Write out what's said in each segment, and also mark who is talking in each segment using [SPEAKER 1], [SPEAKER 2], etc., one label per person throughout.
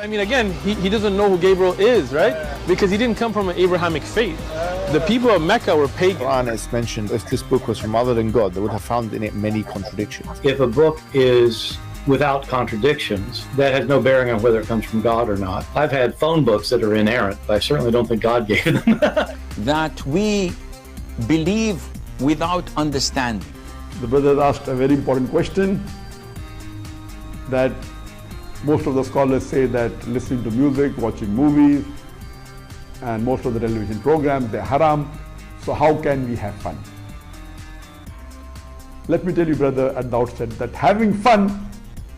[SPEAKER 1] I mean, again, he doesn't know who Gabriel is, right? Because he didn't come from an Abrahamic faith. The people of Mecca were pagan.
[SPEAKER 2] Quran is mentioned, if this book was from other than God, they would have found in it many contradictions.
[SPEAKER 3] If a book is without contradictions, that has no bearing on whether it comes from God or not. I've had phone books that are inerrant, but I certainly don't think God gave them.
[SPEAKER 4] That we believe without understanding.
[SPEAKER 5] The brother asked a very important question, that most of the scholars say that listening to music, watching movies, and most of the television programs, they're haram. So how can we have fun? Let me tell you, brother, at the outset, that having fun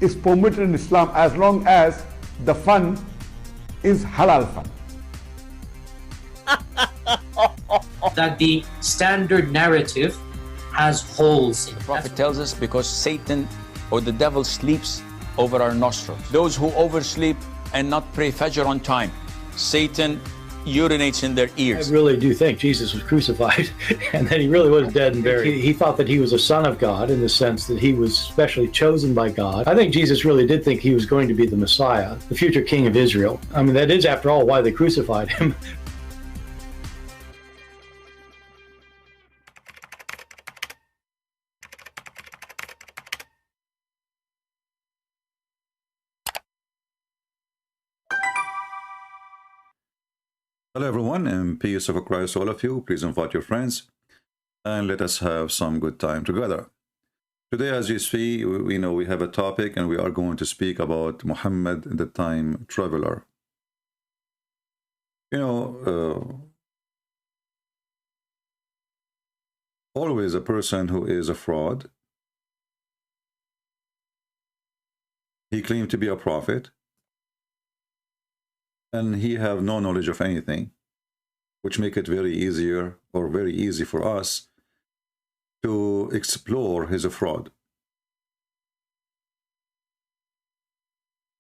[SPEAKER 5] is permitted in Islam as long as the fun is halal fun.
[SPEAKER 6] That the standard narrative has holes in it.
[SPEAKER 4] The Prophet tells us because Satan or the devil sleeps over our nostrils. Those who oversleep and not pray Fajr on time, Satan urinates in their ears.
[SPEAKER 3] I really do think Jesus was crucified and that he really was dead and buried. He thought that he was a son of God in the sense that he was specially chosen by God. I think Jesus really did think he was going to be the Messiah, the future king of Israel. I mean, that is, after all, why they crucified him.
[SPEAKER 7] Hello everyone, and peace of Christ all of you. Please invite your friends and let us have some good time together. Today, as you see, we know we have a topic and we are going to speak about Muhammad, the time traveler. You know, always a person who is a fraud. He claimed to be a prophet, and he have no knowledge of anything, which make it very easy for us to explore his fraud.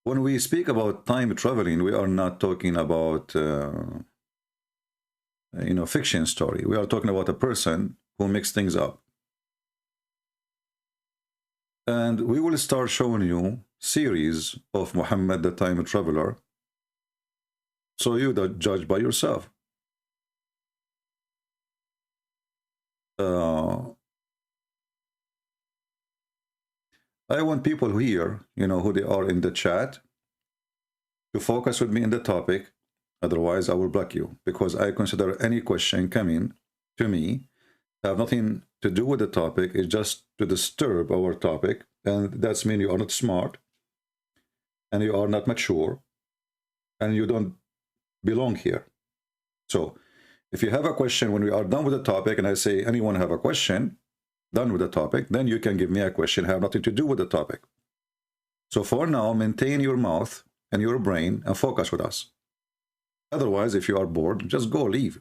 [SPEAKER 7] When we speak about time traveling, we are not talking about fiction story. We are talking about a person who makes things up. And we will start showing you series of Muhammad the time traveler, so you judge by yourself. I want people here, who they are in the chat, to focus with me in the topic. Otherwise, I will block you, because I consider any question coming to me have nothing to do with the topic. It's just to disturb our topic, and that's mean you are not smart, and you are not mature, and you don't belong here. So if you have a question when we are done with the topic, and I say anyone have a question done with the topic, then you can give me a question have nothing to do with the topic. So for now, maintain your mouth and your brain and focus with us. Otherwise, if you are bored, just go leave.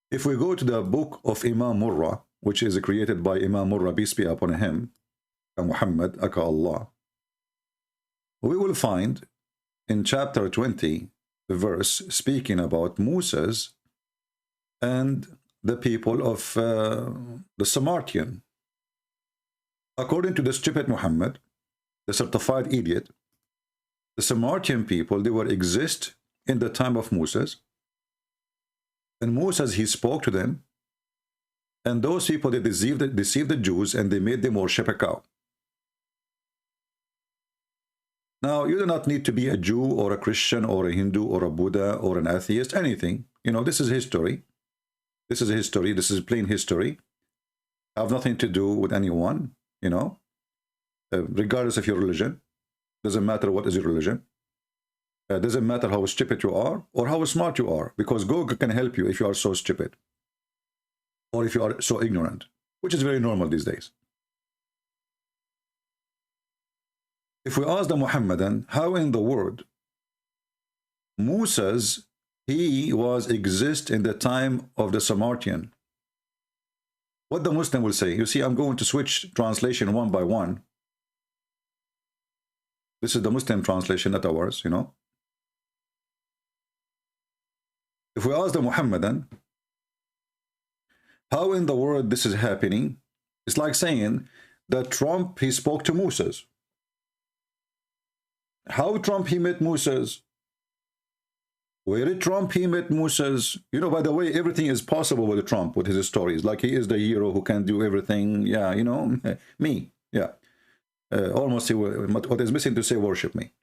[SPEAKER 7] If we go to the book of Imam Murrah, which is created by Imam Murrah, peace be upon him, Muhammad aka Allah, we will find in chapter 20 the verse speaking about Moses and the people of the Samaritan. According to the stupid Muhammad, the certified idiot, the Samaritan people, they were exist in the time of Moses. And Moses, he spoke to them, and those people, they deceived the Jews, and they made them worship a cow. Now, you do not need to be a Jew or a Christian or a Hindu or a Buddha or an atheist, anything. This is history. This is history. This is plain history. Have nothing to do with anyone, regardless of your religion. Doesn't matter what is your religion. Doesn't matter how stupid you are or how smart you are, because Google can help you if you are so stupid or if you are so ignorant, which is very normal these days. If we ask the Muhammadan, how in the world Moses, he was exist in the time of the Samaritan? What the Muslim will say, you see, I'm going to switch translation one by one. This is the Muslim translation, not ours, If we ask the Muhammadan, how in the world this is happening? It's like saying that Trump, he spoke to Moses. How Trump he met Moses? Where did Trump he met Moses? You know, by the way, everything is possible with Trump, with his stories. Like he is the hero who can do everything. Yeah, you know, me. Yeah. Almost what is missing to say worship me.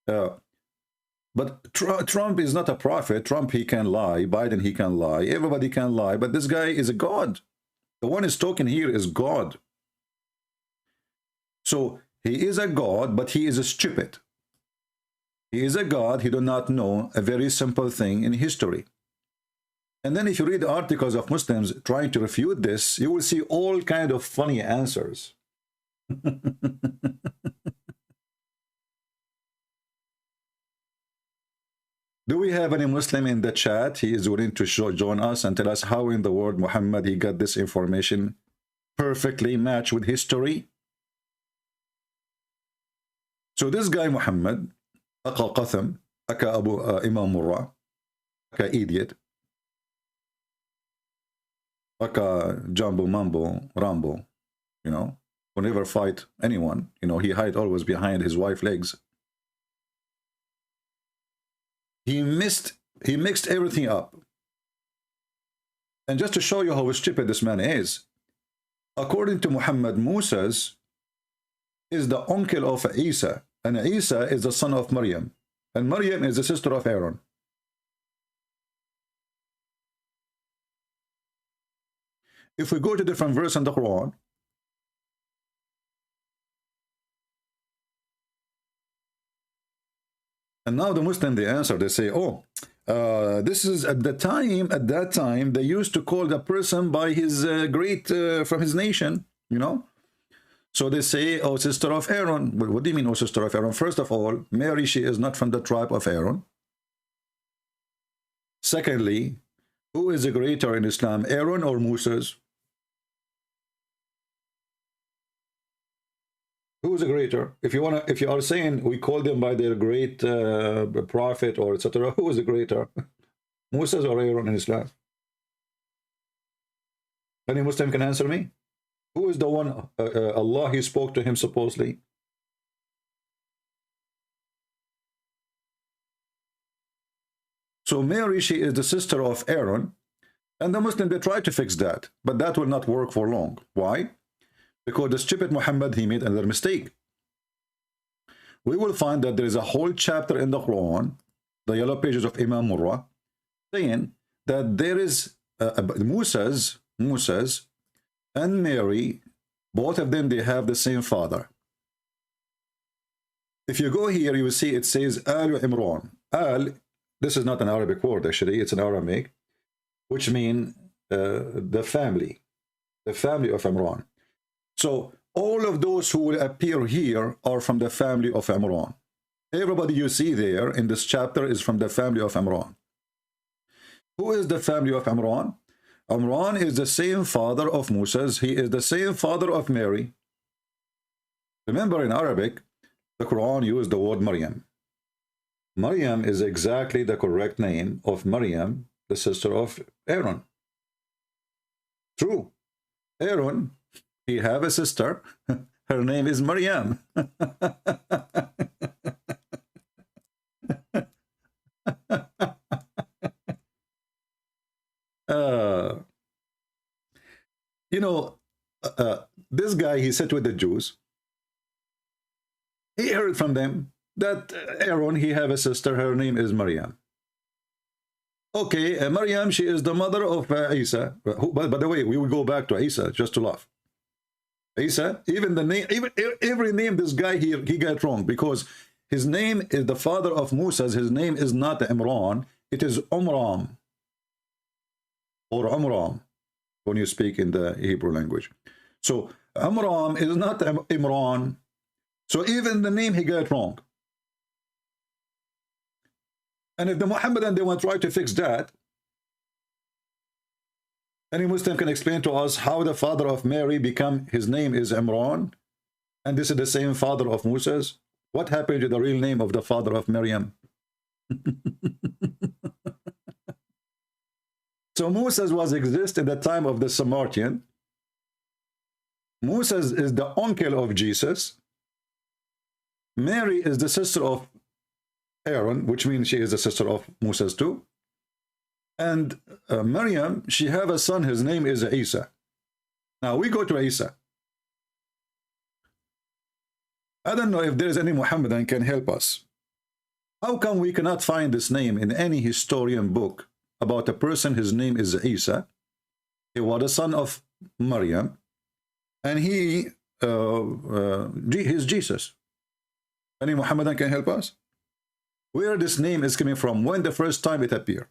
[SPEAKER 7] But Trump is not a prophet. Trump, he can lie. Biden, he can lie. Everybody can lie. But this guy is a God. The one is talking here is God. So he is a God, but he is a stupid. He is a God. He do not know a very simple thing in history. And then if you read articles of Muslims trying to refute this, you will see all kind of funny answers. Do we have any Muslim in the chat? He is willing to join us and tell us how in the world Muhammad he got this information perfectly matched with history. So this guy Muhammad, Aka Qatham, Aka Abu Imam Murrah, Aka idiot, Aka Jumbo Mambo Rambo, you know, will never fight anyone. You know, he hide always behind his wife's legs. He mixed everything up. And just to show you how stupid this man is, according to Muhammad, Moses is the uncle of Isa, and Isa is the son of Maryam, and Maryam is the sister of Aaron. If we go to different verse in the Quran, and now the Muslim, they answer, they say, oh, this is at that time, they used to call the person by his from his nation, you know? So they say, oh, sister of Aaron. Well, what do you mean, oh, sister of Aaron? First of all, Mary, she is not from the tribe of Aaron. Secondly, who is the greater in Islam, Aaron or Moses? Who is the greater? If you are saying we call them by their great prophet or etc., who is the greater, Moses or Aaron in Islam? Any Muslim can answer me? Who is the one Allah he spoke to him supposedly? So Mary, she is the sister of Aaron, and the Muslim, they try to fix that, but that will not work for long. Why? Because the stupid Muhammad, he made another mistake. We will find that there is a whole chapter in the Quran, the yellow pages of Imam Murrah, saying that there is Moses and Mary, both of them, they have the same father. If you go here, you will see it says Al Imran. Al, this is not an Arabic word actually, it's an Aramaic, which means the family of Imran. So all of those who will appear here are from the family of Imran. Everybody you see there in this chapter is from the family of Imran. Who is the family of Imran? Imran is the same father of Moses. He is the same father of Mary. Remember, in Arabic, the Quran used the word Maryam. Maryam is exactly the correct name of Maryam, the sister of Aaron. True. Aaron, he have a sister. Her name is Maryam. You know, this guy, he sat with the Jews. He heard from them that Aaron, he have a sister. Her name is Maryam. Okay, Maryam, she is the mother of Isa. By the way, we will go back to Isa just to laugh. Isa, even the name, every name this guy here, he got wrong, because his name is the father of Moses. His name is not Imran, it is Umram or Umram when you speak in the Hebrew language. So Umram is not Imran. So even the name he got wrong. And if the Muhammadan, they want to try to fix that, any Muslim can explain to us how the father of Mary become, his name is Imran, and this is the same father of Moses. What happened to the real name of the father of Maryam? So Moses was exist in the time of the Samaritan. Moses is the uncle of Jesus. Mary is the sister of Aaron, which means she is the sister of Moses too. And Maryam, she have a son, his name is Isa. Now we go to Isa. I don't know if there is any Muhammadan can help us. How come we cannot find this name in any historian book about a person, his name is Isa? He was the son of Maryam, and he is Jesus. Any Muhammadan can help us? Where this name is coming from, when the first time it appeared?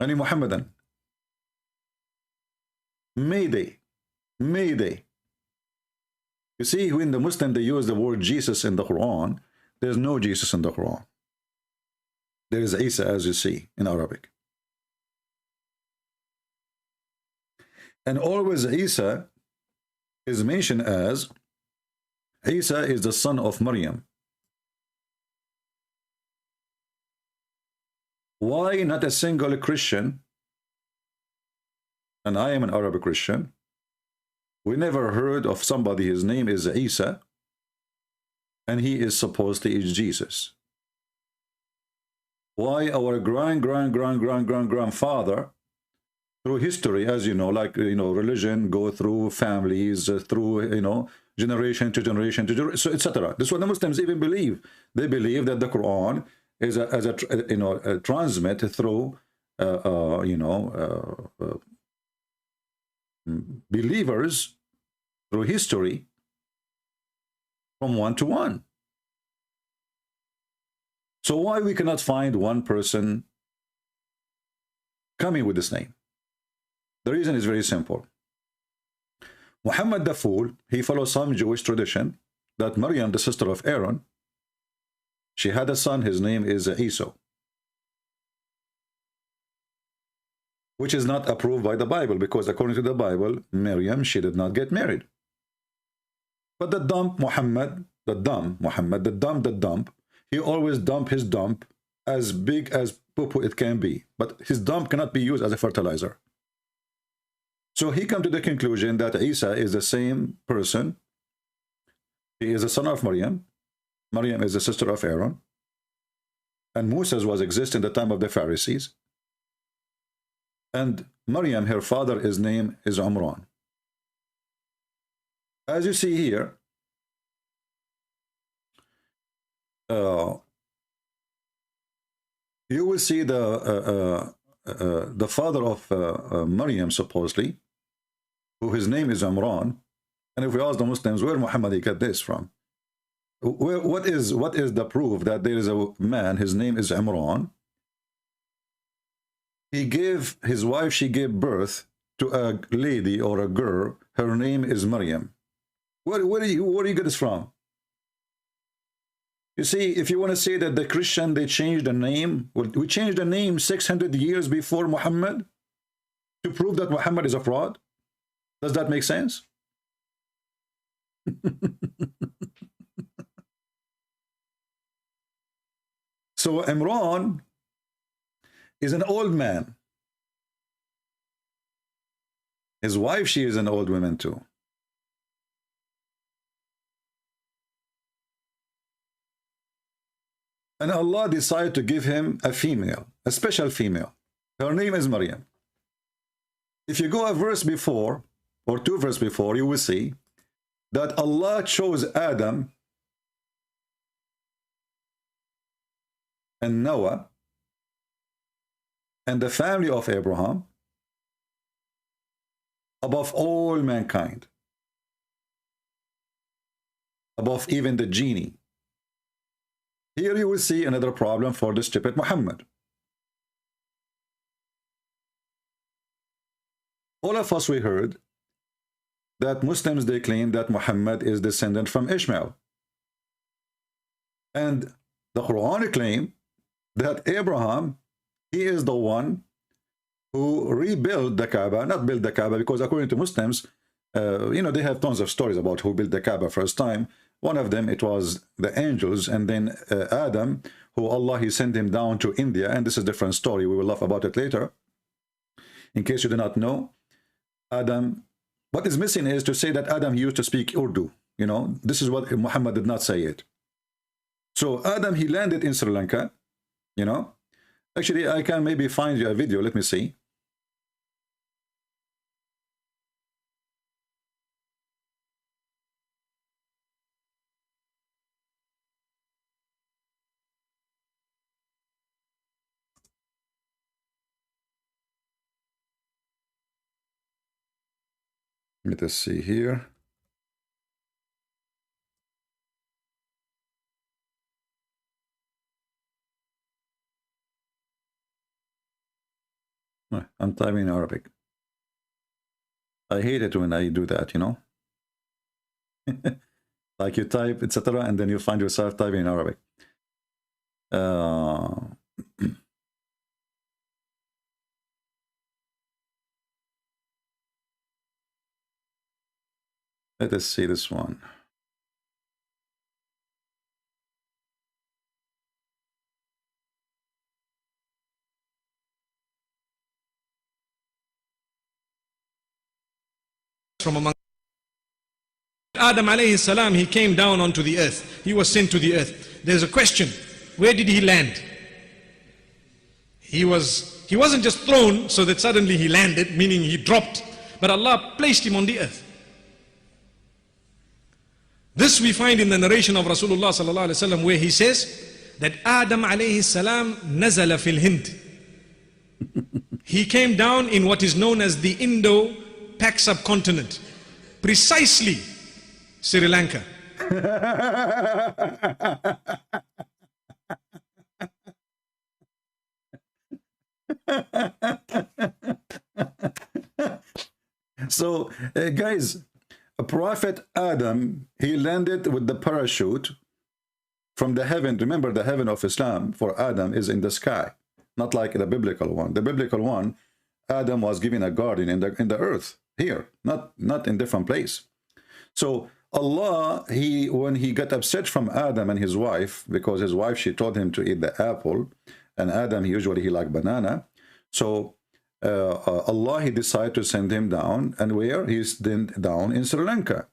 [SPEAKER 7] Any Muhammadan? Mayday. Mayday. You see, when the Muslim, they use the word Jesus in the Quran, there's no Jesus in the Quran. There is Isa, as you see, in Arabic. And always Isa is mentioned as, Isa is the son of Maryam. Why not a single Christian, and I am an Arabic Christian, we never heard of somebody, his name is Isa, and he is supposedly is Jesus? Why our grandfather, through history, as you know, like, religion go through families, through, generation to generation, so etc. This is what the Muslims even believe. They believe that the Quran is a transmit through, believers through history from one to one. So why we cannot find one person coming with this name? The reason is very simple. Muhammad the Fool, he follows some Jewish tradition that Maryam, the sister of Aaron, she had a son, his name is Isa, which is not approved by the Bible, because according to the Bible, Maryam, she did not get married. But the dump Muhammad, he always dump his dump as big as poo-poo it can be. But his dump cannot be used as a fertilizer. So he come to the conclusion that Isa is the same person. He is the son of Maryam. Maryam is the sister of Aaron. And Moses was exist in the time of the Pharisees. And Maryam, her father, his name is Umran. As you see here, you will see the father of Maryam, supposedly, who his name is Umran. And if we ask the Muslims, where Muhammad he got this from? What is the proof that there is a man, his name is Umran? He gave his wife, she gave birth to a lady or a girl, her name is Maryam. Where do you get this from? You see, if you want to say that the Christian, they changed the name, well, we changed the name 600 years before Muhammad to prove that Muhammad is a fraud. Does that make sense? So Imran is an old man. His wife, she is an old woman too. And Allah decided to give him a female, a special female. Her name is Maryam. If you go a verse before, or two verses before, you will see that Allah chose Adam and Noah and the family of Abraham above all mankind, above even the genie. Here you will see another problem for the stupid Muhammad. All of us, we heard that Muslims, they claim that Muhammad is descendant from Ishmael. And the Quran claim that Abraham, he is the one who rebuilt the Kaaba, not built the Kaaba, because according to Muslims, they have tons of stories about who built the Kaaba first time. One of them, it was the angels, and then Adam, who Allah, he sent him down to India, and this is a different story. We will laugh about it later. In case you do not know, Adam, what is missing is to say that Adam used to speak Urdu. You know, this is what Muhammad did not say it. So Adam, he landed in Sri Lanka, you know. Actually, I can maybe find you a video. Let me see. Let us see here. I'm typing in Arabic. I hate it when I do that, you know. Like you type, etc., and then you find yourself typing in Arabic. Let us see this one.
[SPEAKER 8] From among Adam alayhi salam, he came down onto the earth. He was sent to the earth. There's a question. Where did he land? He wasn't just thrown so that suddenly he landed, meaning he dropped, but Allah placed him on the earth. This we find in the narration of Rasulullah sallallahu alaihi wasallam, where he says that Adam alayhi salam nazala fil Hind. He came down in what is known as the Indo-Pak subcontinent, precisely Sri Lanka.
[SPEAKER 7] So, guys, Prophet Adam, he landed with the parachute from the heaven. Remember, the heaven of Islam for Adam is in the sky, not like the biblical one. The biblical one, Adam was given a garden in the earth here, not in different place. So Allah, when he got upset from Adam and his wife, because his wife, she told him to eat the apple, and Adam, he liked banana. So Allah, he decided to send him down, and where? He's then down in Sri Lanka.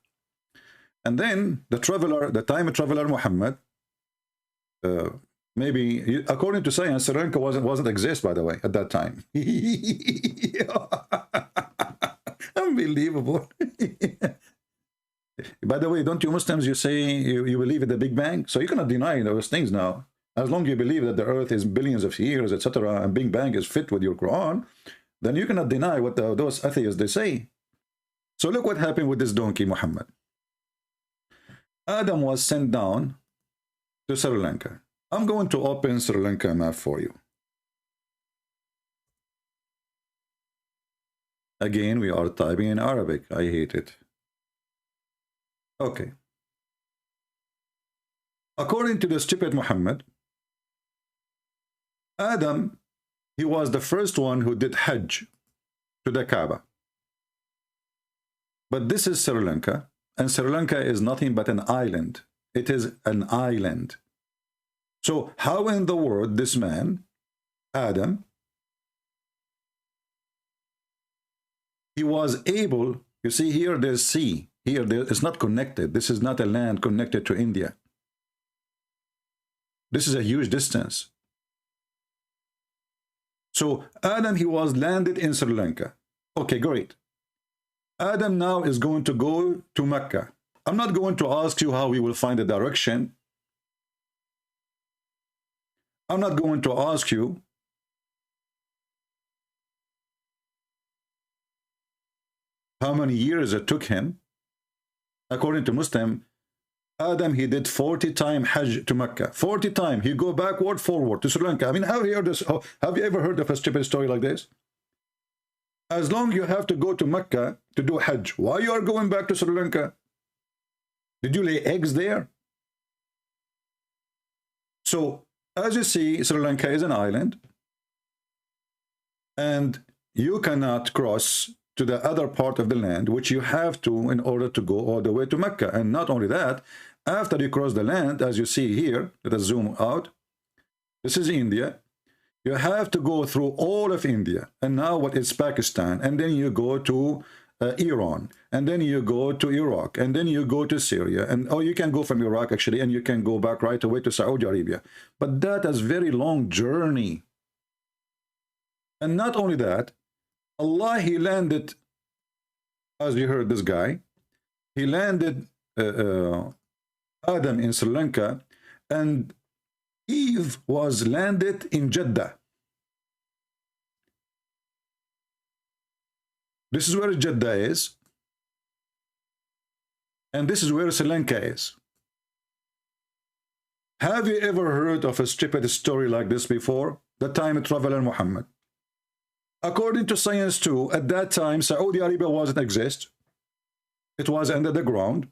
[SPEAKER 7] And then the time traveler Muhammad, maybe according to science, Sri Lanka wasn't exist, by the way, at that time. Unbelievable. By the way, don't you Muslims, you say you believe in the Big Bang? So you cannot deny those things now. As long as you believe that the earth is billions of years, etc., and Big Bang is fit with your Quran, then you cannot deny what those atheists, they say. So look what happened with this donkey, Muhammad. Adam was sent down to Sri Lanka. I'm going to open Sri Lanka map for you. Again, we are typing in Arabic. I hate it. Okay. According to the stupid Muhammad, Adam, he was the first one who did Hajj to the Kaaba. But this is Sri Lanka, and Sri Lanka is nothing but an island. It is an island. So how in the world this man, Adam, he was able, you see here there's sea, here it's not connected. This is not a land connected to India. This is a huge distance. So Adam, he was landed in Sri Lanka. Okay, great. Adam now is going to go to Mecca. I'm not going to ask you how we will find the direction. I'm not going to ask you how many years it took him. According to Muslim, Adam, he did 40 times Hajj to Mecca. 40 times. He go backward, forward to Sri Lanka. I mean, have you ever heard of a stupid story like this? As long as you have to go to Mecca to do Hajj, why you are going back to Sri Lanka? Did you lay eggs there? So, as you see, Sri Lanka is an island, and you cannot cross to the other part of the land, which you have to in order to go all the way to Mecca. And not only that, after you cross the land, as you see here, let us zoom out. This is India. You have to go through all of India. And now what is Pakistan? And then you go to Iran, and then you go to Iraq, and then you go to Syria, and oh, you can go from Iraq actually, and you can go back right away to Saudi Arabia. But that is very long journey. And not only that, Allah, he landed, as you heard this guy, he landed Adam in Sri Lanka, and Eve was landed in Jeddah. This is where Jeddah is, and this is where Sri Lanka is. Have you ever heard of a stupid story like this before? The time traveler Muhammad. According to science too, at that time, Saudi Arabia wasn't exist. It was under the ground.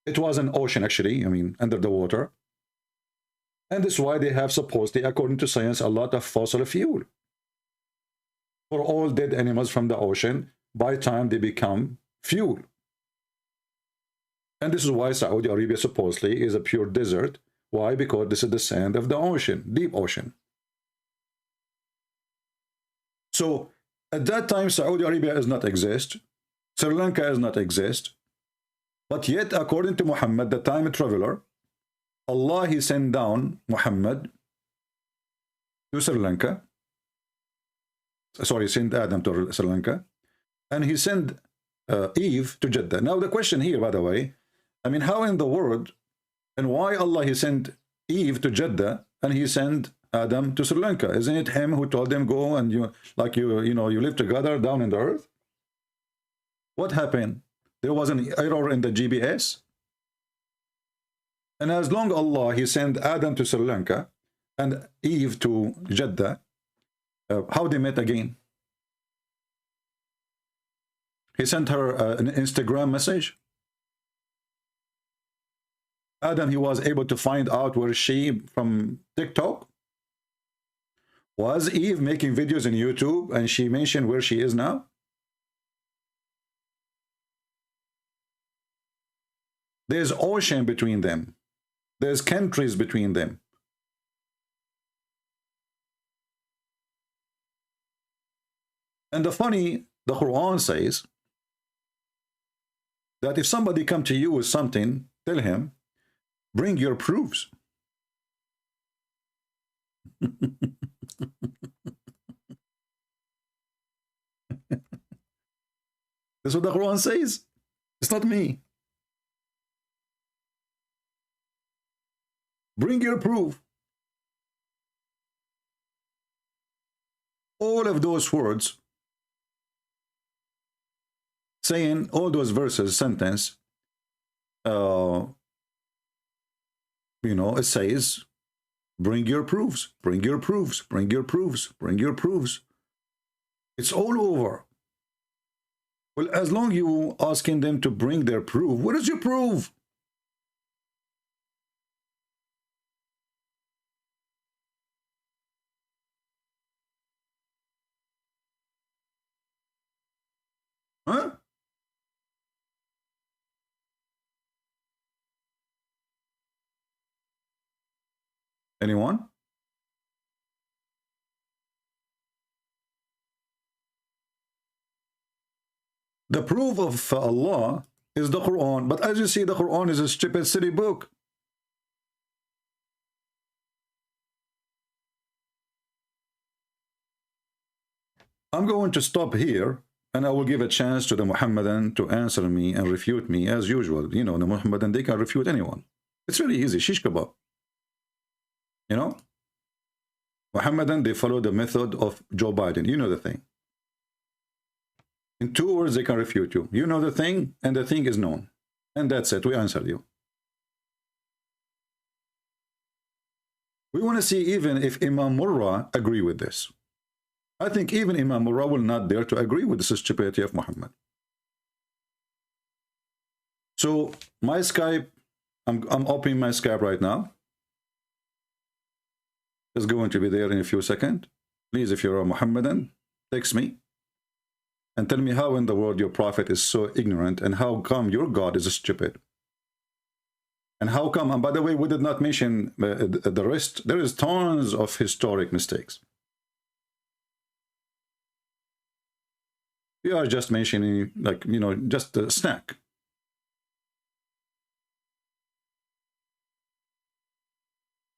[SPEAKER 7] It was an ocean, actually, I mean, under the water. And that's why they have supposedly, according to science, a lot of fossil fuel. For all dead animals from the ocean, by time they become fuel. And this is why Saudi Arabia supposedly is a pure desert. Why? Because this is the sand of the ocean, deep ocean. So at that time, Saudi Arabia does not exist. Sri Lanka does not exist. But yet, according to Muhammad, the time traveler, Allah, he sent down Muhammad to Sri Lanka. Sorry, sent Adam to Sri Lanka. And he sent Eve to Jeddah. Now the question here, by the way, I mean, how in the world, and why Allah, he sent Eve to Jeddah and he sent Adam to Sri Lanka? Isn't it him who told them, go and you live together down in the earth? What happened? There was an error in the GPS. And as long Allah, he sent Adam to Sri Lanka and Eve to Jeddah, how they met again? He sent her an Instagram message. Adam, he was able to find out where she from TikTok. Was Eve making videos on YouTube and she mentioned where she is now? There's ocean between them. There's countries between them. And the Quran says that if somebody come to you with something, tell him, bring your proofs. That's what the Quran says. It's not me. Bring your proof. All of those words, saying all those verses, sentence, it says, bring your proofs, bring your proofs, bring your proofs, bring your proofs. It's all over. Well, as long as you asking them to bring their proof, what is your proof? Huh? Anyone? The proof of Allah is the Quran, but as you see, the Quran is a stupid silly book. I'm going to stop here, and I will give a chance to the Muhammadan to answer me and refute me as usual. You know, the Muhammadan, they can refute anyone. It's really easy, shish kebab. You know, Muhammadan, they follow the method of Joe Biden. You know the thing. In 2 words, they can refute you. You know the thing, and the thing is known. And that's it. We answered you. We want to see even if Imam Murrah agree with this. I think even Imam Murrah will not dare to agree with the stupidity of Muhammad. So my Skype, I'm opening my Skype right now. It's going to be there in a few seconds. Please, if you're a Muhammadan, text me and tell me how in the world your prophet is so ignorant, and how come your God is stupid. And how come, and by the way, we did not mention the rest. There is tons of historic mistakes. You are just mentioning, like, you know, just a snack.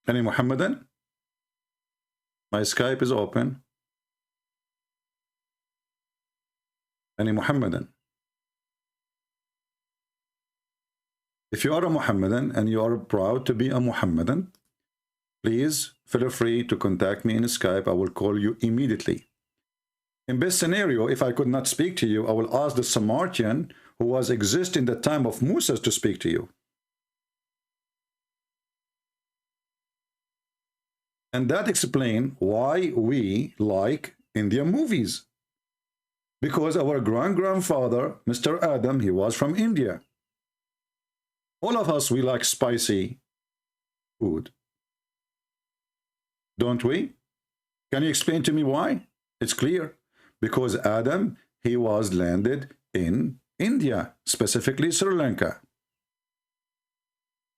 [SPEAKER 7] Any Muhammadan? My Skype is open. Any Muhammadan? If you are a Muhammadan and you are proud to be a Muhammadan, please feel free to contact me in Skype. I will call you immediately. In best scenario, if I could not speak to you, I will ask the Samaritan who was exist in the time of Moses to speak to you. And that explains why we like Indian movies. Because our grandfather, Mr. Adam, he was from India. All of us, we like spicy food. Don't we? Can you explain to me why? It's clear. Because Adam, he was landed in India, specifically Sri Lanka.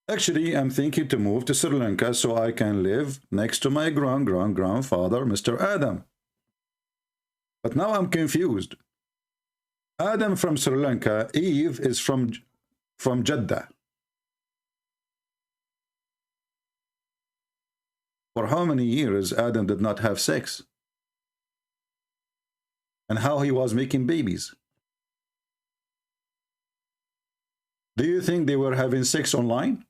[SPEAKER 7] Actually, I'm thinking to move to Sri Lanka so I can live next to my grandfather, Mr. Adam. But now I'm confused. Adam from Sri Lanka, Eve is from Jeddah. For how many years Adam did not have sex? And how he was making babies? Do you think they were having sex online?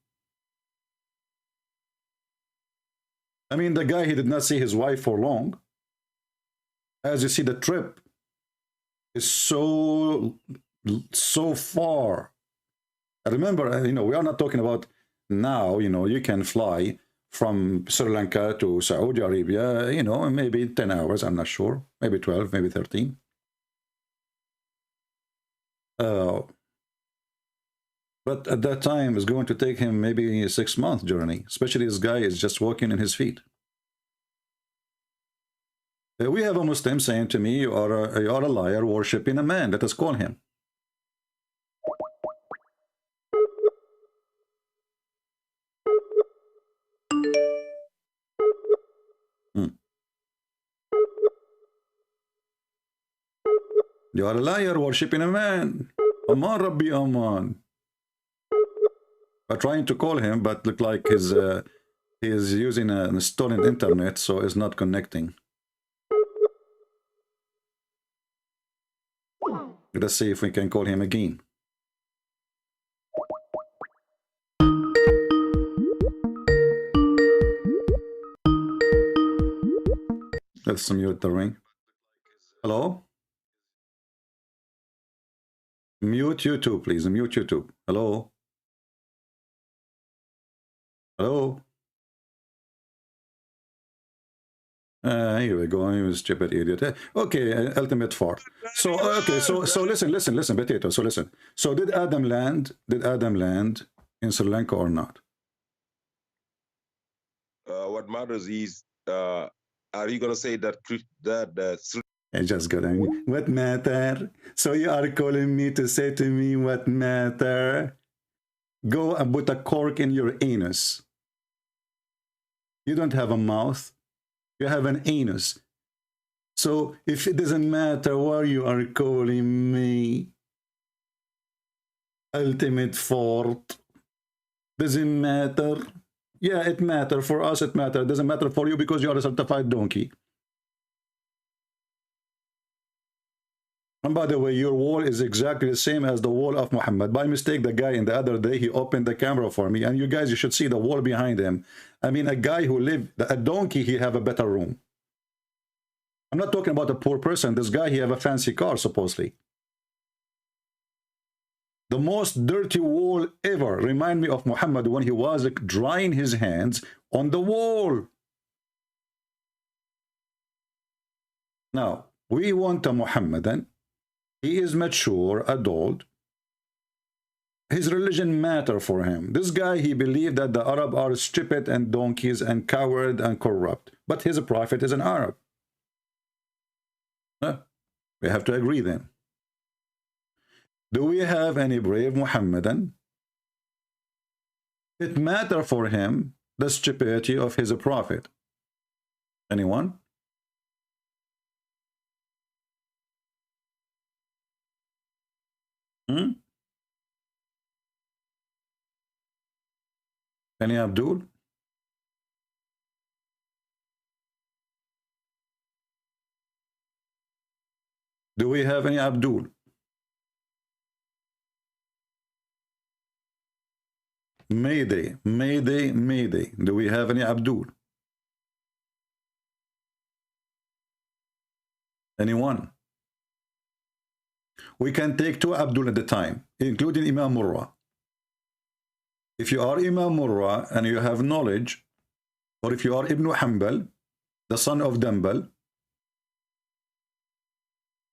[SPEAKER 7] I mean, the guy, he did not see his wife for long. As you see, the trip is so far. I remember, you know, we are not talking about now, you know, you can fly from Sri Lanka to Saudi Arabia, you know, maybe 10 hours, I'm not sure. Maybe 12, maybe 13. But at that time, it's going to take him maybe a 6-month journey, especially this guy is just walking in his feet. We have a Muslim saying to me, you are a liar worshipping a man. Let us call him. You are a liar worshipping a man. Aman Rabbi Aman. I'm trying to call him, but look like he is using a stolen internet, so it's not connecting. Let's see if we can call him again. Let's mute the ring. Hello? Mute YouTube, please. Mute YouTube. Hello? Hello? Here we go. You stupid idiot. Okay, ultimate fart. So okay, so listen, potato. So listen. So did Adam land? Did Adam land in Sri Lanka or not?
[SPEAKER 9] What matters is, are you gonna say that
[SPEAKER 7] I just got angry. What matter? So you are calling me to say to me what matter? Go and put a cork in your anus. You don't have a mouth. You have an anus. So if it doesn't matter why you are calling me ultimate fort, doesn't matter. Yeah, it matters. For us, it matters. It doesn't matter for you because you are a certified donkey. And by the way, your wall is exactly the same as the wall of Muhammad. By mistake, the guy in the other day, he opened the camera for me. And you guys, you should see the wall behind him. I mean, a guy who lived, a donkey, he have a better room. I'm not talking about a poor person. This guy, he have a fancy car, supposedly. The most dirty wall ever remind me of Muhammad when he was drying his hands on the wall. Now, we want a Muhammadan. He is mature, adult. His religion matter for him. This guy, he believed that the Arab are stupid and donkeys and coward and corrupt. But his prophet is an Arab. We have to agree then. Do we have any brave Muhammadan? It matter for him the stupidity of his prophet. Anyone? Hmm? Any Abdul? Do we have any Abdul? Mayday, Mayday, Mayday. Do we have any Abdul? Anyone? We can take 2 Abdul at a time, including Imam Murrah. If you are Imam Murrah and you have knowledge, or if you are Ibn Hanbal, the son of Dambal,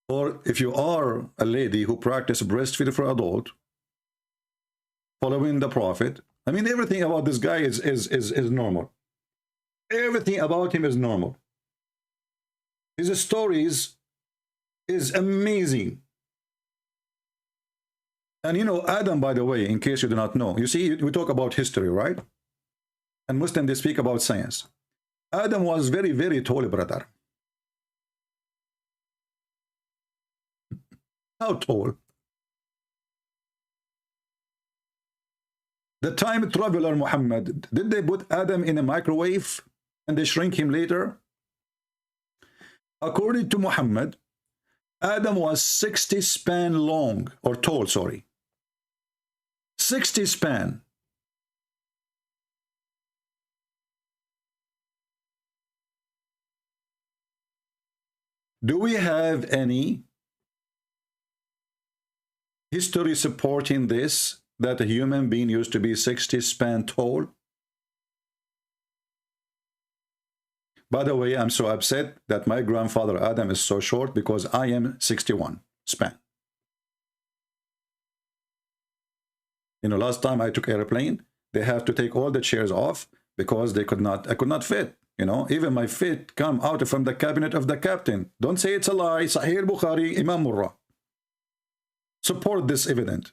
[SPEAKER 7] or if you are a lady who practices breastfeeding for adult, following the Prophet, I mean, everything about this guy is normal. Everything about him is normal. His stories is amazing. And you know, Adam, by the way, in case you do not know, you see, we talk about history, right? And Muslims, they speak about science. Adam was very, very tall, brother. How tall? The time traveler Muhammad, did they put Adam in a microwave and they shrink him later? According to Muhammad, Adam was 60 span long, or tall, sorry. 60 span. Do we have any history supporting this, that a human being used to be 60 span tall? By the way, I'm so upset that my grandfather Adam is so short because I am 61 span. You know, last time I took airplane, they have to take all the chairs off because I could not fit. You know, even my feet come out from the cabinet of the captain. Don't say it's a lie. Sahih Bukhari, Imam Murrah. Support this evidence.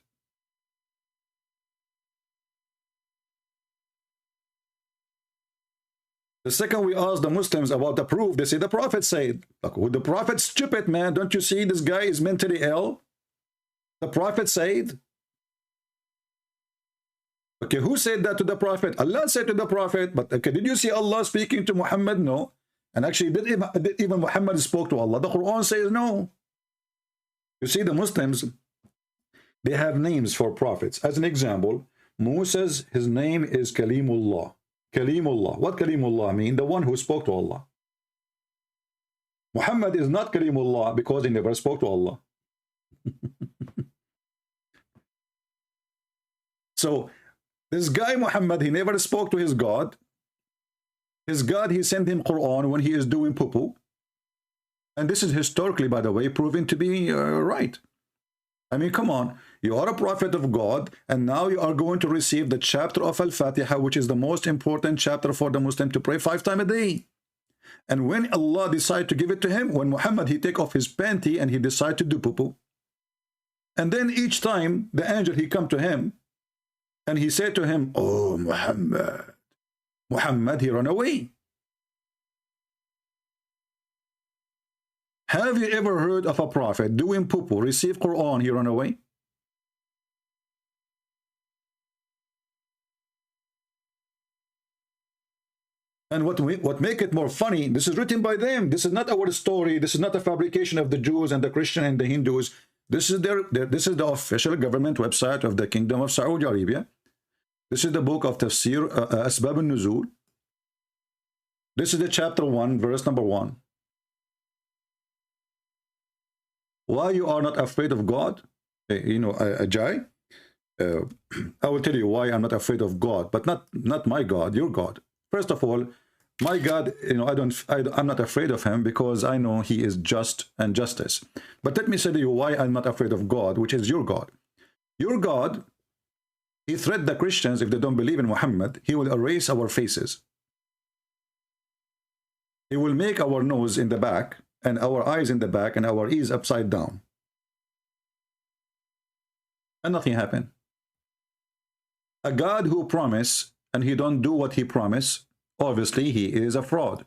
[SPEAKER 7] The second we ask the Muslims about the proof, they say the Prophet said. Look, the Prophet's stupid, man. Don't you see this guy is mentally ill? The Prophet said. Okay, who said that to the Prophet? Allah said to the Prophet. But okay, did you see Allah speaking to Muhammad? No. And actually, did even Muhammad spoke to Allah? The Quran says no. You see, the Muslims, they have names for prophets. As an example, Moses, his name is Kalimullah. Kalimullah. What Kalimullah mean? The one who spoke to Allah. Muhammad is not Kalimullah because he never spoke to Allah. So, this guy Muhammad, he never spoke to his God. His God, he sent him Quran when he is doing poo-poo. And this is historically, by the way, proven to be right. I mean, come on. You are a prophet of God, and now you are going to receive the chapter of Al-Fatiha, which is the most important chapter for the Muslim to pray 5 times a day. And when Allah decided to give it to him, when Muhammad, he take off his panty and he decided to do poo-poo. And then each time, the angel, he come to him, and he said to him, oh, Muhammad. Muhammad, he ran away. Have you ever heard of a prophet doing poo-poo, receive Quran, he ran away? And what make it more funny, this is written by them. This is not our story. This is not a fabrication of the Jews and the Christian and the Hindus. This is this is the official government website of the Kingdom of Saudi Arabia. This is the book of Tafsir, Asbab al-Nuzul. This is the chapter 1, verse number 1. Why you are not afraid of God? You know, Ajay, I will tell you why I'm not afraid of God, but not my God, your God. First of all, my God, you know, I'm not afraid of him because I know he is just and justice. But let me say to you why I'm not afraid of God, which is your God. Your God, he threatened the Christians if they don't believe in Muhammad, he will erase our faces. He will make our nose in the back and our eyes in the back and our ears upside down. And nothing happened. A God who promised and he don't do what he promised, obviously he is a fraud.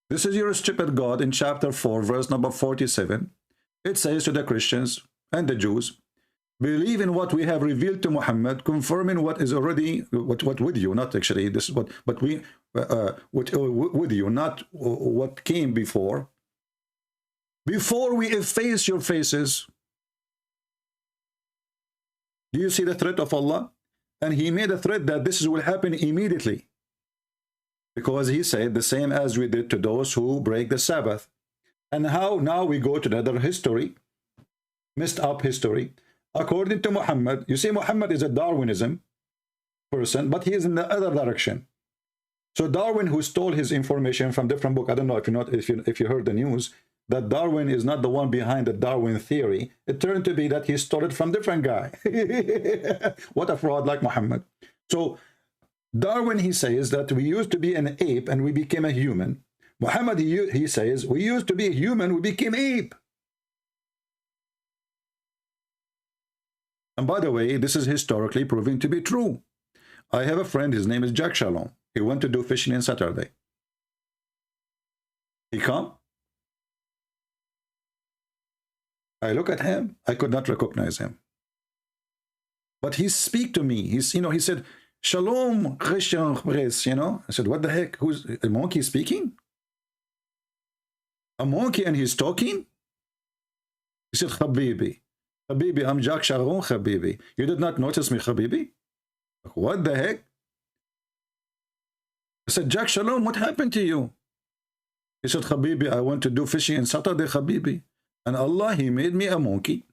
[SPEAKER 7] This is your stupid God in chapter 4, verse number 47. It says to the Christians and the Jews, Believe in what we have revealed to Muhammad, confirming what is already, what with you, not actually, this is what, but we, with you, not what came before. Before we efface your faces. Do you see the threat of Allah? And he made a threat that this will happen immediately. Because he said the same as we did to those who break the Sabbath. And how now we go to another history, messed up history. According to Muhammad, you see Muhammad is a Darwinism person, but he is in the other direction. So Darwin, who stole his information from different book, I don't know if you heard the news, that Darwin is not the one behind the Darwin theory. It turned to be that he stole it from different guy. What a fraud like Muhammad. So Darwin, he says that we used to be an ape and we became a human. Muhammad, he says, we used to be a human, we became ape. And by the way, this is historically proven to be true. I have a friend, his name is Jack Shalom. He went to do fishing on Saturday. He come. I look at him, I could not recognize him. But he speak to me. He's, he said, Shalom, Christian, I said, what the heck? Who's a monkey speaking? A monkey and he's talking? He said, Habibi. Habibi, I'm Jack Shalom, Habibi. You did not notice me, Habibi? What the heck? I said, Jack Shalom, what happened to you? He said, Habibi, I went to do fishing on Saturday, Habibi. And Allah, he made me a monkey.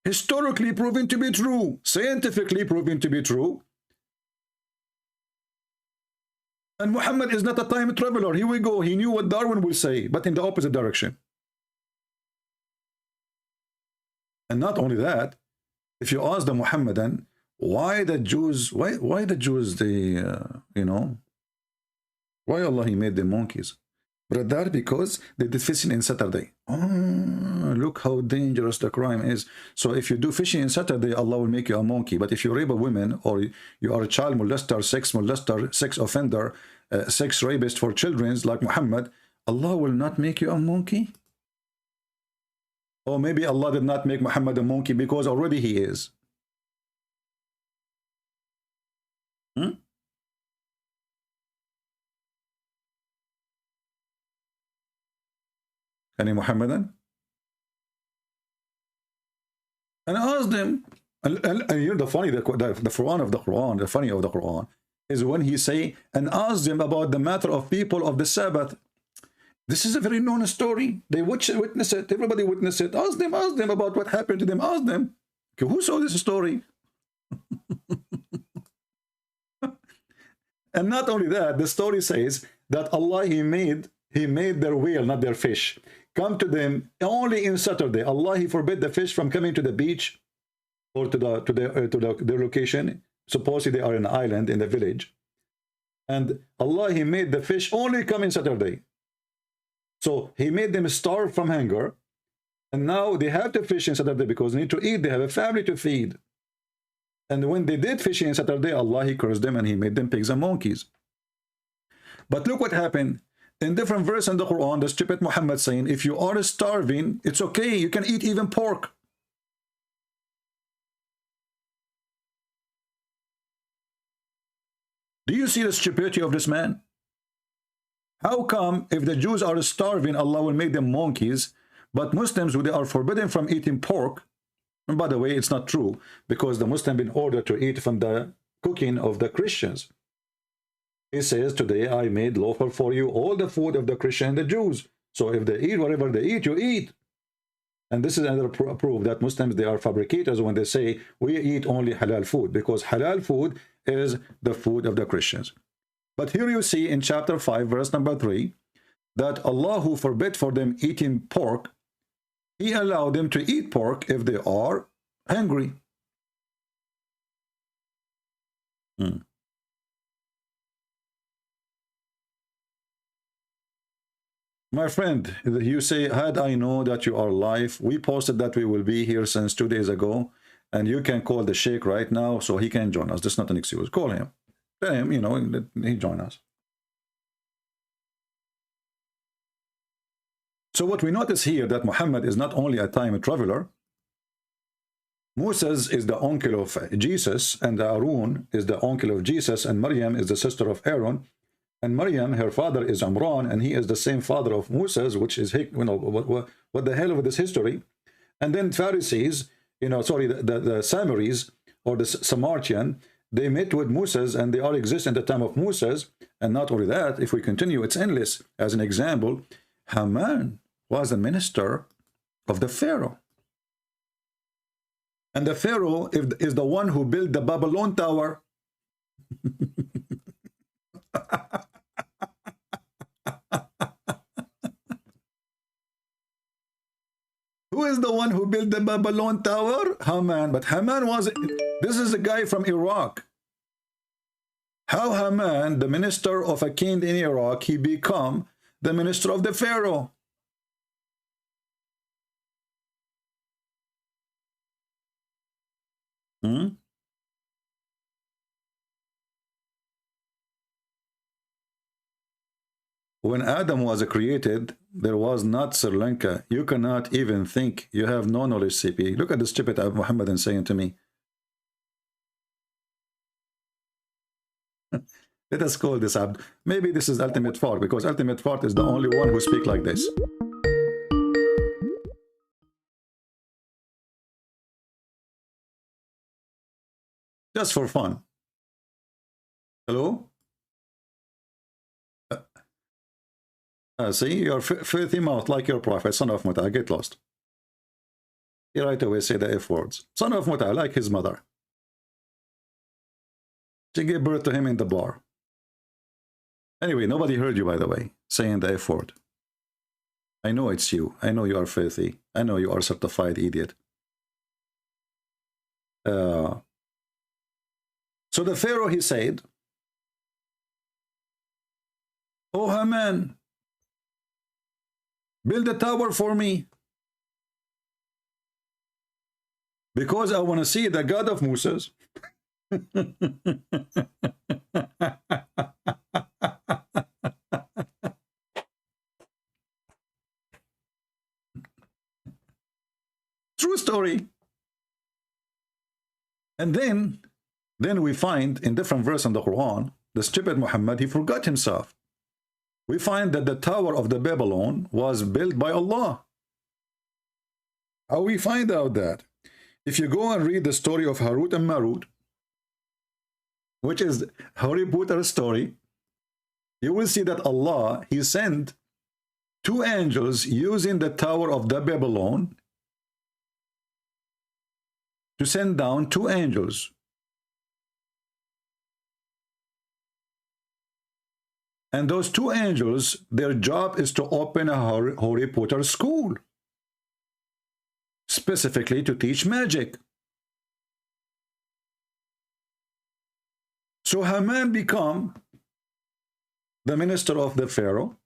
[SPEAKER 7] Historically proven to be true. Scientifically proven to be true. And Muhammad is not a time traveler. Here we go. He knew what Darwin will say, but in the opposite direction. And not only that, if you ask the Muhammadan, why the Jews, why the Jews, they, why Allah, he made them monkeys? But that because they did fishing in Saturday. Oh, look how dangerous the crime is. So if you do fishing in Saturday, Allah will make you a monkey. But if you rape a woman, or you are a child molester, sex offender, sex rapist for children like Muhammad, Allah will not make you a monkey? Or maybe Allah did not make Muhammad a monkey because already he is. Any Muhammadan? And I asked them, and the funny, the Quran of the Quran, the funny of the Quran, is when he say, and ask them about the matter of people of the Sabbath. This is a very known story. They witness it. Everybody witness it. Ask them about what happened to them. Ask them. Okay, who saw this story? And not only that, the story says that Allah, he made their whale, not their fish, come to them only in Saturday. Allah, he forbid the fish from coming to the beach or to their location. Supposedly they are in an island in the village. And Allah, he made the fish only come in Saturday. So he made them starve from hunger. And now they have to fish in Saturday because they need to eat. They have a family to feed. And when they did fishing in Saturday, Allah, he cursed them and he made them pigs and monkeys. But look what happened. In different verse in the Quran, the stupid Muhammad saying, if you are starving, it's okay. You can eat even pork. Do you see the stupidity of this man? How come if the Jews are starving, Allah will make them monkeys, but Muslims, they are forbidden from eating pork? And by the way, it's not true, because the Muslim been ordered to eat from the cooking of the Christians. He says, today I made lawful for you all the food of the Christian and the Jews. So if they eat whatever they eat, you eat. And this is another proof that Muslims, they are fabricators when they say, we eat only halal food, because halal food is the food of the Christians. But here you see in chapter 5, verse number 3, that Allah, who forbid for them eating pork, he allowed them to eat pork if they are hungry. My friend, you say, had I known that you are live, we posted that we will be here since 2 days ago, and you can call the Sheikh right now so he can join us. That's not an excuse. Call him. Tell him, he join us. So what we notice here, that Muhammad is not only a time traveler, Moses is the uncle of Jesus, and Aaron is the uncle of Jesus, and Maryam is the sister of Aaron. And Maryam, her father is Imran, and he is the same father of Moses, which is, you know, what the hell with this history? And then Pharisees, you know, sorry, the Samaris, or the Samaritan, they met with Moses, and they all exist in the time of Moses. And not only that, if we continue, it's endless. As an example, Haman was the minister of the Pharaoh. And the Pharaoh is the one who built the Babylon Tower. Who is the one who built the Babylon Tower? Haman. But Haman was, this is a guy from Iraq. How Haman, the minister of a king in Iraq, he become the minister of the Pharaoh? When Adam was created, there was not Sri Lanka. You cannot even think. You have no knowledge, CP. Look at the stupid Muhammadan saying to me. Let us call this Abd. Maybe this is Ultimate Fart, because Ultimate Fart is the only one who speaks like this. Just for fun. Hello? See, your filthy mouth like your prophet, son of Muta, get lost. He right away say the F words. Son of Muta, like his mother. She gave birth to him in the bar. Anyway, nobody heard you, by the way, saying the F word. I know it's you. I know you are filthy. I know you are certified idiot. So the Pharaoh, he said, "Oh, Haman, build a tower for me, because I want to see the God of Moses." True story. And then we find in different verses in the Quran, the stupid Muhammad, he forgot himself. We find that the Tower of the Babylon was built by Allah. How we find out that? If you go and read the story of Harut and Marut, which is Harry Potter's story, you will see that Allah, he sent two angels using the Tower of the Babylon to send down two angels. And those two angels, their job is to open a Harry Potter school, specifically to teach magic. So Haman become the minister of the Pharaoh.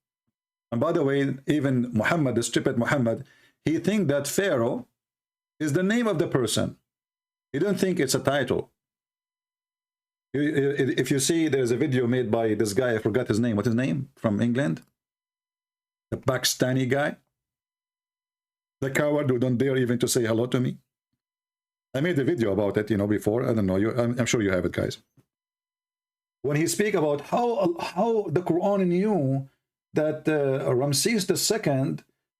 [SPEAKER 7] And by the way, even Muhammad, the stupid Muhammad, he think that Pharaoh is the name of the person. He don't think it's a title. If you see, there's a video made by this guy, I forgot his name. What's his name? From England? The Pakistani guy. The coward who don't dare even to say hello to me. I made a video about it, you know, before. I don't know. I'm sure you have it, guys. When he speak about how the Quran knew that Ramses II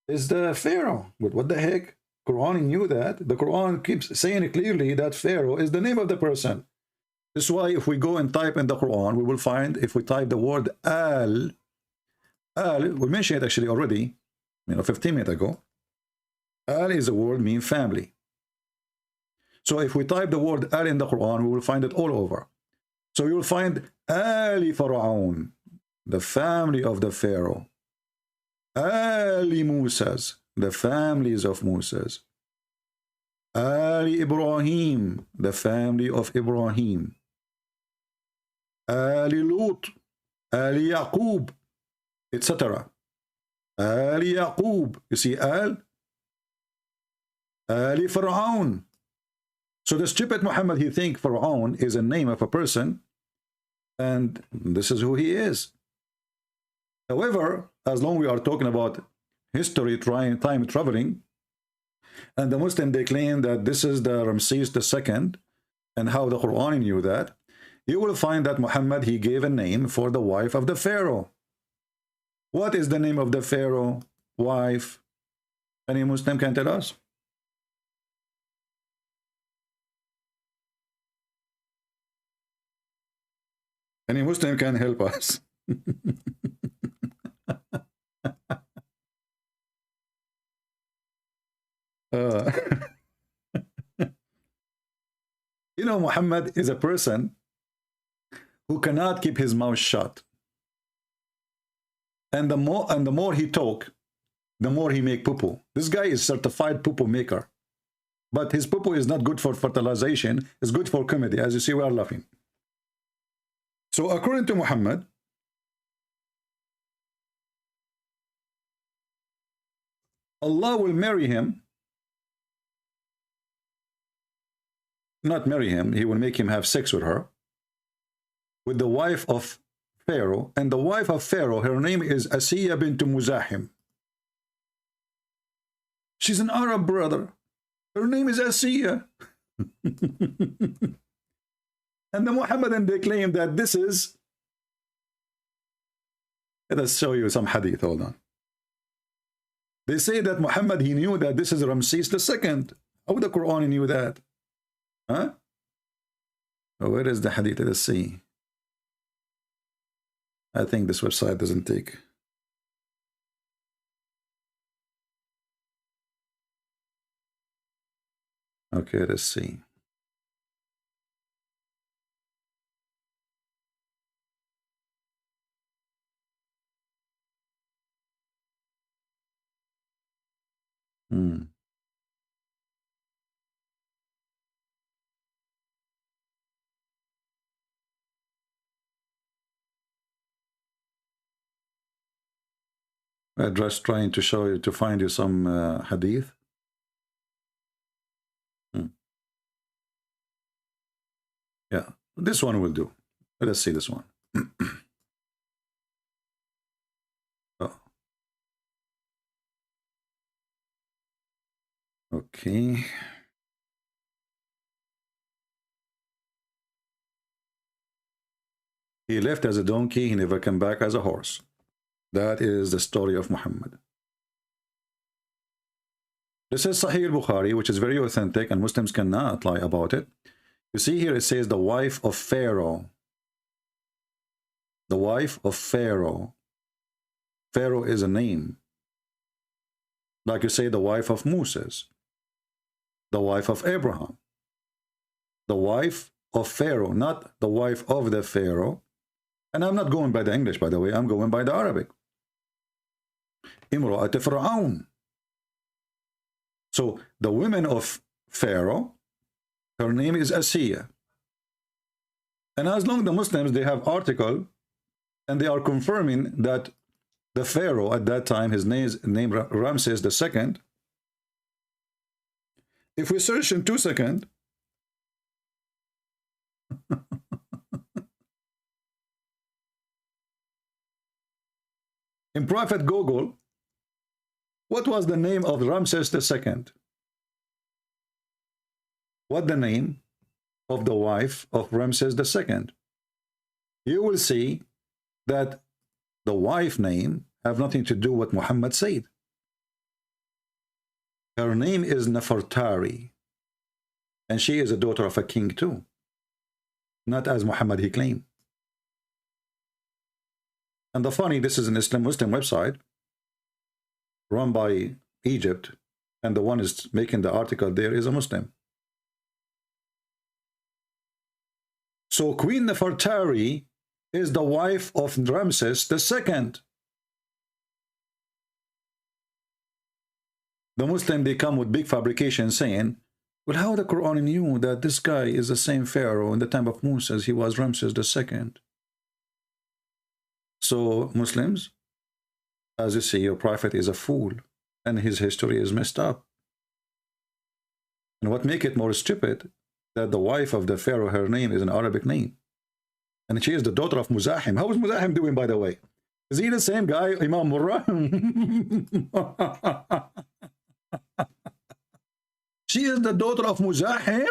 [SPEAKER 7] is the Pharaoh. But what the heck? Quran knew that. The Quran keeps saying clearly that Pharaoh is the name of the person. This is why if we go and type in the Quran, we will find, if we type the word Al, we mentioned it actually already, 15 minutes ago. Al is a word mean family. So if we type the word Al in the Quran, we will find it all over. So you will find Ali Pharaoh, the family of the Pharaoh. Ali Moses, the families of Moses. Ali Ibrahim, the family of Ibrahim. Ali Lut, Ali Yaqub, etc. Ali Yaqub, you see Al? Ali Pharaoh. So the stupid Muhammad, he think Pharaoh is a name of a person, and this is who he is. However, as long as we are talking about history, time traveling, And the Muslim, they claim that this is the Ramses II, and how the Quran knew that. You will find that Muhammad, he gave a name for the wife of the Pharaoh. What is the name of the Pharaoh wife? Any Muslim can tell us? Any Muslim can help us. You know, Muhammad is a person who cannot keep his mouth shut. And the more he talk, the more he make poo-poo. This guy is certified poo-poo maker. But his poo-poo is not good for fertilization. It's good for comedy. As you see, we are laughing. So according to Muhammad, Allah will marry him. Not marry him. He will make him have sex with her. With the wife of Pharaoh. And the wife of Pharaoh, her name is Asiya bint Muzahim. She's an Arab, brother. Her name is Asiya. And the Muhammadan, they claim that this is... Let us show you some hadith. Hold on. They say that Muhammad, he knew that this is Ramses II. How the Quran knew that? Huh? Oh, where is the hadith? Let us see. I think this website doesn't take. Okay, let's see. I'm just trying to show you, to find you some hadith. Yeah, this one will do. Let us see this one. Oh. Okay. He left as a donkey, he never came back as a horse. That is the story of Muhammad. This is Sahih al-Bukhari, which is very authentic, and Muslims cannot lie about it. You see here it says the wife of Pharaoh. The wife of Pharaoh. Pharaoh is a name. Like you say the wife of Moses. The wife of Abraham. The wife of Pharaoh, not the wife of the Pharaoh. And I'm not going by the English, by the way. I'm going by the Arabic. Imra'at Fir'aun. So the women of Pharaoh, her name is Asiya. And as long as the Muslims, they have article and they are confirming that the Pharaoh at that time, his name Ramses II. If we search in 2 seconds, in Prophet Google, what was the name of Ramses II? What the name of the wife of Ramses II? You will see that the wife name have nothing to do with what Muhammad said. Her name is Nefertari, and she is a daughter of a king too, not as Muhammad he claimed. And the funny, this is an Muslim website run by Egypt, and the one is making the article there is a Muslim. So Queen Nefertari is the wife of Ramses II. The Muslim, they come with big fabrication saying, well, how the Quran knew that this guy is the same Pharaoh in the time of Moses, he was Ramses II. So Muslims, as you see, your prophet is a fool and his history is messed up. And what makes it more stupid, that the wife of the Pharaoh, her name is an Arabic name. And she is the daughter of Muzahim. How is Muzahim doing, by the way? Is he the same guy, Imam Murrah? She is the daughter of Muzahim.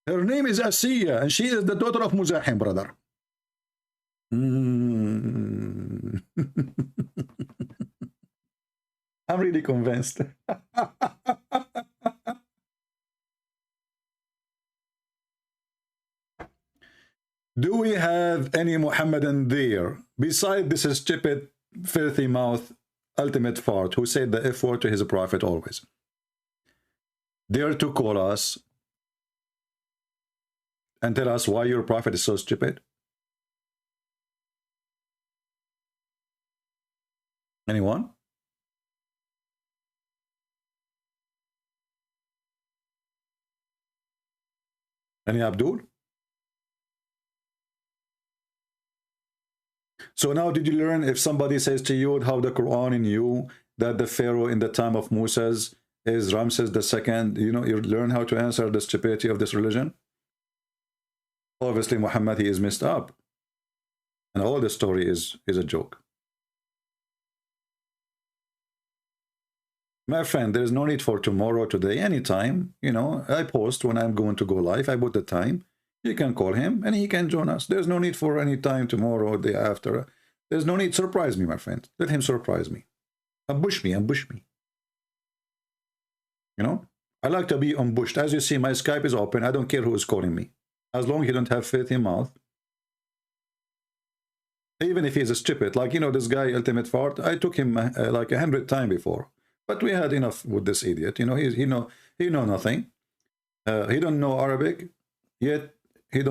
[SPEAKER 7] Her name is Asiya, and she is the daughter of Muzahim, brother. I'm really convinced. Do we have any Muhammadan there beside this stupid, filthy mouth, ultimate fart who said the F word to his prophet always? Dare to call us and tell us why your prophet is so stupid? Anyone? Any Abdul? So now did you learn, if somebody says to you how the Quran in you that the Pharaoh in the time of Moses is Ramses II, you know, you learn how to answer the stupidity of this religion? Obviously Muhammad, he is messed up. And all the story is a joke. My friend, there is no need for tomorrow, today, anytime. You know, I post when I'm going to go live. I put the time. You can call him and he can join us. There's no need for any time tomorrow or the day after. There's no need. Surprise me, my friend. Let him surprise me. Ambush me, ambush me. You know, I like to be ambushed. As you see, my Skype is open. I don't care who is calling me. As long as you don't have faith in mouth. Even if he's a stupid, like, you know, this guy, Ultimate Fart, I took him like 100 times before. But we had enough with this idiot. You know, he know nothing. He don't know Arabic, yet he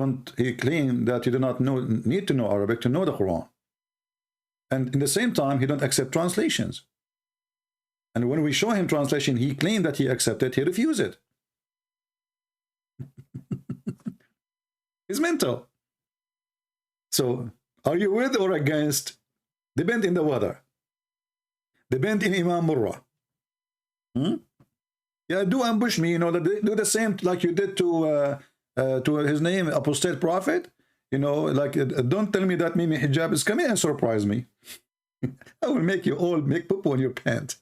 [SPEAKER 7] claimed that you do not need to know Arabic to know the Quran. And in the same time, he don't accept translations. And when we show him translation, he claimed that he accepted, he refused it. He's mental. So, are you with or against? Depend in the weather. Depend in Imam Murrah. Yeah, do ambush me, you know, do the same like you did to his name, Apostate Prophet. You know, like, don't tell me that Mimi Hijab is coming and surprise me. I will make you all make poo on your pants.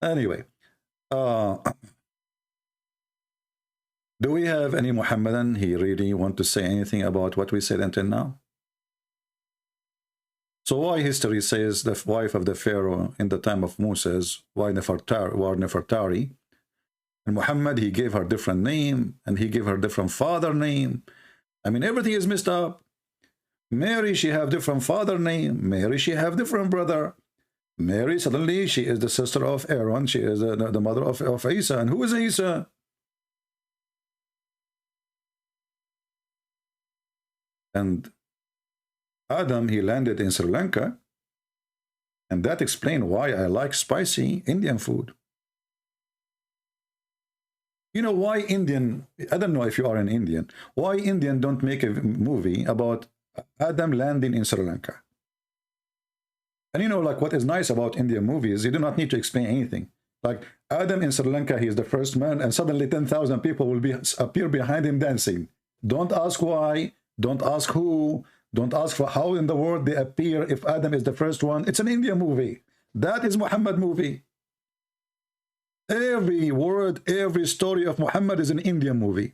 [SPEAKER 7] Anyway, do we have any Muhammadan he really want to say anything about what we said until now? So why history says the wife of the Pharaoh in the time of Moses were Nefertari, and Muhammad, he gave her different name, and he gave her different father name. I mean, everything is messed up. Mary, she have different father name. Mary, she have different brother. Mary, suddenly, she is the sister of Aaron. She is the mother of Isa. And who is Isa? And Adam, he landed in Sri Lanka. And that explains why I like spicy Indian food. You know why Indian, I don't know if you are an Indian, why Indian don't make a movie about Adam landing in Sri Lanka? And you know, like, what is nice about Indian movies, you do not need to explain anything. Like, Adam in Sri Lanka, he is the first man, and suddenly 10,000 people will appear behind him dancing. Don't ask why, don't ask who, don't ask for how in the world they appear if Adam is the first one. It's an Indian movie. That is Muhammad movie. Every word, every story of Muhammad is an Indian movie.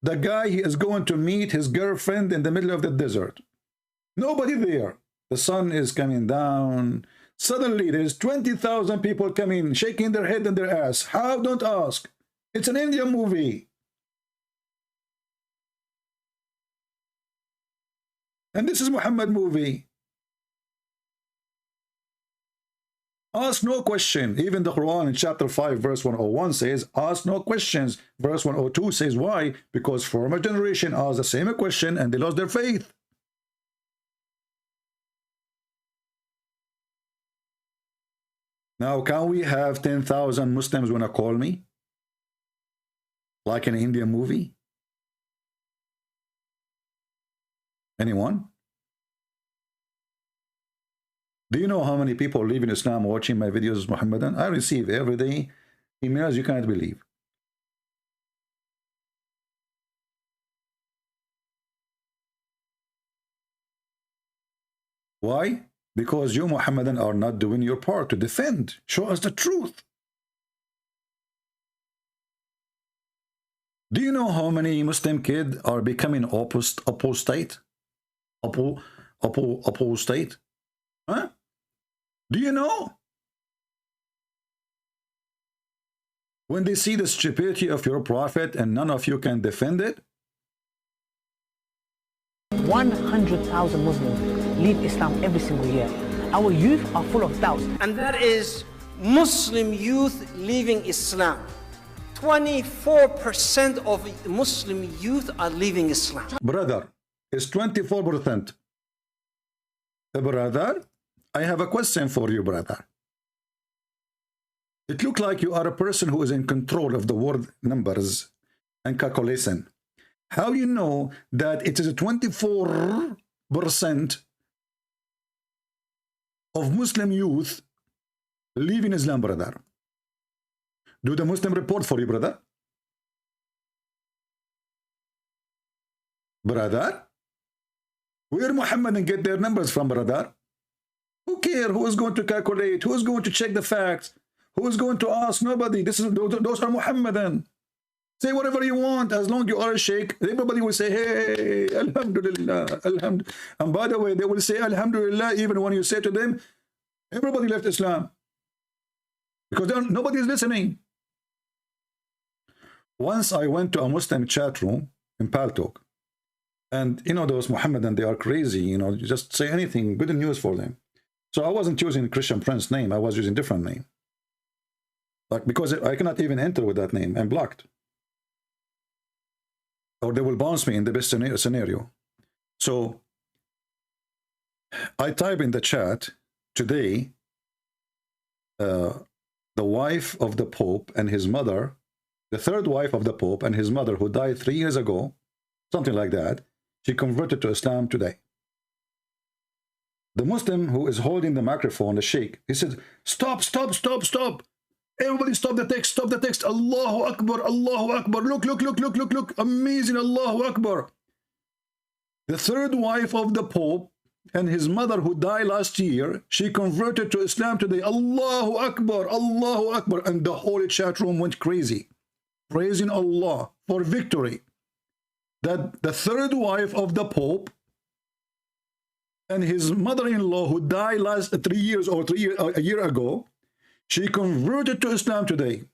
[SPEAKER 7] The guy, he is going to meet his girlfriend in the middle of the desert. Nobody there. The sun is coming down. Suddenly, there's 20,000 people coming, shaking their head and their ass. How? Don't ask. It's an Indian movie. And this is Muhammad movie. Ask no question. Even the Quran in chapter 5 verse 101 says, ask no questions. Verse 102 says why? Because former generation asked the same question and they lost their faith. Now, can we have 10,000 Muslims want to call me? Like an Indian movie? Anyone? Do you know how many people live in Islam watching my videos, Muhammadan? I receive every day emails you cannot believe. Why? Because you Muhammadan are not doing your part to defend. Show us the truth. Do you know how many Muslim kids are becoming apostate? Apostate? Huh? Do you know? When they see the stupidity of your prophet and none of you can defend it?
[SPEAKER 10] 100,000 Muslims leave Islam every single year. Our youth are full of doubts.
[SPEAKER 11] And that is Muslim youth leaving Islam. 24% of Muslim youth are leaving Islam.
[SPEAKER 7] Brother, it's 24%. Brother, I have a question for you, brother. It looks like you are a person who is in control of the word numbers and calculation. How you know that it is a 24% of Muslim youth leaving Islam, brother? Do the Muslim report for you, brother? Brother? Where Muhammad get their numbers from, brother? Who cares who is going to calculate? Who is going to check the facts? Who is going to ask? Nobody. Those are Muhammadan. Say whatever you want, as long as you are a sheikh. Everybody will say, hey, alhamdulillah, alhamdulillah. And by the way, they will say alhamdulillah even when you say to them, everybody left Islam. Because nobody is listening. Once I went to a Muslim chat room in Paltalk, and you know those Muhammadan, they are crazy, you know, you just say anything, good news for them. So I wasn't using Christian Prince's name, I was using different name. Like, because I cannot even enter with that name, I'm blocked. Or they will bounce me in the best scenario. So I type in the chat today, the wife of the Pope and his mother, the third wife of the Pope and his mother who died 3 years ago, something like that, she converted to Islam today. The Muslim who is holding the microphone, the sheikh, he said, stop, stop, stop, stop. Everybody stop the text, stop the text. Allahu Akbar, Allahu Akbar. Look, look, look, look, look, look. Amazing, Allahu Akbar. The third wife of the Pope and his mother who died last year, she converted to Islam today. Allahu Akbar, Allahu Akbar. And the whole chat room went crazy, praising Allah for victory. That the third wife of the Pope and his mother-in-law who died last 3 years or a year ago, she converted to Islam today.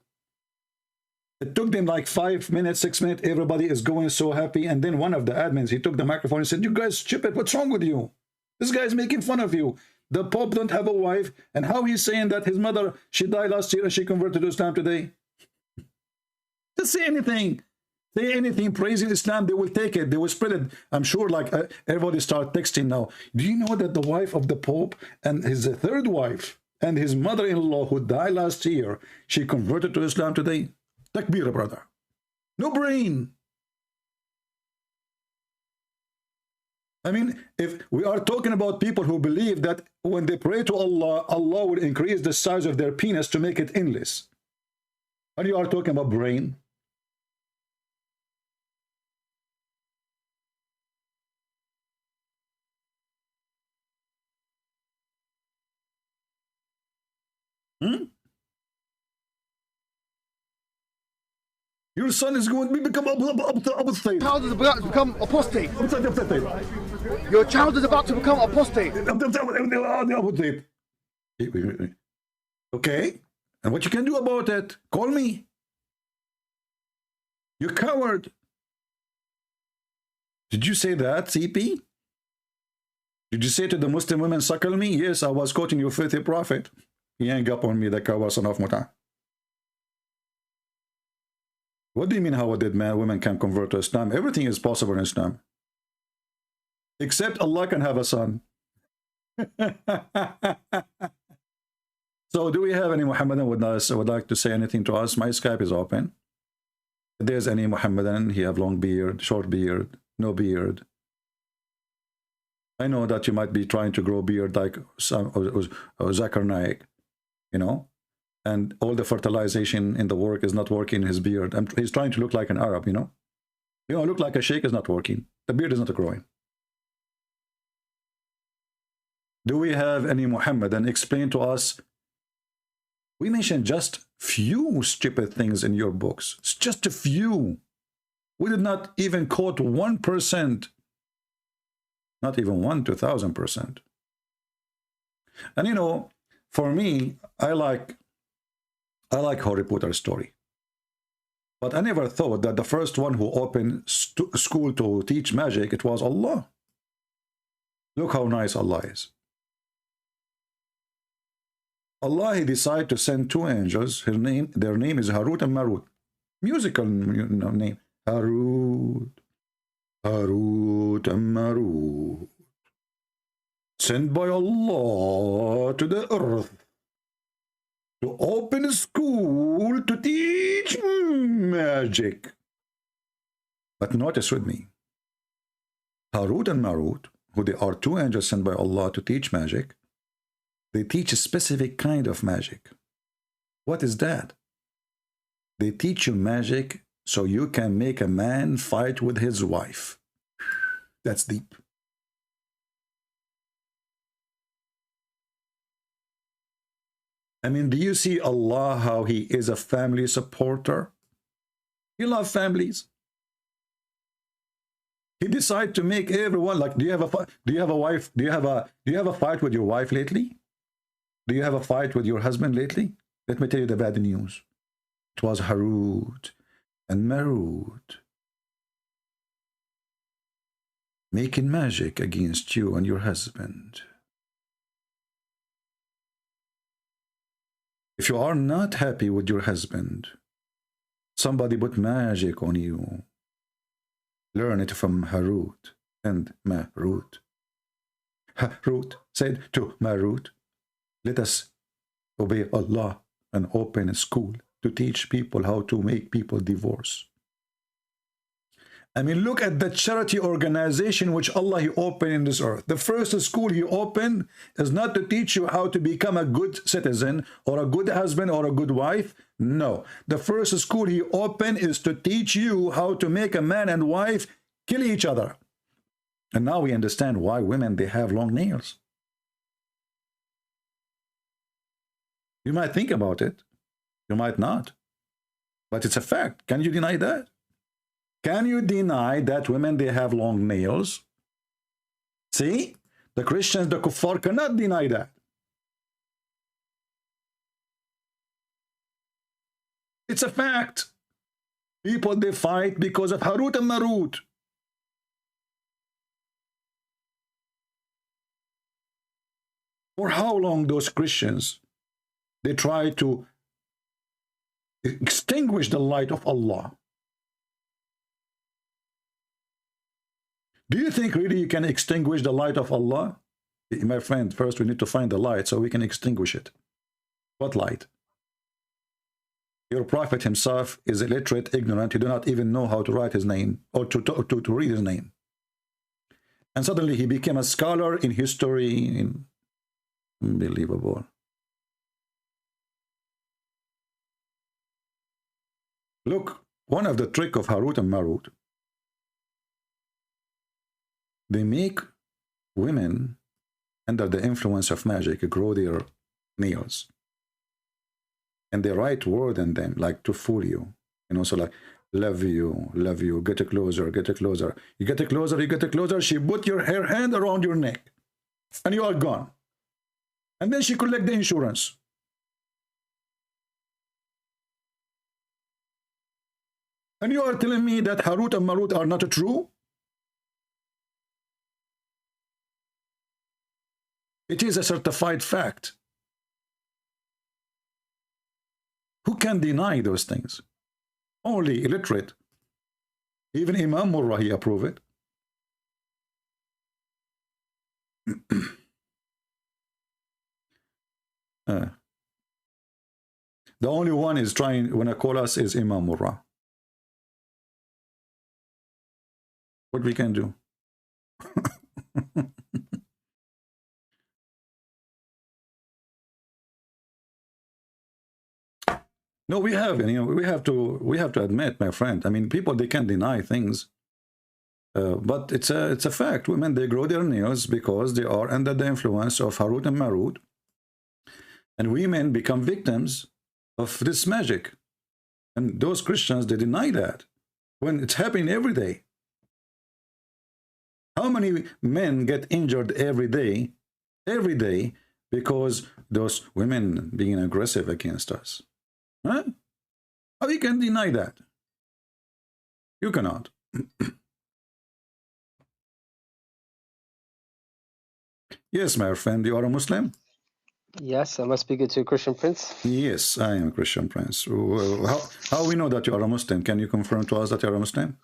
[SPEAKER 7] It took them like 5 minutes, 6 minutes. Everybody is going so happy. And then one of the admins, he took the microphone and said, you guys stupid, what's wrong with you? This guy is making fun of you. The Pope don't have a wife. And how he's saying that his mother, she died last year and she converted to Islam today? Just say anything. Say anything praising Islam, they will take it. They will spread it. I'm sure like everybody start texting now. Do you know that the wife of the Pope and his third wife and his mother-in-law who died last year, she converted to Islam today? Takbir, brother. No brain. I mean, if we are talking about people who believe that when they pray to Allah, Allah will increase the size of their penis to make it endless. And you are talking about brain? Your son is going to become apostate.
[SPEAKER 12] Your child is about to become apostate. Your child is about to become apostate.
[SPEAKER 7] Okay, and what you can do about it? Call me. You coward. Did you say that, CP? Did you say to the Muslim women, suckle me? Yes, I was quoting your filthy prophet. He hang up on me, the coward son of Muta. What do you mean how did women can convert to Islam? Everything is possible in Islam. Except Allah can have a son. So do we have any Muhammadan would like to say anything to us? My Skype is open. If there's any Muhammadan, he have long beard, short beard, no beard. I know that you might be trying to grow beard like Zakir Naik, you know, and all the fertilization in the work is not working in his beard. He's trying to look like an Arab, you know. You know, look like a sheikh is not working. The beard is not growing. Do we have any Muhammad? And explain to us. We mentioned just few stupid things in your books. It's just a few. We did not even quote 1%. Not even 1 to 1,000%. And you know, for me, I like Harry Potter story. But I never thought that the first one who opened school to teach magic, it was Allah. Look how nice Allah is. Allah, he decided to send two angels. Their name is Harut and Marut. Musical name. Harut and Marut. Sent by Allah to the earth to open a school to teach magic. But notice with me, Harut and Marut, who they are two angels sent by Allah to teach magic, they teach a specific kind of magic. What is that? They teach you magic so you can make a man fight with his wife. That's deep. I mean, do you see Allah, how he is a family supporter? You love families. He decided to make everyone like. Do you have a wife? Do you have a fight with your wife lately? Do you have a fight with your husband lately? Let me tell you the bad news. It was Harut and Marut making magic against you and your husband. If you are not happy with your husband, somebody put magic on you. Learn it from Harut and Marut. Harut said to Marut, let us obey Allah and open a school to teach people how to make people divorce. I mean, look at the charity organization which Allah he opened in this earth. The first school he opened is not to teach you how to become a good citizen or a good husband or a good wife. No. The first school he opened is to teach you how to make a man and wife kill each other. And now we understand why women, they have long nails. You might think about it. You might not. But it's a fact. Can you deny that? Can you deny that women, they have long nails? See? The Christians, the kuffar cannot deny that. It's a fact. People, they fight because of Harut and Marut. For how long those Christians, they try to extinguish the light of Allah? Do you think really you can extinguish the light of Allah? My friend, first we need to find the light so we can extinguish it. What light? Your prophet himself is illiterate, ignorant. He do not even know how to write his name or to read his name. And suddenly he became a scholar in history. Unbelievable. Look, one of the trick of Harut and Marut, they make women under the influence of magic grow their nails. And they write word in them, like to fool you. And also like, love you, get closer, get closer. You get closer, you get closer. She put her hand around your neck. And you are gone. And then she collect the insurance. And you are telling me that Harut and Marut are not true? It is a certified fact. Who can deny those things? Only illiterate. Even Imam Murrah, he approved it. The only one is trying, when I call us, is Imam Murrah. What we can do? No, we have, you know, we have to admit, my friend. I mean, people, they can't deny things. But it's a fact. Women, they grow their nails because they are under the influence of Harut and Marut. And women become victims of this magic. And those Christians, they deny that when it's happening every day. How many men get injured every day, because those women being aggressive against us? Huh? How you can deny that? You cannot. Yes, my friend, you are a Muslim?
[SPEAKER 13] Yes, am I speaking to Christian Prince?
[SPEAKER 7] Yes, I am a Christian Prince. How we know that you are a Muslim? Can you confirm to us that you are a Muslim?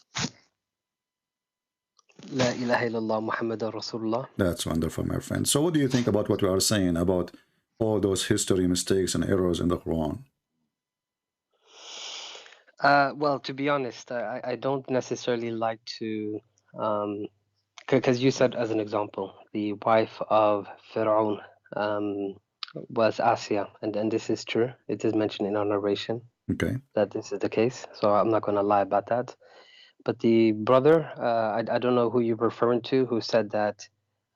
[SPEAKER 13] La ilaha illallah Muhammadur Rasulullah.
[SPEAKER 7] That's wonderful, my friend. So what do you think about what we are saying about all those history mistakes and errors in the Quran?
[SPEAKER 13] Well, to be honest, I don't necessarily like to, because you said as an example, the wife of Pharaoh was Asiya, and this is true. It is mentioned in our narration that this is the case, so I'm not going to lie about that. But the brother, I don't know who you're referring to, who said that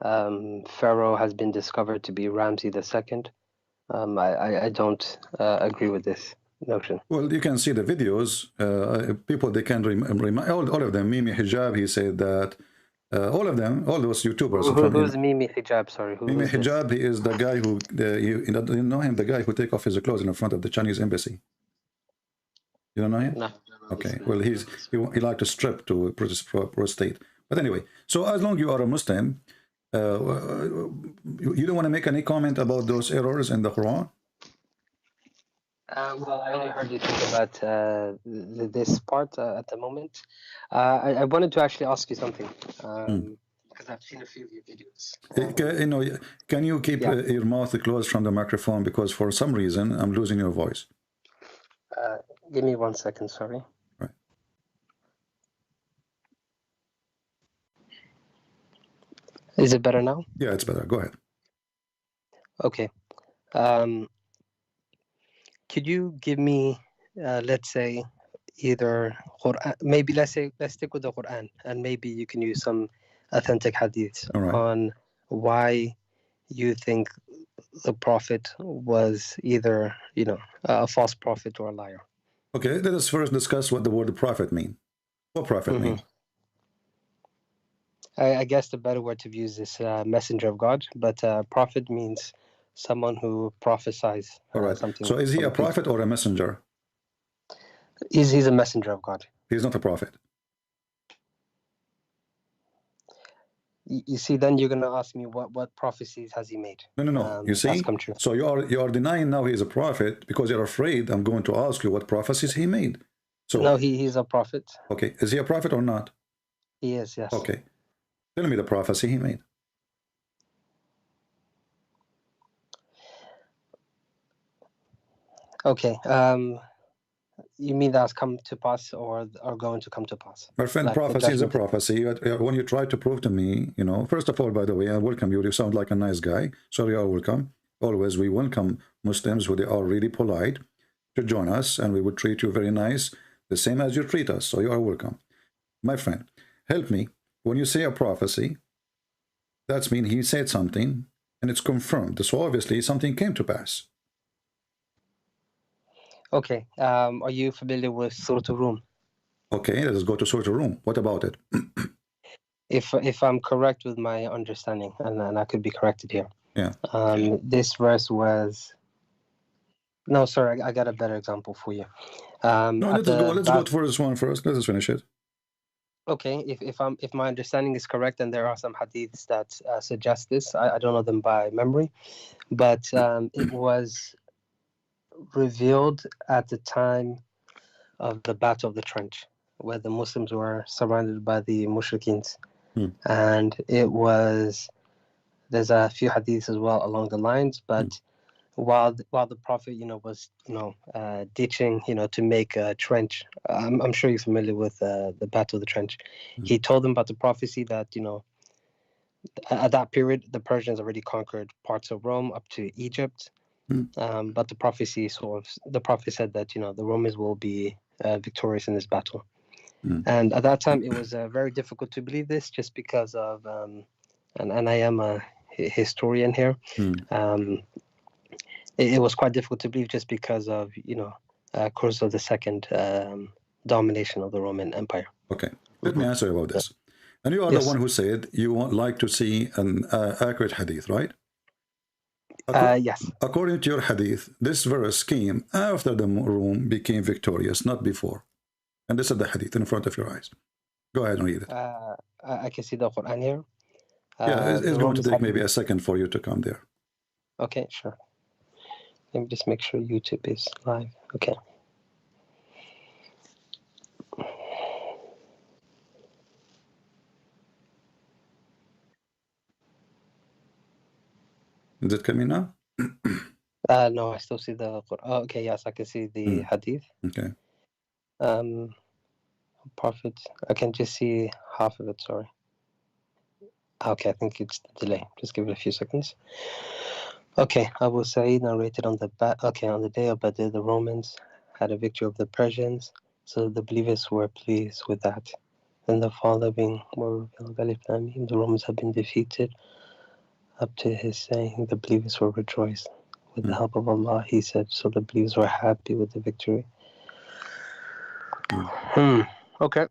[SPEAKER 13] Pharaoh has been discovered to be Ramses II. I don't agree with this notion.
[SPEAKER 7] Well, you can see the videos. People, they can remind all of them. Mimi Hijab, he said that. All of them, all those YouTubers.
[SPEAKER 13] Who's Mimi Hijab? Sorry,
[SPEAKER 7] Mimi Hijab, he is the guy who, you know him, the guy who take off his clothes in front of the Chinese embassy. You don't know him? No. Okay, well, he like to strip to prostate. But anyway, so as long as you are a Muslim, you don't want to make any comment about those errors in the Quran?
[SPEAKER 13] Well, I only heard you talk about this part at the moment. I wanted to actually ask you something, because I've seen a few of your videos.
[SPEAKER 7] Can you keep your mouth closed from the microphone, because for some reason I'm losing your voice.
[SPEAKER 13] Give me 1 second, sorry.
[SPEAKER 7] Right.
[SPEAKER 13] Is it better now?
[SPEAKER 7] Yeah, it's better. Go ahead.
[SPEAKER 13] Okay. Could you give me, let's say, either Quran, maybe let's stick with the Quran, and maybe you can use some authentic hadiths on why you think the Prophet was either, a false prophet or a liar.
[SPEAKER 7] Okay, let us first discuss what the word prophet mean. What prophet mean?
[SPEAKER 13] I guess the better word to use is messenger of God, but prophet means someone who prophesies.
[SPEAKER 7] All right.
[SPEAKER 13] Something.
[SPEAKER 7] So is he a prophet or a messenger?
[SPEAKER 13] He's a messenger of God.
[SPEAKER 7] He's not a prophet.
[SPEAKER 13] You see, then you're going to ask me what prophecies has he made?
[SPEAKER 7] No. You see,
[SPEAKER 13] come true.
[SPEAKER 7] So you are denying now he is a prophet because you're afraid I'm going to ask you what prophecies he made. So
[SPEAKER 13] no, he's a prophet.
[SPEAKER 7] Okay, is he a prophet or not?
[SPEAKER 13] He is, yes.
[SPEAKER 7] Okay, tell me the prophecy he made.
[SPEAKER 13] Okay, you mean that's come to pass or are going to come to pass?
[SPEAKER 7] My friend, prophecy is a prophecy. When you try to prove to me, first of all, by the way, I welcome you. You sound like a nice guy. So you are welcome. Always, we welcome Muslims who they are really polite to join us, and we would treat you very nice, the same as you treat us. So you are welcome. My friend, help me. When you say a prophecy, that means he said something, and it's confirmed. So obviously, something came to pass.
[SPEAKER 13] Okay. Are you familiar with Surah Rum?
[SPEAKER 7] Okay, let us go to Surah Rum. What about it?
[SPEAKER 13] If I'm correct with my understanding, and I could be corrected here.
[SPEAKER 7] Yeah.
[SPEAKER 13] This verse was. No, sorry, I got a better example for you.
[SPEAKER 7] No, let's go for this one first. Let us finish it.
[SPEAKER 13] Okay, if my understanding is correct, and there are some hadiths that suggest this, I don't know them by memory, but it was revealed at the time of the Battle of the Trench, where the Muslims were surrounded by the Mushrikeens. And there's a few hadiths as well along the lines, but while the Prophet was ditching to make a trench, I'm sure you're familiar with the Battle of the Trench. He told them about the prophecy that at that period the Persians already conquered parts of Rome up to Egypt. But the prophet said that the Romans will be victorious in this battle. And at that time, it was very difficult to believe this, just because of, and I am a historian here. It was quite difficult to believe, just because of, Khosrow II domination of the Roman Empire.
[SPEAKER 7] Okay, let me answer about this. And you are the one who said you would like to see an accurate hadith, right?
[SPEAKER 13] Yes.
[SPEAKER 7] According to your hadith, this verse came after the Rome became victorious, not before. And this is the hadith in front of your eyes. Go ahead and read it.
[SPEAKER 13] I can see the Qur'an here.
[SPEAKER 7] Yeah, it's going to take maybe a second for you to come there.
[SPEAKER 13] Okay, sure. Let me just make sure YouTube is live. Okay.
[SPEAKER 7] Is it coming now?
[SPEAKER 13] No, I still see the Qur'an. Oh, okay, yes, I can see the hadith.
[SPEAKER 7] Okay.
[SPEAKER 13] Prophet, I can just see half of it, sorry. Okay, I think it's the delay. Just give it a few seconds. Okay, Abu Sa'id narrated on the on the day of Badr, the Romans had a victory over the Persians, so the believers were pleased with that. Then the following were revealed: the Romans had been defeated. Up to his saying, the believers were rejoiced. With the help of Allah, he said, so the believers were happy with the victory. Okay.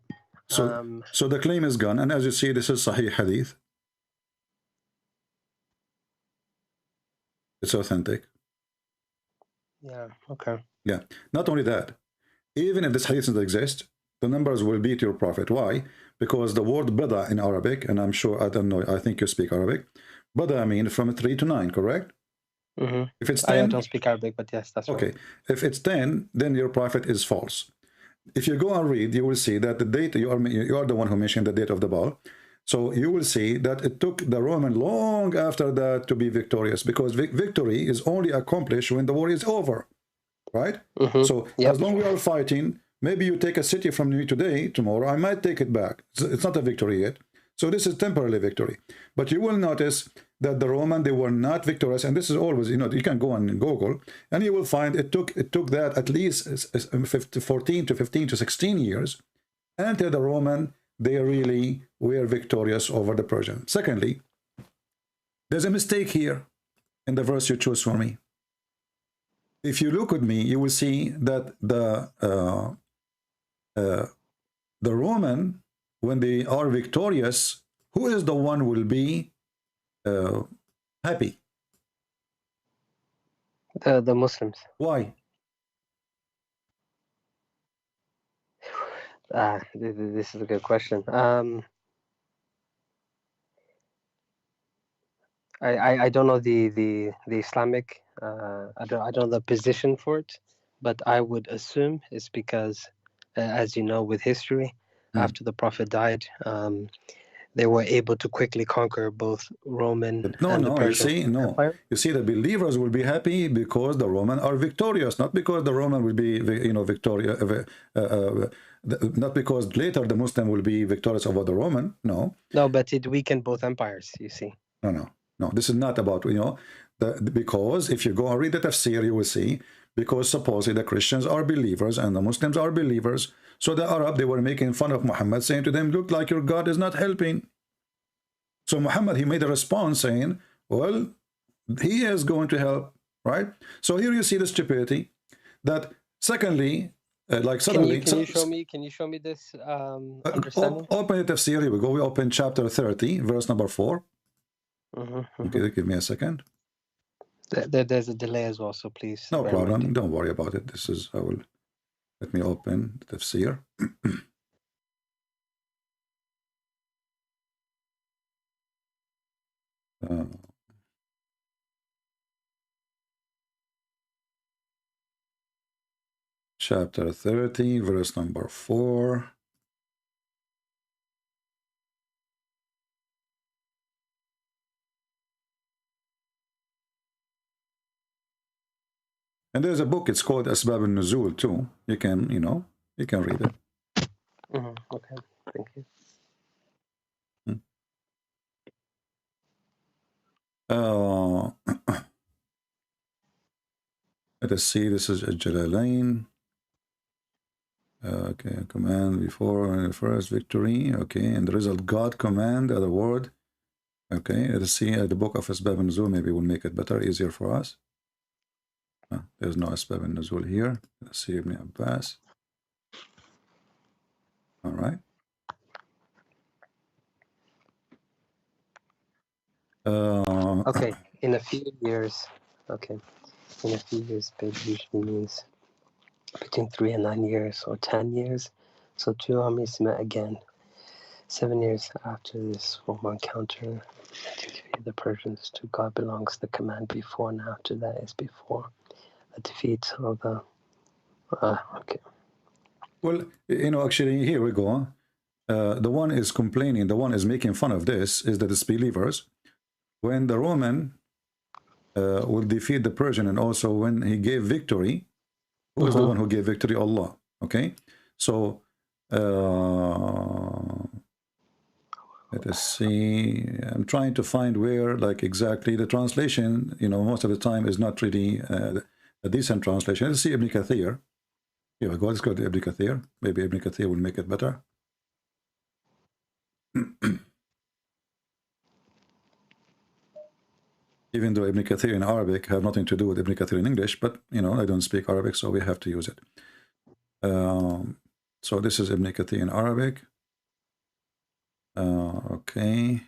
[SPEAKER 7] So the claim is gone, and as you see, this is Sahih Hadith. It's authentic.
[SPEAKER 13] Yeah, okay.
[SPEAKER 7] Yeah. Not only that, even if this hadith doesn't exist, the numbers will beat your prophet. Why? Because the word bada in Arabic, and I'm sure, I don't know, I think you speak Arabic. Bada means from 3 to 9, correct? If it's 10,
[SPEAKER 13] I don't speak Arabic, but yes, that's
[SPEAKER 7] okay.
[SPEAKER 13] right.
[SPEAKER 7] If it's 10, then your prophet is false. If you go and read, you will see that the date, you are the one who mentioned the date of the ball. So you will see that it took the Roman long after that to be victorious, because victory is only accomplished when the war is over, right? So as long as we are fighting, maybe you take a city from me today, tomorrow, I might take it back. It's not a victory yet. So this is temporary victory. But you will notice that the Roman, they were not victorious. And this is always, you can go on Google and you will find it took that at least 14 to 15 to 16 years until the Roman, they really were victorious over the Persian. Secondly, there's a mistake here in the verse you chose for me. If you look at me, you will see that the Roman, when they are victorious, who is the one who will be happy?
[SPEAKER 13] The Muslims.
[SPEAKER 7] Why?
[SPEAKER 13] This is a good question. I don't know the Islamic. I don't know the position for it, but I would assume it's because, as you know, with history, after the Prophet died, they were able to quickly conquer both Roman and the Persian Empire.
[SPEAKER 7] You see, the believers will be happy because the Roman are victorious, not because the Roman will be, victorious, not because later the Muslim will be victorious over the Roman. No,
[SPEAKER 13] but it weakened both empires, you see.
[SPEAKER 7] No, this is not about, because if you go and read the tafsir, you will see, because supposedly the Christians are believers and the Muslims are believers. So the Arab, they were making fun of Muhammad, saying to them, look like your God is not helping. So Muhammad, he made a response saying, well, he is going to help, right? So here you see the stupidity. That secondly, like suddenly...
[SPEAKER 13] Can you show me this understanding?
[SPEAKER 7] Open the tafsir, here we go. We open chapter 30, verse number 4. Okay, give me a second.
[SPEAKER 13] There's a delay as well, so please.
[SPEAKER 7] No problem. Don't worry about it. Let me open the tafsir. Chapter 30, verse number 4. And there's a book, it's called Asbab al-Nuzul too. You can, you can read it.
[SPEAKER 13] Okay, thank you.
[SPEAKER 7] Let us see, this is Jalalain. Okay, command before first victory. Okay, and the result God command other word. Okay, let's see the book of Asbab and Nuzul. Maybe will make it better, easier for us. There's no Asbab and Nuzul here. Let's see Ibn Abbas. All right.
[SPEAKER 13] Okay, in a few years. Okay, in a few years, baby usually means between 3 and 9 years or 10 years. So two armies met again. 7 years after this formal encounter, to defeat the Persians, to God belongs the command before and after that is before the defeat of the. Okay.
[SPEAKER 7] Well, you know, actually, here we go. The one is complaining, the one is making fun of this, is the disbelievers. When the Roman will defeat the Persian, and also when he gave victory, who is the one who gave victory? Allah. Okay, so let us see. I'm trying to find where, like, exactly the translation. You know, most of the time is not really a decent translation. Let's see Ibn Kathir. Here we go. Let's go to Ibn Kathir. Maybe Ibn Kathir will make it better. Even though Ibn Kathir in Arabic have nothing to do with Ibn Kathir in English, but you know, I don't speak Arabic, so we have to use it. So this is Ibn Kathir in Arabic. Okay.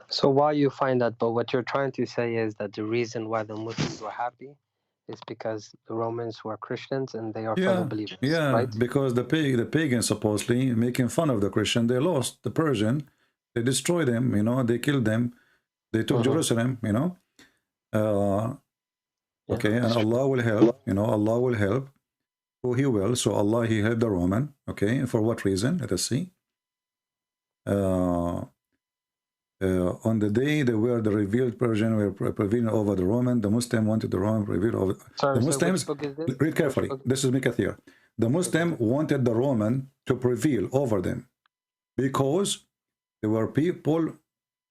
[SPEAKER 13] So why you find that, but what you're trying to say is that the reason why the Muslims were happy is because the Romans were Christians and they are fellow believers, right?
[SPEAKER 7] Because the pagans supposedly making fun of the Christian, they lost the Persian, they destroyed them, you know, they killed them, they took Jerusalem, you know. Okay, and Allah will help, you know, Allah will help who He will. So Allah, He helped the Roman. Okay, for what reason? Let us see. On the day they were the revealed Persian were prevailing over the Roman, the Muslim wanted the Roman prevail over the Muslims. Read carefully. This is Mikathir. The Muslim wanted the Roman to prevail over them because they were people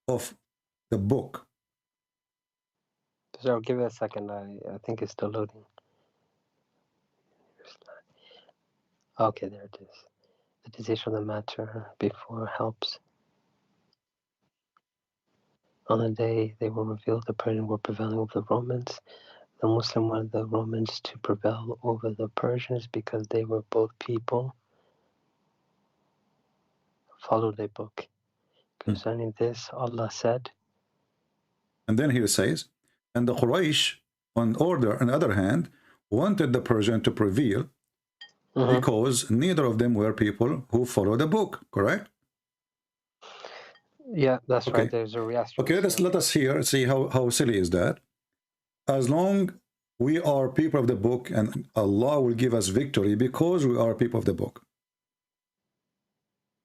[SPEAKER 7] of the book.
[SPEAKER 13] So give it a second. I think it's still loading. Okay, there it is. The decision of the matter before helps. On the day they were revealed, the Persians were prevailing over the Romans. The Muslim wanted the Romans to prevail over the Persians because they were both people. Follow the book. Concerning this, Allah said.
[SPEAKER 7] And then He says, and the Quraysh, on the other hand, wanted the Persian to prevail because neither of them were people who follow the book, correct?
[SPEAKER 13] Yeah, that's right. There's a reaction.
[SPEAKER 7] Okay, let us here see how silly is that. As long we are people of the book, and Allah will give us victory because we are people of the book.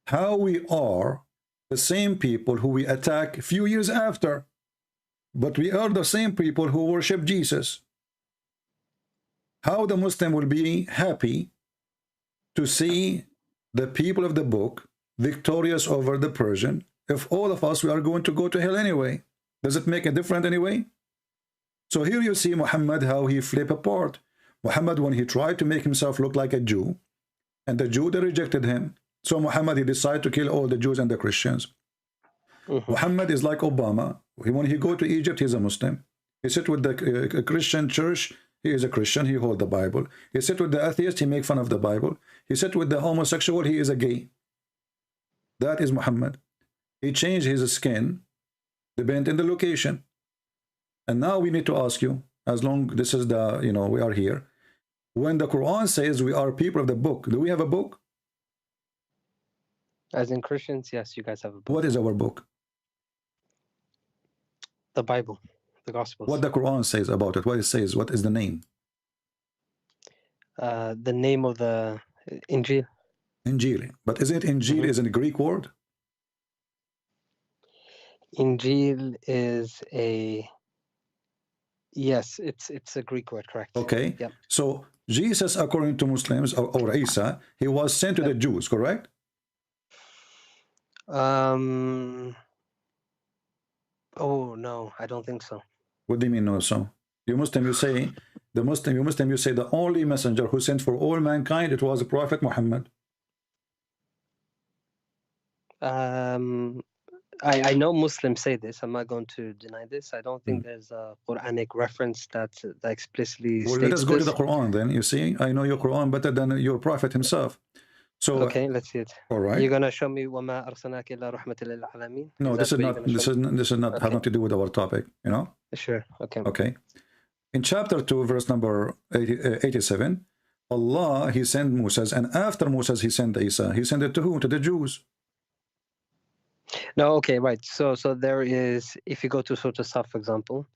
[SPEAKER 7] How we are the same people who we attack a few years after, but we are the same people who worship Jesus. How the Muslim will be happy to see the people of the book victorious over the Persian, if all of us, we are going to go to hell anyway? Does it make a difference anyway? So here you see Muhammad, how he flip apart. Muhammad, when he tried to make himself look like a Jew, and the Jew, they rejected him. So Muhammad, he decided to kill all the Jews and the Christians. Muhammad is like Obama. When he go to Egypt, he's a Muslim. He sit with the Christian church, he is a Christian, he hold the Bible. He sit with the atheist, he make fun of the Bible. He sit with the homosexual, he is a gay. That is Muhammad. He changed his skin, depending on the location. And now we need to ask you, as long this is the, you know, we are here. When the Quran says we are people of the book, do we have a book?
[SPEAKER 13] As in Christians, yes, you guys have a book.
[SPEAKER 7] What is our book?
[SPEAKER 13] The Bible, the Gospels.
[SPEAKER 7] What the Quran says about it, what it says, what is the name?
[SPEAKER 13] The name of the Injil.
[SPEAKER 7] Injil. But is it Injil is a Greek word?
[SPEAKER 13] Injil is a... Yes, it's a Greek word, correct.
[SPEAKER 7] Okay.
[SPEAKER 13] Yep.
[SPEAKER 7] So Jesus, according to Muslims, or Isa, he was sent to the Jews, correct?
[SPEAKER 13] Oh no, I don't think so.
[SPEAKER 7] What do you mean no? So you Muslim, you say the only messenger who sent for all mankind, it was the Prophet Muhammad.
[SPEAKER 13] I know Muslims say this. I'm not going to deny this. I don't think there's a Quranic reference that explicitly
[SPEAKER 7] Well,
[SPEAKER 13] states
[SPEAKER 7] let us go to
[SPEAKER 13] this.
[SPEAKER 7] the Quran then. You see, I know your Quran better than your Prophet himself. So
[SPEAKER 13] okay, let's see it.
[SPEAKER 7] All right.
[SPEAKER 13] You're gonna show me وَمَا أَرْسَلْنَاكَ إِلَّا رَحْمَةً لِلْعَالَمِينَ?
[SPEAKER 7] No, this is not
[SPEAKER 13] Okay.
[SPEAKER 7] have nothing to do with our topic, you know?
[SPEAKER 13] Sure. Okay.
[SPEAKER 7] Okay. In chapter 2, verse number 87, Allah, he sent Moses, and after Moses, he sent Isa. He sent it to who? To the Jews.
[SPEAKER 13] No, okay, right. So there is, if you go to Surah Saf, for example,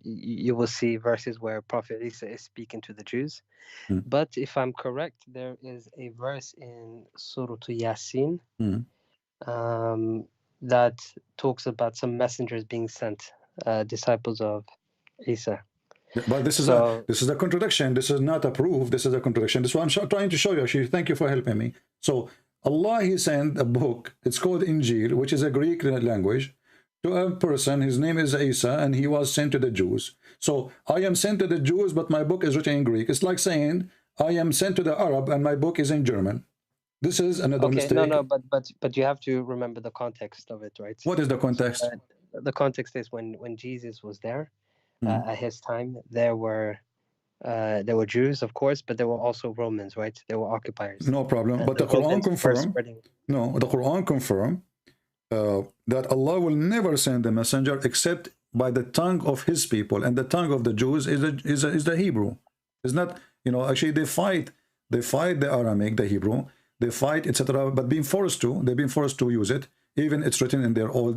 [SPEAKER 13] you will see verses where Prophet Isa is speaking to the Jews. But if I'm correct, there is a verse in Surah Yasin that talks about some messengers being sent, disciples of Isa.
[SPEAKER 7] But this is a contradiction. This is not a proof. This is a contradiction. This is what I'm trying to show you. Actually, thank you for helping me. So Allah, he sent a book. It's called Injil, which is a Greek language, to a person. His name is Isa, and he was sent to the Jews. So I am sent to the Jews, but my book is written in Greek. It's like saying I am sent to the Arab, and my book is in German. This is another mistake.
[SPEAKER 13] No, but you have to remember the context of it, right?
[SPEAKER 7] What is the context?
[SPEAKER 13] So, the context is when Jesus was there. At his time, there were Jews, of course, but there were also Romans, right? They were occupiers.
[SPEAKER 7] No problem. But the Quran confirmed. No, the Quran confirmed that Allah will never send a messenger except by the tongue of His people, and the tongue of the Jews is the Hebrew. It's not, you know. Actually, they fight the Aramaic, the Hebrew. They fight, etc. But they've been forced to use it. Even it's written in their all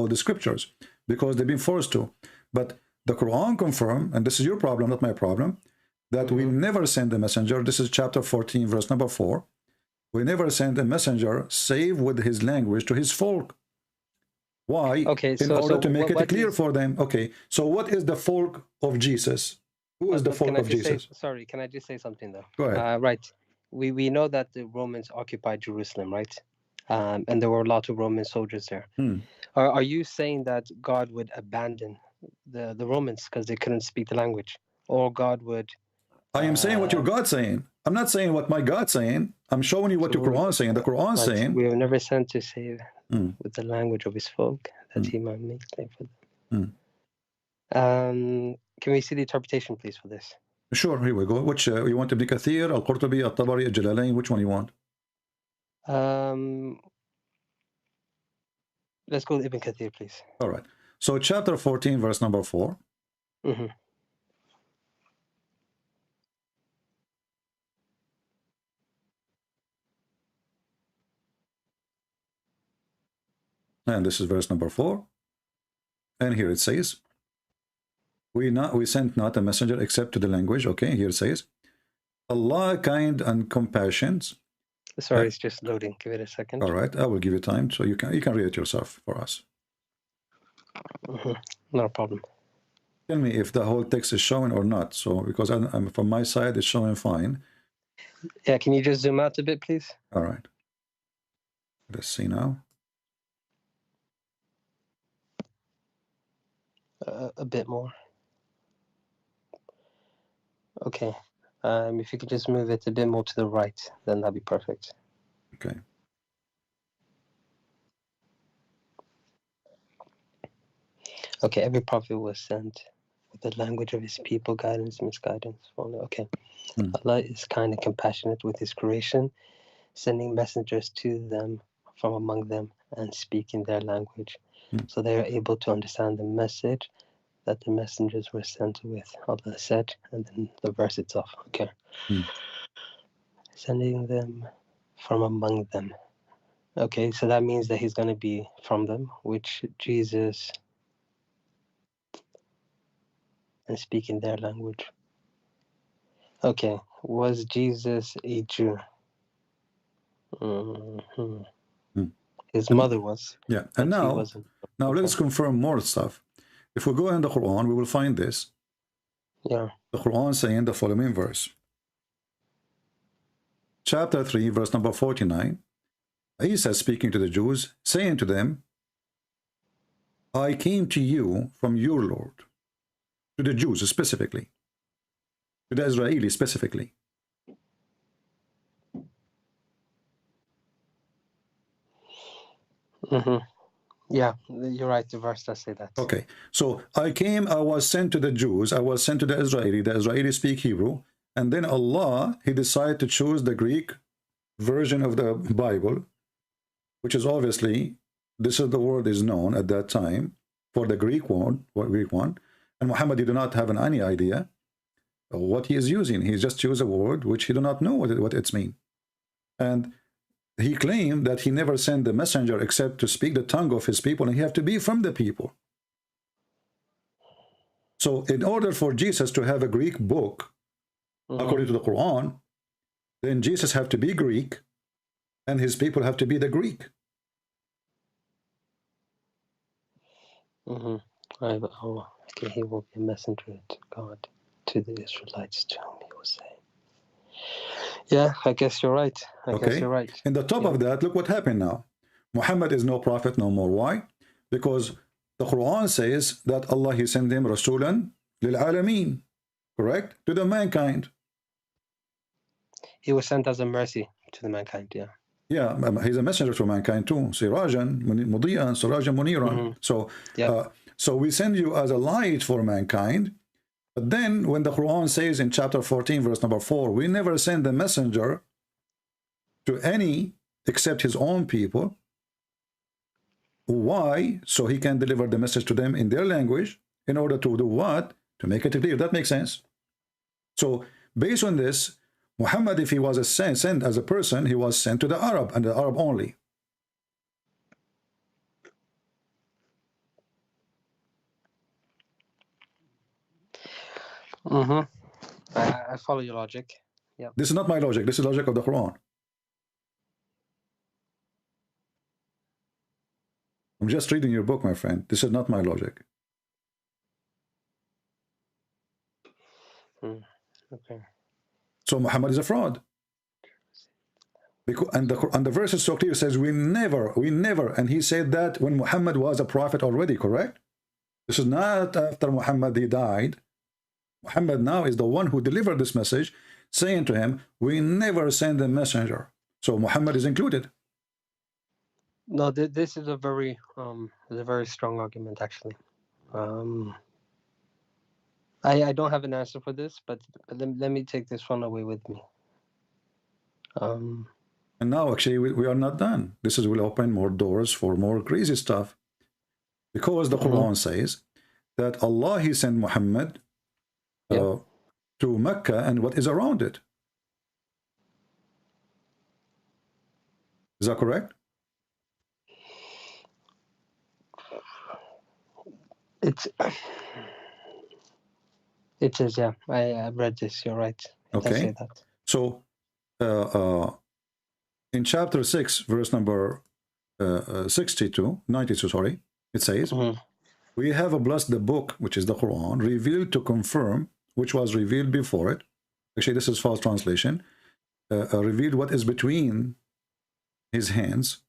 [SPEAKER 7] the scriptures because they've been forced to. But the Quran confirmed, and this is your problem, not my problem, that we never send a messenger. This is chapter 14, verse number 4. We never send a messenger save with his language to his folk. Why?
[SPEAKER 13] Okay,
[SPEAKER 7] in order to make it clear for them. Okay, so what is the folk of Jesus? Who is the folk of Jesus?
[SPEAKER 13] Sorry, can I just say something though?
[SPEAKER 7] Go ahead.
[SPEAKER 13] Right. We know that the Romans occupied Jerusalem, right? And there were a lot of Roman soldiers there. Are you saying that God would abandon the Romans because they couldn't speak the language, or God would?
[SPEAKER 7] I am saying what your God's saying. I'm not saying what my God's saying. I'm showing you what your Quran's saying. The Quran's saying
[SPEAKER 13] we were never sent to save with the language of his folk that he might make claim for them. Can we see the interpretation, please, for this?
[SPEAKER 7] Sure. Here we go. Which you want? Ibn Kathir, Al-Qurtubi, Al-Tabari, Al-Jalalain? Which one you want?
[SPEAKER 13] Let's go with Ibn Kathir, please.
[SPEAKER 7] All right. So chapter 14, verse number 4. And this is verse number 4. And here it says, we sent not a messenger except to the language. Okay, here it says, Allah kind and compassionate.
[SPEAKER 13] Sorry, it's just loading. Give it a second.
[SPEAKER 7] All right, I will give you time so you can read it yourself for us.
[SPEAKER 13] No problem.
[SPEAKER 7] Tell me if the whole text is showing or not. So because I'm from my side, it's showing fine.
[SPEAKER 13] Yeah, can you just zoom out a bit, please?
[SPEAKER 7] All right. Let's see now.
[SPEAKER 13] A bit more. Okay. If you could just move it a bit more to the right, then that'd be perfect.
[SPEAKER 7] Okay.
[SPEAKER 13] Okay, every prophet was sent with the language of his people, guidance, misguidance. Okay. Allah is kind and compassionate with his creation, sending messengers to them from among them and speaking their language. So they are able to understand the message that the messengers were sent with, Allah said, and then the verse itself. Okay. Sending them from among them. Okay, so that means that he's going to be from them, which Jesus, and speaking their language. Okay, was Jesus a Jew? His mother was.
[SPEAKER 7] Yeah, and now let us confirm more stuff. If we go in the Quran, we will find this.
[SPEAKER 13] Yeah.
[SPEAKER 7] The Quran saying the following verse. Chapter 3, verse number 49. Isa speaking to the Jews, saying to them, I came to you from your Lord, to the Jews specifically, to the Israelis specifically.
[SPEAKER 13] Yeah, you're right. The verse does say that.
[SPEAKER 7] Okay, so I was sent to the Jews, I was sent to the Israelis speak Hebrew, and then Allah, he decided to choose the Greek version of the Bible, which is obviously, this is the word is known at that time for the Greek one, and Muhammad, he do not have any idea what he is using. He just used a word which he do not know what it's mean. And he claimed that he never sent the messenger except to speak the tongue of his people, and he have to be from the people. So in order for Jesus to have a Greek book, according to the Quran, then Jesus have to be Greek, and his people have to be the Greek.
[SPEAKER 13] Okay, he will be a messenger to God, to the Israelites, to whom he was saying. Yeah, I guess you're right. I guess you're right.
[SPEAKER 7] In the top of that, look what happened now. Muhammad is no prophet no more. Why? Because the Quran says that Allah, he sent him Rasulan lil Alameen, correct? To the mankind.
[SPEAKER 13] He was sent as a mercy to the mankind, yeah.
[SPEAKER 7] Yeah, he's a messenger to mankind too. Sirajan, Mudiyan, Sirajan, Muniran. So, so we send you as a light for mankind. But then when the Quran says in chapter 14, verse number 4, we never send the messenger to any except his own people. Why? So he can deliver the message to them in their language in order to do what? To make it clear. That makes sense. So based on this, Muhammad, if he was sent as a person, he was sent to the Arab and the Arab only.
[SPEAKER 13] I follow your logic. Yeah.
[SPEAKER 7] This is not my logic. This is the logic of the Quran. I'm just reading your book, my friend. This is not my logic.
[SPEAKER 13] Okay.
[SPEAKER 7] So Muhammad is a fraud. Because, and the verse is so clear. It says, we never, and he said that when Muhammad was a prophet already, correct? This is not after Muhammad, he died. Muhammad now is the one who delivered this message, saying to him, we never send a messenger. So Muhammad is included.
[SPEAKER 13] No, this is a very strong argument, actually. I don't have an answer for this, but let me take this one away with me.
[SPEAKER 7] And now, actually, we are not done. This will open more doors for more crazy stuff. Because the Quran says that Allah, he sent Muhammad to Mecca and what is around it. Is that correct?
[SPEAKER 13] It is, yeah. I read this. You're right.
[SPEAKER 7] Okay.
[SPEAKER 13] Say that.
[SPEAKER 7] So, in chapter 6, verse number 92, sorry, it says, we have blessed the book, which is the Quran, revealed to confirm, which was revealed before it. Actually, this is false translation. Revealed what is between his hands.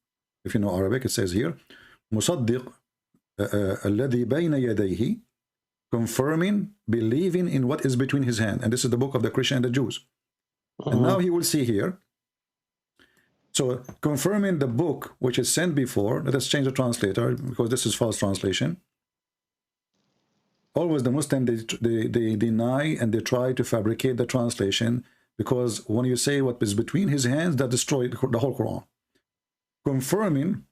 [SPEAKER 7] If you know Arabic, it says here, مصدق الذي بين يديه, confirming, believing in what is between his hand. And this is the book of the Christian and the Jews. And now he will see here. So confirming the book which is sent before, let us change the translator because this is false translation. Always the Muslim, they deny and they try to fabricate the translation, because when you say what is between his hands, that destroys the whole Quran. Confirming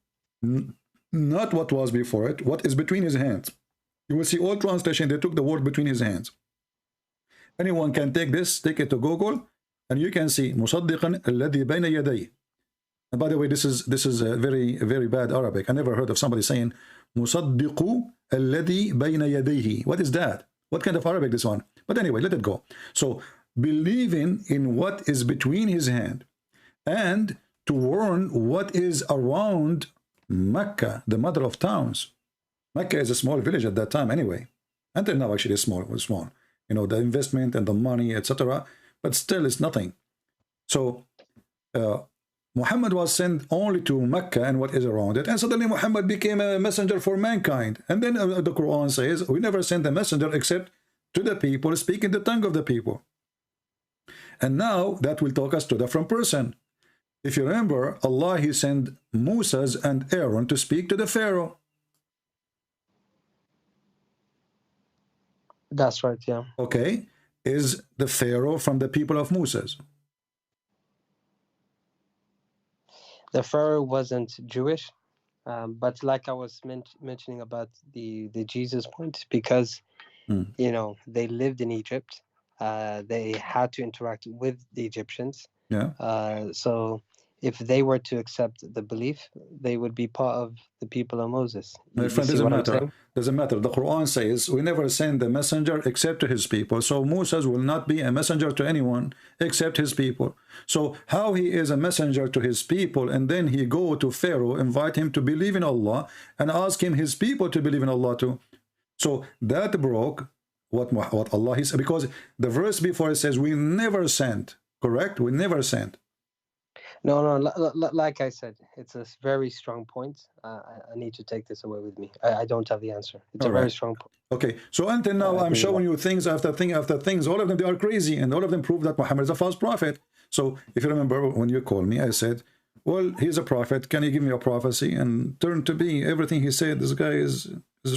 [SPEAKER 7] not what was before it, what is between his hands. You will see all translation, they took the word between his hands. Anyone can take this, take it to Google, and you can see مصدقا الذي بين يديه. And by the way, this is a very bad Arabic. I never heard of somebody saying مصدق الذي بين يديه. What is that? What kind of Arabic this one? But anyway, let it go. So believing in what is between his hand and to warn what is around Mecca, the mother of towns. Mecca is a small village at that time anyway. Until now, actually, it's small. You know, the investment and the money, etc. But still, it's nothing. So Muhammad was sent only to Mecca and what is around it, and suddenly Muhammad became a messenger for mankind. And then the Quran says, we never sent a messenger except to the people speaking the tongue of the people. And now that will talk us to a different person. If you remember, Allah, he sent Moses and Aaron to speak to the Pharaoh.
[SPEAKER 13] That's right, yeah.
[SPEAKER 7] Okay, is the Pharaoh from the people of Moses?
[SPEAKER 13] The Pharaoh wasn't Jewish, but like I was mentioning about the Jesus point, because you know, they lived in Egypt, they had to interact with the Egyptians.
[SPEAKER 7] Yeah.
[SPEAKER 13] So if they were to accept the belief, they would be part of the people of Moses.
[SPEAKER 7] My friend, doesn't matter. Doesn't matter. The Quran says we never send the messenger except to his people. So Moses will not be a messenger to anyone except his people. So how he is a messenger to his people, and then he go to Pharaoh, invite him to believe in Allah, and ask him his people to believe in Allah too. So that broke what Allah is, because the verse before it says we never sent. Correct? We never sent.
[SPEAKER 13] No, like I said, it's a very strong point. I need to take this away with me. I don't have the answer. It's a very strong point.
[SPEAKER 7] Okay, so until now, I'm showing you things after thing after things. All of them, they are crazy, and all of them prove that Muhammad is a false prophet. So if you remember when you called me, I said, well, he's a prophet. Can you give me a prophecy? And turned to be everything he said, this guy is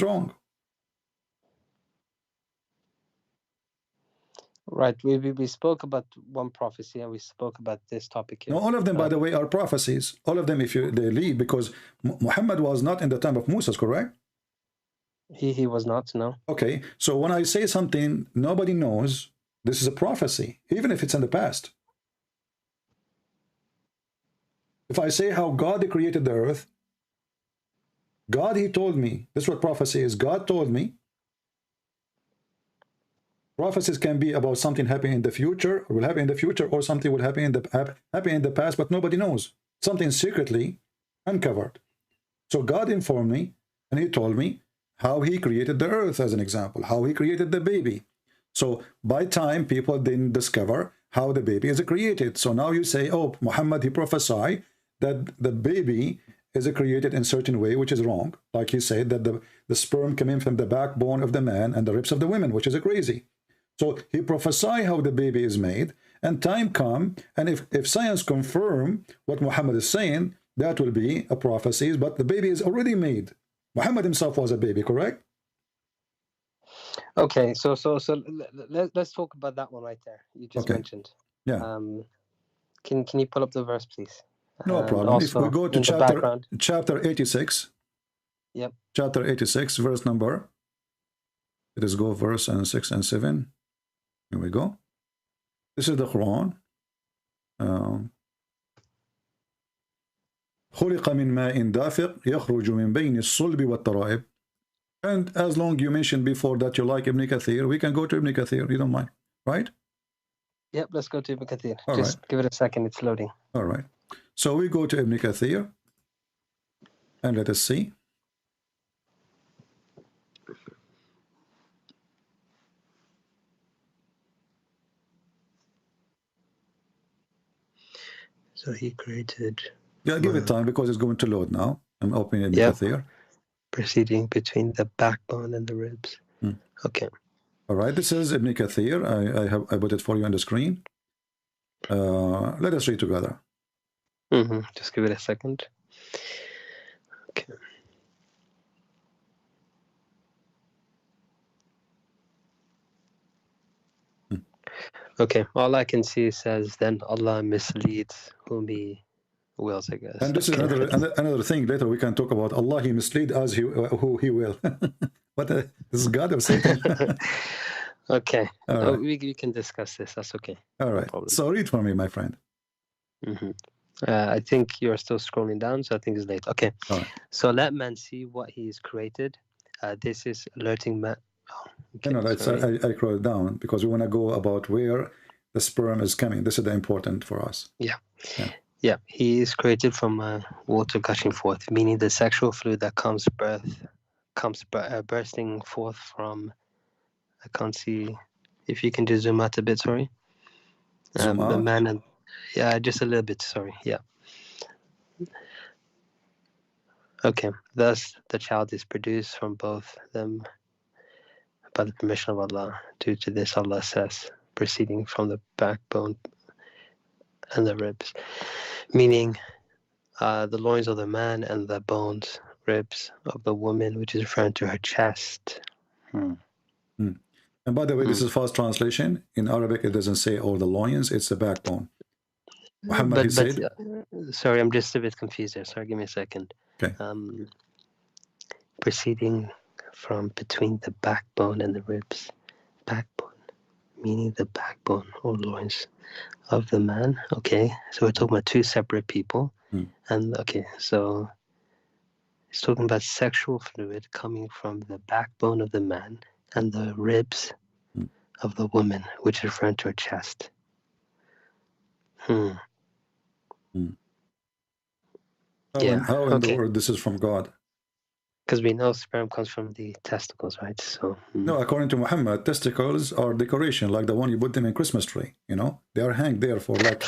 [SPEAKER 7] wrong.
[SPEAKER 13] Right, we spoke about one prophecy, and we spoke about this topic here.
[SPEAKER 7] No, all of them, by the way, are prophecies. All of them, if they leave, because Muhammad was not in the time of Moses, correct?
[SPEAKER 13] He was not, no.
[SPEAKER 7] Okay, so when I say something nobody knows, this is a prophecy, even if it's in the past. If I say how God created the earth, God, he told me, this is what prophecy is. God told me. Prophecies can be about something happening in the future, or will happen in the future, or something will happen in the past, but nobody knows. Something secretly uncovered. So God informed me, and he told me how he created the earth, as an example, how he created the baby. So by time, people didn't discover how the baby is created. So now you say, oh, Muhammad, he prophesied that the baby is created in a certain way, which is wrong. Like he said, that the sperm came in from the backbone of the man and the ribs of the women, which is crazy. So he prophesied how the baby is made, and time come, and if science confirm what Muhammad is saying, that will be a prophecy, but the baby is already made. Muhammad himself was a baby, correct?
[SPEAKER 13] Okay, so let's talk about that one right there. You just mentioned.
[SPEAKER 7] Yeah.
[SPEAKER 13] Can you pull up the verse, please?
[SPEAKER 7] No problem. If we go to chapter 86.
[SPEAKER 13] Yep.
[SPEAKER 7] Chapter 86, verse number. Let us go verse 6 and 7. Here we go. This is the Quran. خلق من ماء دافق يخرج من بين الصلب والترائب. And as long you mentioned before that you like Ibn Kathir, we can go to Ibn Kathir. You don't mind, right?
[SPEAKER 13] Yep, let's go to Ibn Kathir.
[SPEAKER 7] All
[SPEAKER 13] Just
[SPEAKER 7] right.
[SPEAKER 13] give it a second, it's loading.
[SPEAKER 7] All right. So we go to Ibn Kathir, and let us see.
[SPEAKER 13] So he created...
[SPEAKER 7] Yeah, give it time because it's going to load now. I'm opening Ibn Kathir.
[SPEAKER 13] Proceeding between the backbone and the ribs. Okay.
[SPEAKER 7] All right, this is Ibn Kathir. I put it for you on the screen. Let us read together.
[SPEAKER 13] Just give it a second. Okay. Okay, all I can see says, then Allah misleads whom he wills, I guess.
[SPEAKER 7] And this is another thing. Later we can talk about Allah. He mislead us who he will. But this is God or Satan?
[SPEAKER 13] Okay.
[SPEAKER 7] Right.
[SPEAKER 13] We can discuss this. That's okay.
[SPEAKER 7] All right. No, so read for me, my friend.
[SPEAKER 13] I think you're still scrolling down, so I think it's late. Okay.
[SPEAKER 7] Right.
[SPEAKER 13] So let man see what he has created. This is alerting man.
[SPEAKER 7] Okay, no, I scrolled down because we want to go about where the sperm is coming. This is the important for us.
[SPEAKER 13] Yeah. He is created from water gushing forth, meaning the sexual fluid that comes bursting forth from. I can't see if you can just zoom out a bit. Sorry.
[SPEAKER 7] Zoom out.
[SPEAKER 13] The man and just a little bit. Sorry. Yeah. Okay. Thus, the child is produced from both them by the permission of Allah. Due to this, Allah says, proceeding from the backbone and the ribs, meaning the loins of the man and the bones, ribs of the woman, which is referring to her chest.
[SPEAKER 7] And by the way, this is fast translation. In Arabic, it doesn't say all the loins, it's the backbone. Muhammad, he said...
[SPEAKER 13] sorry, I'm just a bit confused there. Sorry, give me a second.
[SPEAKER 7] Okay.
[SPEAKER 13] Proceeding from between the backbone and the ribs. Backbone, meaning the backbone or loins of the man. Okay, so we're talking about two separate people. And okay, so it's talking about sexual fluid coming from the backbone of the man and the ribs of the woman, which is referring to her chest.
[SPEAKER 7] How in the world this is from God?
[SPEAKER 13] Because we know sperm comes from the testicles, right? So
[SPEAKER 7] no, according to Muhammad, testicles are decoration, like the one you put them in Christmas tree. You know, they are hanged there for like,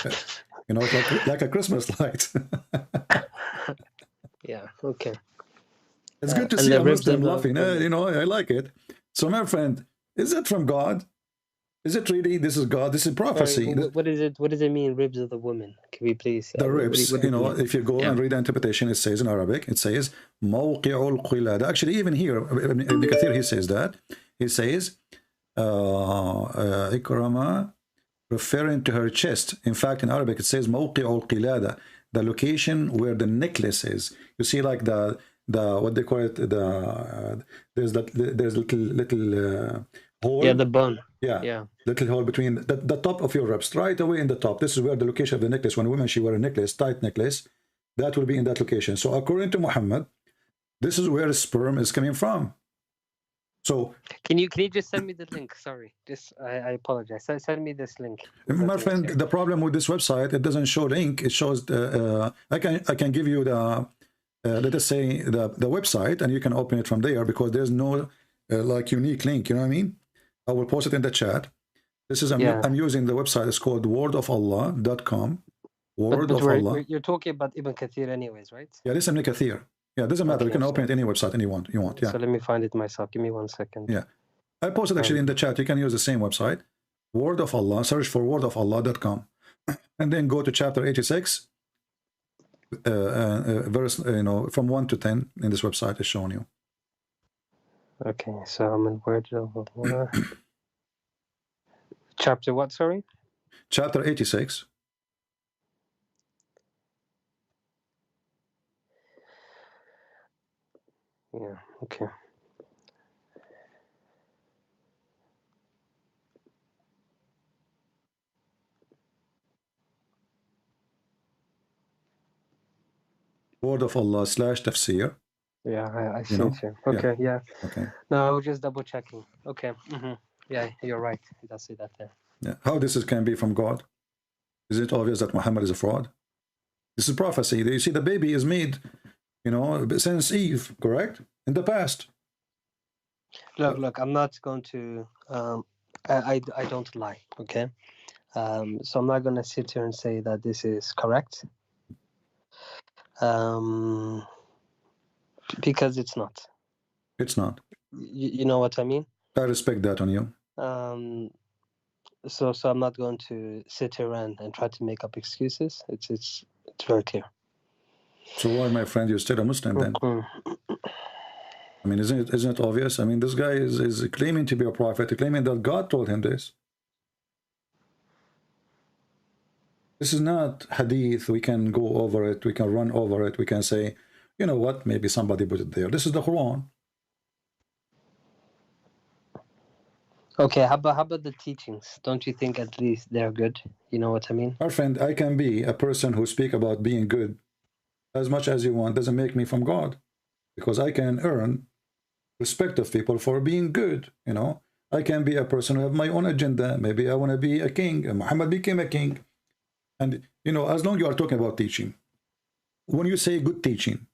[SPEAKER 7] you know, like a Christmas light.
[SPEAKER 13] Yeah. Okay.
[SPEAKER 7] It's good to see a Muslim laughing. You know, I like it. So, my friend, is it from God? Is it really? This is God. This is prophecy.
[SPEAKER 13] Sorry, what is it? What does it mean? Ribs of the woman? Can we please?
[SPEAKER 7] The ribs. You know, if you go and read the interpretation, it says in Arabic, it says موقع القلادة. Actually, even here, Ibn Kathir, he says that. He says Ikrama, referring to her chest. In fact, in Arabic, it says موقع القلادة, the location where the necklace is. You see, like the what they call it, there's little hole.
[SPEAKER 13] Yeah, the bone.
[SPEAKER 7] Yeah. Little hole between the top of your ribs, right away in the top. This is where the location of the necklace. When a woman, she wear a necklace, tight necklace, that will be in that location. So according to Muhammad, this is where sperm is coming from. So
[SPEAKER 13] can you just send me the link? Sorry, just I apologize. Send me this link.
[SPEAKER 7] My friend, the problem with this website, it doesn't show link. It shows I can give you the let us say the website, and you can open it from there, because there's no like unique link. You know what I mean? I will post it in the chat. This is I'm using the website. It's called wordofallah.com. Allah.
[SPEAKER 13] You're talking about Ibn Kathir anyways, right?
[SPEAKER 7] Yeah, this is Ibn Kathir. Yeah, doesn't matter. You can open it any website you want. Yeah.
[SPEAKER 13] So let me find it myself. Give me 1 second.
[SPEAKER 7] Yeah. I posted actually in the chat. You can use the same website. Word of Allah. Search for wordofallah.com. And then go to chapter 86. Verse, from 1 to 10 in this website is showing you.
[SPEAKER 13] Okay, so I'm in Word of Allah. Chapter what, sorry?
[SPEAKER 7] Chapter 86.
[SPEAKER 13] Yeah, okay.
[SPEAKER 7] Word of Allah / tafsir.
[SPEAKER 13] Yeah, I see it here. Okay, yeah.
[SPEAKER 7] Okay.
[SPEAKER 13] No, I was just double checking. Okay. Yeah, you're right. It does say that there.
[SPEAKER 7] Yeah. How this can be from God? Is it obvious that Muhammad is a fraud? This is prophecy. You see, the baby is made, since Eve, correct? In the past.
[SPEAKER 13] Look, I'm not going to, I don't lie, okay? So I'm not going to sit here and say that this is correct. Because it's not.
[SPEAKER 7] It's not.
[SPEAKER 13] You know what I mean?
[SPEAKER 7] I respect that on you.
[SPEAKER 13] So I'm not going to sit here and try to make up excuses. It's very clear.
[SPEAKER 7] So why, my friend, you're still a Muslim then? I mean, isn't it obvious? I mean, this guy is claiming to be a prophet, claiming that God told him this. This is not hadith. We can go over it. We can run over it. We can say, you know what? Maybe somebody put it there. This is the Quran.
[SPEAKER 13] Okay, how about the teachings? Don't you think at least they're good? You know what I mean?
[SPEAKER 7] Our friend, I can be a person who speak about being good as much as you want. Doesn't make me from God, because I can earn respect of people for being good. I can be a person who have my own agenda. Maybe I want to be a king. And Muhammad became a king. And, as long as you are talking about teaching, when you say good teaching,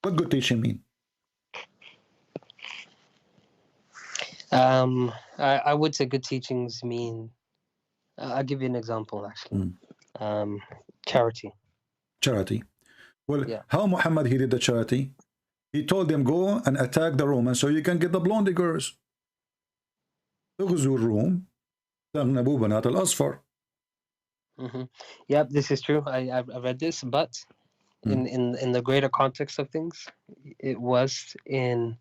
[SPEAKER 7] what good teaching mean?
[SPEAKER 13] I would say good teachings mean, I'll give you an example, actually. Charity.
[SPEAKER 7] Charity. Well,
[SPEAKER 13] Yeah.
[SPEAKER 7] how Muhammad he did the charity? He told them, go and attack the Romans so you can get the blondie girls. اغزوا الروم تغنبوا بنات الأصفر.
[SPEAKER 13] Yeah, this is true. I read this, but in the greater context of things, it was in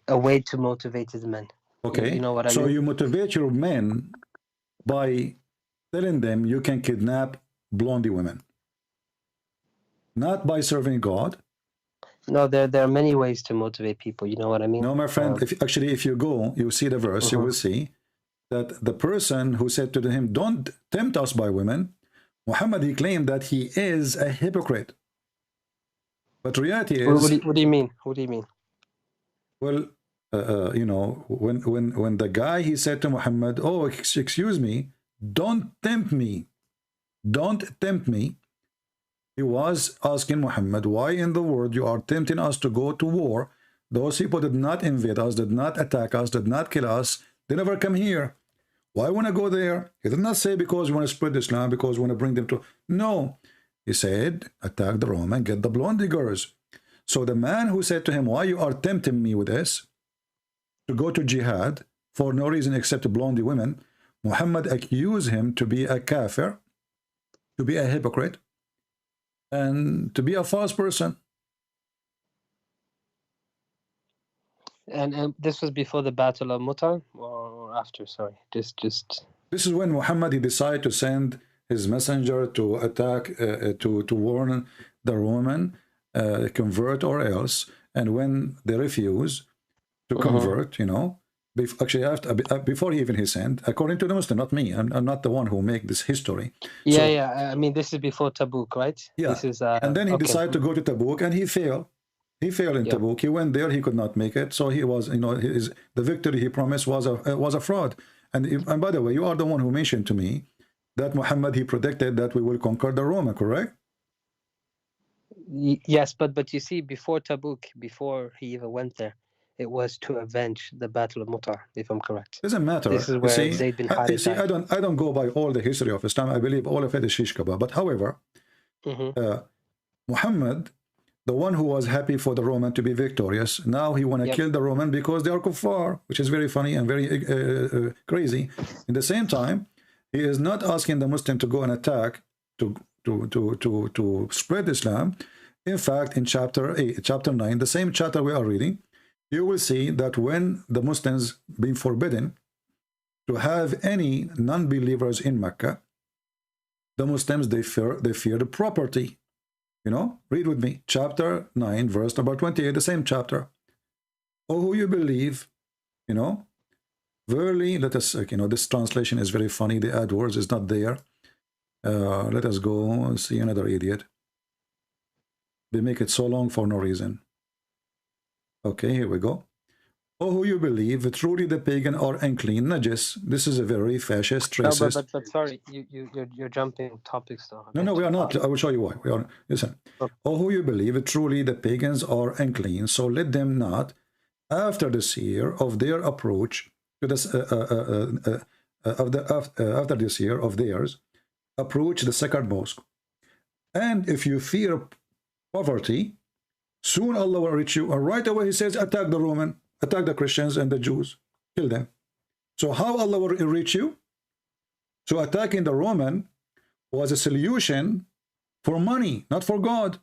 [SPEAKER 13] a way to motivate his men.
[SPEAKER 7] Okay,
[SPEAKER 13] you know what I
[SPEAKER 7] so
[SPEAKER 13] mean?
[SPEAKER 7] you motivate your men by telling them you can kidnap blondie women, not by serving God.
[SPEAKER 13] No, there are many ways to motivate people. You know what I mean?
[SPEAKER 7] No, my friend. If you go, you see the verse, you will see that the person who said to him, "Don't tempt us by women," Muhammad, he claimed that he is a hypocrite. But reality is,
[SPEAKER 13] what do you mean? What do you mean?
[SPEAKER 7] well, you know, when the guy he said to Muhammad, "Oh, excuse me, don't tempt me, don't tempt me," he was asking Muhammad, why in the world you are tempting us to go to war? Those people did not invade us, did not attack us, did not kill us. They never come here. Why want to go there? He did not say because we want to spread Islam, because we want to bring them to... No. He said, attack the Roman, get the blondie girls. So the man who said to him, why you are tempting me with this, to go to jihad, for no reason except blondie women, Muhammad accused him to be a kafir, to be a hypocrite, and to be a false person.
[SPEAKER 13] And this was before the Battle of Mu'tah or after? Sorry, just.
[SPEAKER 7] This is when Muhammad he decided to send his messenger to attack, to warn the Roman, convert or else. And when they refuse to convert, you know, actually after before he sent, according to the Muslim, not me, I'm not the one who make this history.
[SPEAKER 13] Yeah,
[SPEAKER 7] so,
[SPEAKER 13] yeah. I mean, this is before Tabuk, right?
[SPEAKER 7] Yeah.
[SPEAKER 13] This is,
[SPEAKER 7] and then he decided to go to Tabuk, and he failed. He failed in Tabuk. He went there. He could not make it. So he was, you know, the victory he promised was a fraud. And by the way, you are the one who mentioned to me that Muhammad he predicted that we will conquer the Roman, correct?
[SPEAKER 13] Yes, but you see, before Tabuk, before he even went there, it was to avenge the Battle of Mu'tah, if I'm correct.
[SPEAKER 7] Doesn't matter.
[SPEAKER 13] This is where Zayd bin Harith.
[SPEAKER 7] You see, I don't go by all the history of Islam. I believe all of it is shish kebab. But however, Muhammad, the one who was happy for the Roman to be victorious, now he want to kill the Roman because they are kuffar, which is very funny and very crazy. In the same time, he is not asking the Muslim to go and attack to spread Islam. In fact, in chapter 9, the same chapter we are reading, you will see that when the Muslims being forbidden to have any non-believers in Mecca, the Muslims they fear the property. You know, read with me, chapter 9, verse number 28, the same chapter. Oh, who you believe, you know, verily, let us, you know, this translation is very funny. The AdWords is not there. Let us go see another idiot. They make it so long for no reason. Okay, here we go. Oh, who you believe, truly the pagan are unclean, najis. This is a very fascist, racist.
[SPEAKER 13] No, but sorry, you're jumping topics though.
[SPEAKER 7] No, we are not. I will show you why. We are. Listen. Okay. Oh, who you believe, truly the pagans are unclean, so let them not, after this year of their approach to this, after this year of theirs, approach the sacred mosque. And if you fear poverty, soon Allah will reach you. And right away he says, attack the Roman, attack the Christians and the Jews, kill them. So how Allah will reach you? So attacking the Roman was a solution for money, not for God.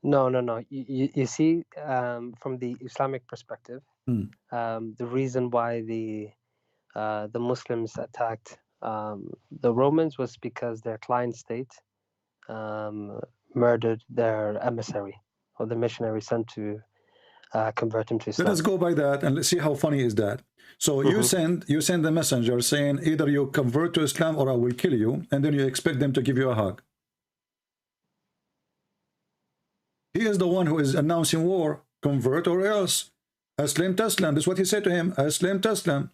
[SPEAKER 13] No. You see, from the Islamic perspective, the reason why the Muslims attacked the Romans was because their client state murdered their emissary, or the missionary sent to convert him to Islam.
[SPEAKER 7] Let us go by that and let's see how funny is that. So you send the messenger saying either you convert to Islam or I will kill you, and then you expect them to give you a hug. He is the one who is announcing war. Convert or else. Aslim taslam. This is what he said to him. Aslim taslam.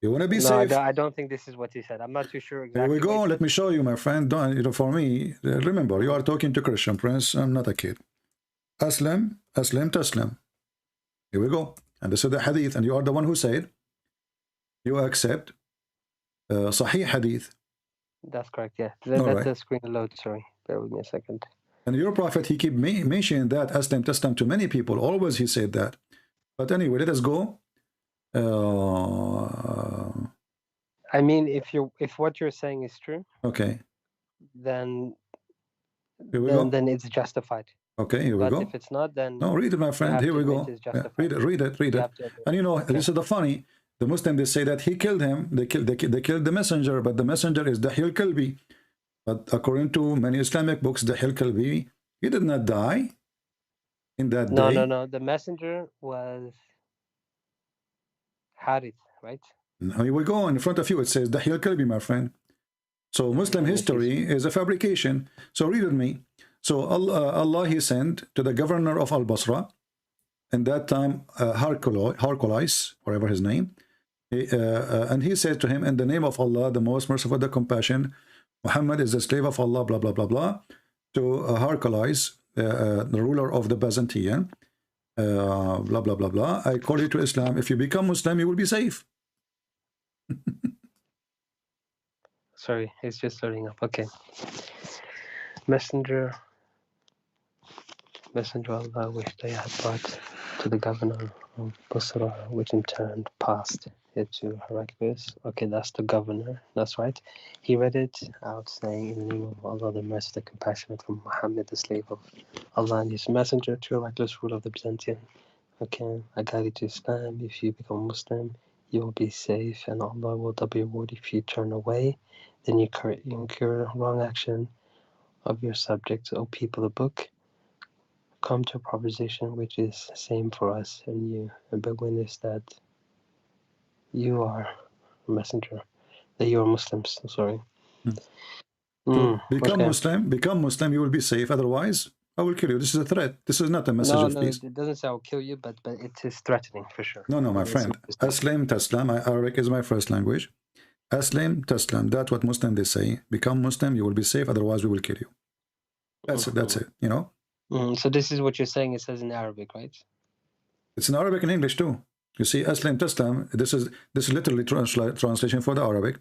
[SPEAKER 7] You want to be safe?
[SPEAKER 13] No, I don't think this is what he said. I'm not too sure exactly.
[SPEAKER 7] Here we go. Let me show you, my friend. Don't, you know, for me, remember, you are talking to Christian Prince. I'm not a kid. Aslam taslam. Here we go. And this is the hadith. And you are the one who said you accept Sahih hadith.
[SPEAKER 13] That's correct, yeah. Let the screen load. Sorry. Bear with me a second.
[SPEAKER 7] And your prophet, he keep mentioning that Taslim to many people. Always he said that. But anyway, let us go.
[SPEAKER 13] I mean, if what you're saying is true,
[SPEAKER 7] Okay.
[SPEAKER 13] then
[SPEAKER 7] then
[SPEAKER 13] it's justified.
[SPEAKER 7] Okay, here we
[SPEAKER 13] but
[SPEAKER 7] go.
[SPEAKER 13] if it's not, then
[SPEAKER 7] no, read it, my friend. Here we go. Yeah, read it. And you know, this is the funny. The Muslims, they say that he killed him. They killed the messenger, but the messenger is Dahil Kalbi. But according to many Islamic books, Dahil Kalbi, he did not die in that day.
[SPEAKER 13] No. The messenger was Harith, right?
[SPEAKER 7] Now here we go. In front of you, it says Dahil Kalbi, my friend. So Muslim history is a fabrication. So read with me. So Allah he sent to the governor of Al-Basra, and that time Hercules, whatever his name, and he said to him, in the name of Allah, the most merciful, the compassion, Muhammad is the slave of Allah, blah, blah, blah, blah, to Hercules, the ruler of the Byzantine, blah, blah, blah, blah. I call you to Islam. If you become Muslim, you will be safe.
[SPEAKER 13] Sorry, it's just starting up. Okay. Messenger of Allah, which they had brought to the governor of Basra, which in turn passed it to Heraclius. Okay, that's the governor. That's right. He read it out, saying, in the name of Allah, the merciful, the compassionate, from Muhammad, the slave of Allah and his messenger, to Heraclius, ruler of the Byzantine. Okay, I guide you to Islam. If you become Muslim, you will be safe, and Allah will double your reward. If you turn away, then you incur wrong action of your subjects, O people of the book. Come to a proposition which is the same for us and you, and bear witness that you are a messenger, that you are Muslims. Sorry.
[SPEAKER 7] So become Muslim, you will be safe. Otherwise, I will kill you. This is a threat. This is not a message of peace.
[SPEAKER 13] It doesn't say I'll kill you, but it is threatening for sure.
[SPEAKER 7] No, my friend. Aslam Taslam. Arabic is my first language. Aslam Taslam. That's what Muslim they say. Become Muslim, you will be safe. Otherwise, we will kill you. That's it. You know.
[SPEAKER 13] So this is what you're saying. It says in Arabic, right?
[SPEAKER 7] It's in Arabic and English too. You see, Aslam Taslam. This is literally translation for the Arabic.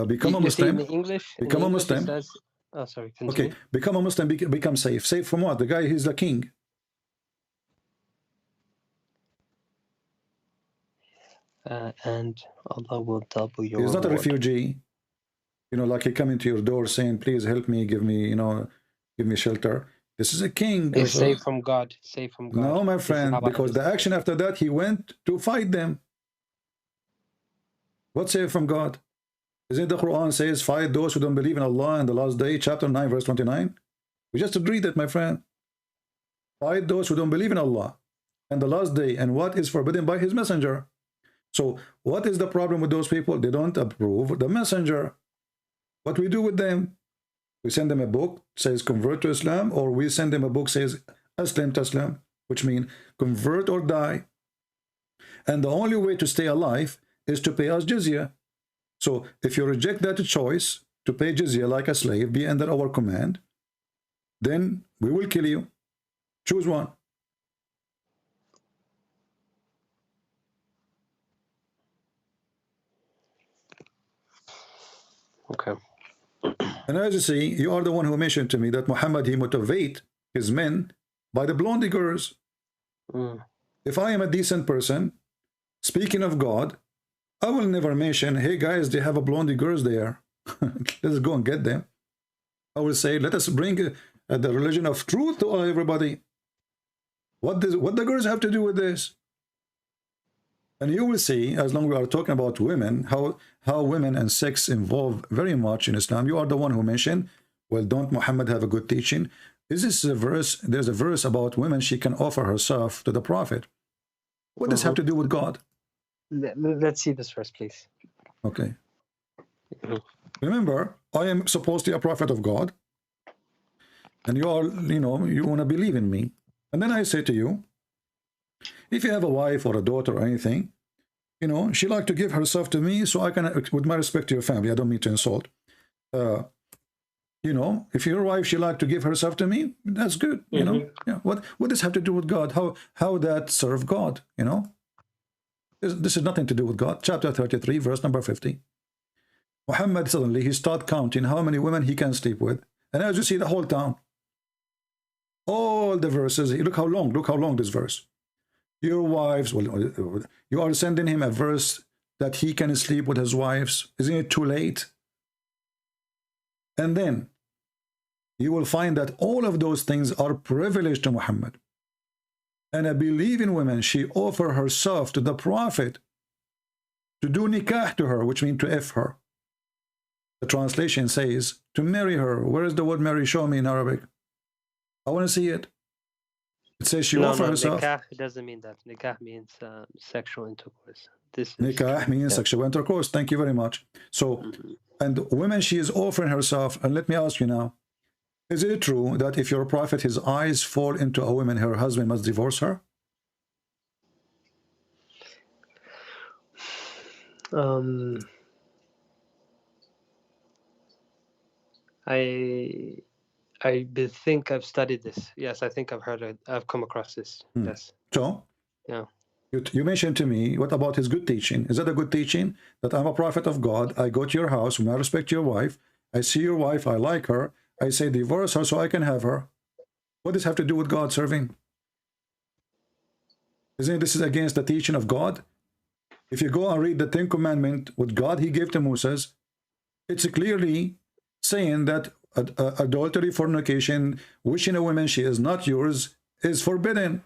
[SPEAKER 7] Become a Muslim.
[SPEAKER 13] In English,
[SPEAKER 7] become a Muslim.
[SPEAKER 13] Says, oh, sorry. Continue.
[SPEAKER 7] Okay, become a Muslim. Become safe. Safe from what? The guy, he's the king.
[SPEAKER 13] And Allah will double your.
[SPEAKER 7] He's not a
[SPEAKER 13] reward.
[SPEAKER 7] refugee. You know, like he come into your door saying, "Please help me. Give me, give me shelter." This is a king.
[SPEAKER 13] He's safe from God. Safe from God.
[SPEAKER 7] No, my friend, because the action after that, he went to fight them. What's safe from God? Is it the Quran says, fight those who don't believe in Allah in the last day, chapter 9, verse 29? We just read it, my friend. Fight those who don't believe in Allah and the last day, and what is forbidden by his messenger. So, what is the problem with those people? They don't approve the messenger. What we do with them? We send them a book, says convert to Islam, or we send them a book, says Aslam Taslam, which means convert or die. And the only way to stay alive is to pay us jizya. So if you reject that choice to pay jizya like a slave, be under our command, then we will kill you. Choose one.
[SPEAKER 13] Okay.
[SPEAKER 7] And as you see, you are the one who mentioned to me that Muhammad, he motivate his men by the blonde girls. If I am a decent person, speaking of God, I will never mention, hey guys, they have a blondie girls there. Let's go and get them. I will say, let us bring the religion of truth to everybody. What the girls have to do with this? And you will see, as long as we are talking about women, how women and sex involve very much in Islam. You are the one who mentioned, well, don't Muhammad have a good teaching? Is this a verse? There's a verse about women, she can offer herself to the Prophet. What does this have to do with God?
[SPEAKER 13] Let's see this verse, please.
[SPEAKER 7] Okay. Remember, I am supposed to be a prophet of God. And you are, you want to believe in me. And then I say to you, if you have a wife or a daughter or anything, she like to give herself to me, so I can, with my respect to your family, I don't mean to insult. If your wife, she like to give herself to me, that's good. Yeah. What does this have to do with God? How that serve God? This has nothing to do with God. Chapter 33, verse number 50. Muhammad suddenly he start counting how many women he can sleep with, and as you see, the whole town. All the verses. Look how long this verse. Your wives, well, you are sending him a verse that he can sleep with his wives. Isn't it too late? And then you will find that all of those things are privileged to Muhammad. And a believing woman, she offered herself to the Prophet to do nikah to her, which means to F her. The translation says to marry her. Where is the word marry? Show me in Arabic. I want to see it. It says she offered herself.
[SPEAKER 13] Nikah doesn't mean that. Nikah means sexual intercourse.
[SPEAKER 7] Nikah means sexual intercourse. Thank you very much. So, and women, she is offering herself. And let me ask you now, is it true that if your prophet, his eyes fall into a woman, her husband must divorce her?
[SPEAKER 13] I think I've studied this. Yes, I think I've heard it. I've come across this. Yes.
[SPEAKER 7] So,
[SPEAKER 13] yeah.
[SPEAKER 7] You mentioned to me, what about his good teaching? Is that a good teaching? That I'm a prophet of God, I go to your house, when I respect your wife, I see your wife, I like her, I say divorce her so I can have her. What does this have to do with God serving? Isn't this is against the teaching of God? If you go and read the Ten Commandments, what God he gave to Moses, it's clearly saying that adultery, fornication, wishing a woman she is not yours, is forbidden.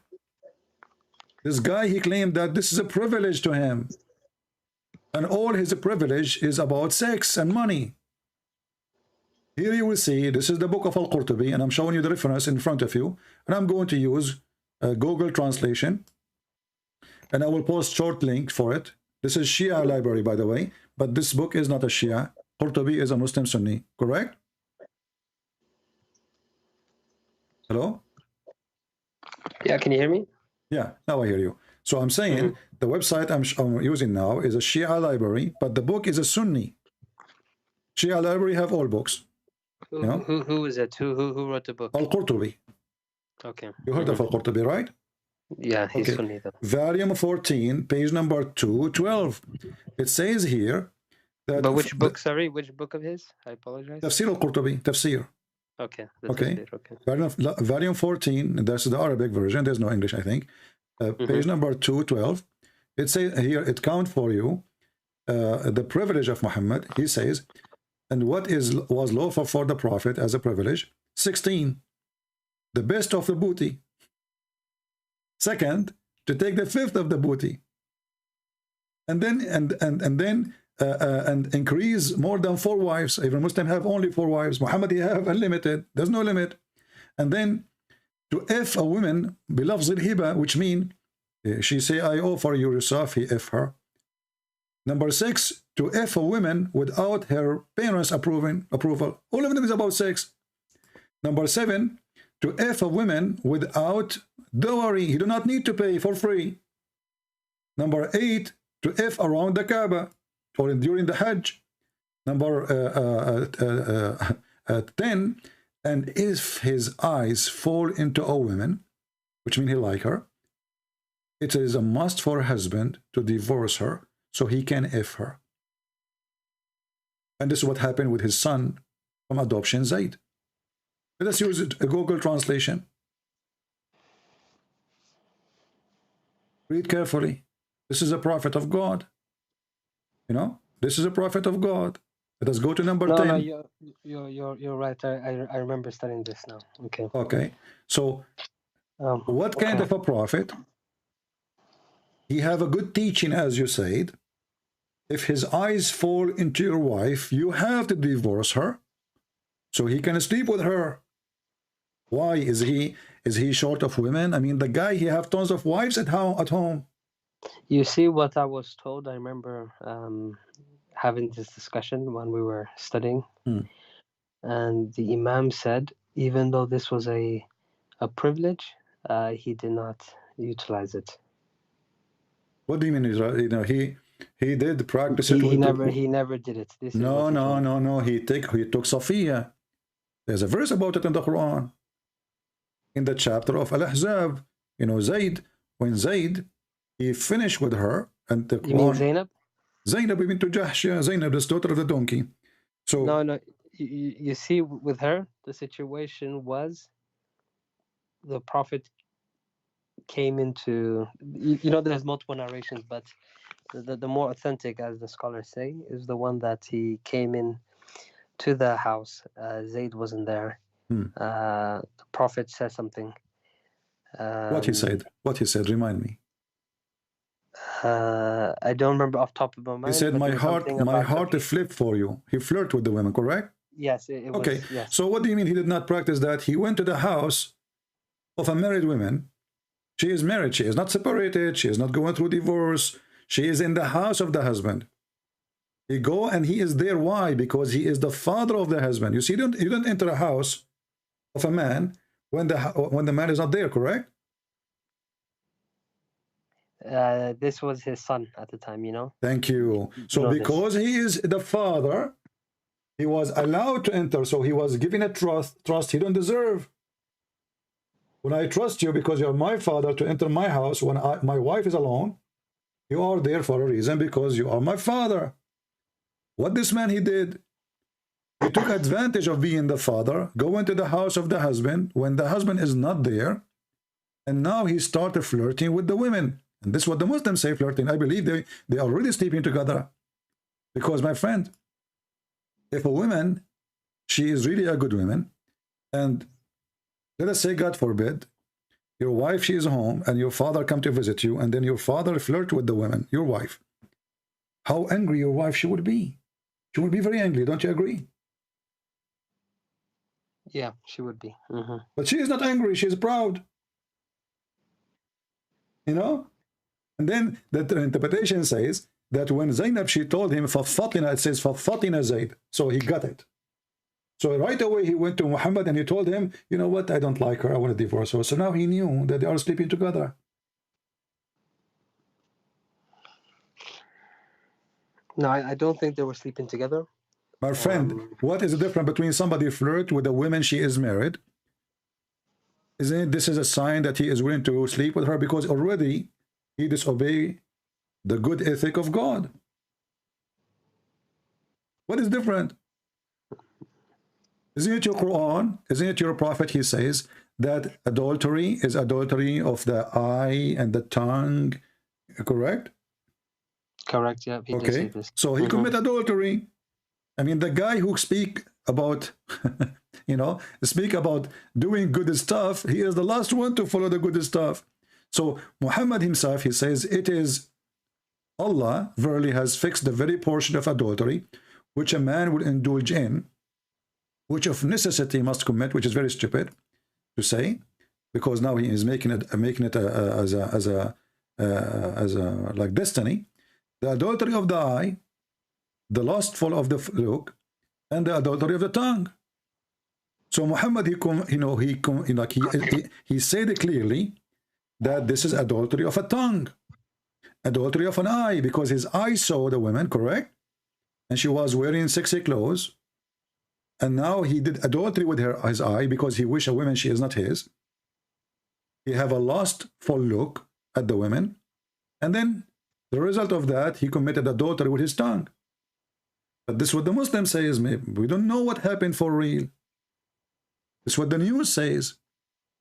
[SPEAKER 7] This guy, he claimed that this is a privilege to him. And all his privilege is about sex and money. Here you will see, this is the book of Al-Qurtubi, and I'm showing you the reference in front of you. And I'm going to use Google translation. And I will post short link for it. This is Shia library, by the way. But this book is not a Shia. Qurtubi is a Muslim Sunni, correct? Hello?
[SPEAKER 13] Yeah, can you hear me?
[SPEAKER 7] Yeah, now I hear you. So I'm saying the website I'm using now is a Shia library, but the book is a Sunni. Shia library have all books.
[SPEAKER 13] Who is it? Who wrote the book?
[SPEAKER 7] Al-Qurtubi.
[SPEAKER 13] Okay.
[SPEAKER 7] You heard of Al-Qurtubi, right?
[SPEAKER 13] Yeah, he's
[SPEAKER 7] okay.
[SPEAKER 13] Sunni though.
[SPEAKER 7] Volume 14, page number 212. It says here that...
[SPEAKER 13] But which book, sorry? Which book of his? I apologize.
[SPEAKER 7] Tafsir Al-Qurtubi, Tafsir.
[SPEAKER 13] Okay.
[SPEAKER 7] Okay. Volume 14, that's the Arabic version. There's no English, I think. Page number 212. It says here, it counts for you the privilege of Muhammad. He says, and what was lawful for the Prophet as a privilege? 16. The best of the booty. Second, to take the fifth of the booty. And then and increase more than 4 wives. Even Muslims have only 4 wives. Muhammad, he have unlimited. There's no limit. And then to F a woman bilafz al-hiba, which mean she say, I offer you yourself, he F her. Number 6, to F a woman without her parents approval. All of them is about sex. Number 7, to F a woman without dowry. You do not need to pay for free. Number 8, to F around the Kaaba or during the Hajj. Number 10, and if his eyes fall into a woman, which means he like her, it is a must for a husband to divorce her so he can F her. And this is what happened with his son from adoption, Zayd. Let us use a Google translation. Read carefully. This is a prophet of God. You know, this is a prophet of God. Let us go to number 10.
[SPEAKER 13] No, you're right. I remember studying this now. Okay.
[SPEAKER 7] Okay. So, what kind of a prophet? He have a good teaching, as you said. If his eyes fall into your wife, you have to divorce her, so he can sleep with her. Why is he short of women? I mean, the guy, he have tons of wives at home.
[SPEAKER 13] You see what I was told. I remember having this discussion when we were studying, and the Imam said, even though this was a privilege, he did not utilize it.
[SPEAKER 7] What do you mean? You know, he did practice it.
[SPEAKER 13] He never did it. This
[SPEAKER 7] no. He took Safiya. There's a verse about it in the Quran. In the chapter of Al-Ahzab, you know, Zayd, when Zayd, he finished with her, and the Quran.
[SPEAKER 13] You mean Zainab?
[SPEAKER 7] Zainab bint Jahsh, Zainab, this daughter of the donkey. So
[SPEAKER 13] no. You see, with her, the situation was the Prophet came into, there's multiple narrations, but the more authentic, as the scholars say, is the one that he came in to the house. Zayd wasn't there. The Prophet said something.
[SPEAKER 7] What he said? What he said? Remind me.
[SPEAKER 13] I don't remember off top of my mind.
[SPEAKER 7] He said, "My heart flipped for you." He flirted with the women, correct?
[SPEAKER 13] Yes, it was.
[SPEAKER 7] Okay.
[SPEAKER 13] Yes.
[SPEAKER 7] So what do you mean he did not practice that? He went to the house of a married woman. She is married. She is not separated. She is not going through divorce. She is in the house of the husband. He go and he is there. Why? Because he is the father of the husband. You see, you don't enter a house of a man when the man is not there, correct?
[SPEAKER 13] This was his son at the time,
[SPEAKER 7] Thank you. So because he is the father, he was allowed to enter. So he was given a trust he don't deserve. When I trust you because you're my father to enter my house when my wife is alone, you are there for a reason because you are my father. What this man he did, he took advantage of being the father, go into the house of the husband when the husband is not there, and now he started flirting with the women. And this is what the Muslims say, flirting. I believe they are already sleeping together. Because, my friend, if a woman, she is really a good woman, and let us say, God forbid, your wife, she is home, and your father come to visit you, and then your father flirt with the woman, your wife. How angry your wife she would be. She would be very angry, don't you agree?
[SPEAKER 13] Yeah, she would be.
[SPEAKER 7] But she is not angry, she is proud. And then the interpretation says that when Zainab, she told him, فَفَطِنَ, it says, فَفَطِنَ Zayd. So he got it. So right away he went to Muhammad and he told him, you know what, I don't like her, I want to divorce her. So now he knew that they are sleeping together.
[SPEAKER 13] No, I don't think they were sleeping together.
[SPEAKER 7] My friend, what is the difference between somebody flirt with a woman she is married? Isn't it this is a sign that he is willing to sleep with her because already he disobeyed the good ethic of God? What is different? Isn't it your Quran? Isn't it your Prophet? He says that adultery is adultery of the eye and the tongue, correct?
[SPEAKER 13] Correct, yeah. He did say this.
[SPEAKER 7] So he commit adultery. I mean, the guy who speak about, speak about doing good stuff, he is the last one to follow the good stuff. So Muhammad himself, he says, it is Allah verily has fixed the very portion of adultery which a man will indulge in, which of necessity must commit, which is very stupid to say, because now he is making it as a like destiny. The adultery of the eye, the lustful of the look, and the adultery of the tongue. So Muhammad, he said it clearly that this is adultery of a tongue, adultery of an eye, because his eye saw the woman, correct? And she was wearing sexy clothes. And now he did adultery with his eye because he wished a woman she is not his. He have a lustful look at the women. And then the result of that, he committed adultery with his tongue. But this is what the Muslim says. We don't know what happened for real. This is what the news says.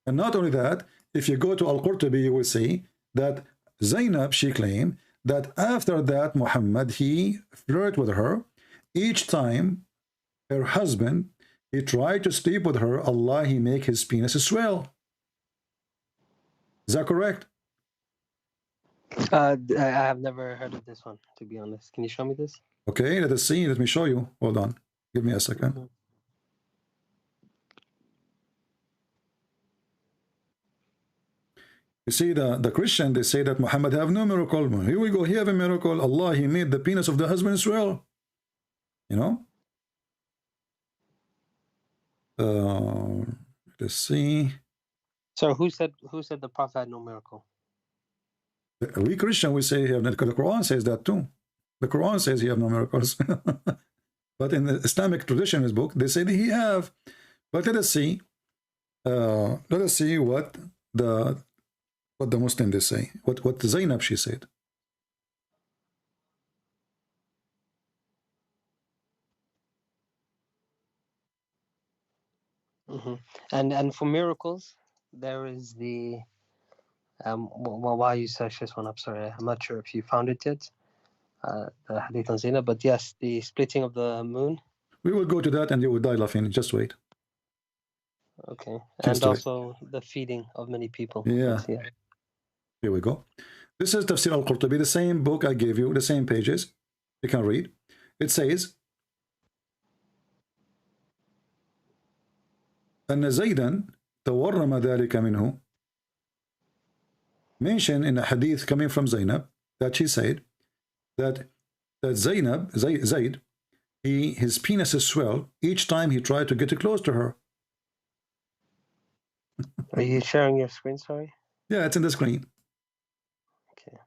[SPEAKER 7] And not only that, if you go to Al-Qurtubi, you will see that Zainab, she claimed that after that, Muhammad, he flirted with her. Each time her husband, he tried to sleep with her, Allah, he make his penis swell. Is that correct?
[SPEAKER 13] I have never heard of this one, to be honest. Can you show me this?
[SPEAKER 7] Okay, let us see. Let me show you. Hold on. Give me a second. You see, the Christian, they say that Muhammad have no miracle. Here we go. He have a miracle. Allah, he made the penis of the husband swell. Let's see.
[SPEAKER 13] So who said the Prophet had no miracle?
[SPEAKER 7] We Christian, we say he have, because the Quran says that too. The Quran says he have no miracles. But in the Islamic traditionalist book, they say that he have. But let us see. Let us see what the Muslim they say. What Zainab she said.
[SPEAKER 13] And for miracles, there is the well, while you search this one up, sorry, I'm not sure if you found it yet, the hadith on Zainab, but yes, the splitting of the moon.
[SPEAKER 7] We will go to that and you will die laughing. Just wait.
[SPEAKER 13] Okay,
[SPEAKER 7] Just
[SPEAKER 13] and
[SPEAKER 7] wait.
[SPEAKER 13] also the feeding of many people.
[SPEAKER 7] Yeah. Here we go. This is Tafsir al-Qurtubi, the same book I gave you, the same pages. You can read. It says, أن زيدا تورم ذلك منه. Mentioned in a hadith coming from Zainab that she said that Zayd, his penis is swell each time he tried to get close to her.
[SPEAKER 13] Are you sharing your screen, sorry?
[SPEAKER 7] Yeah, it's in the screen.
[SPEAKER 13] Okay.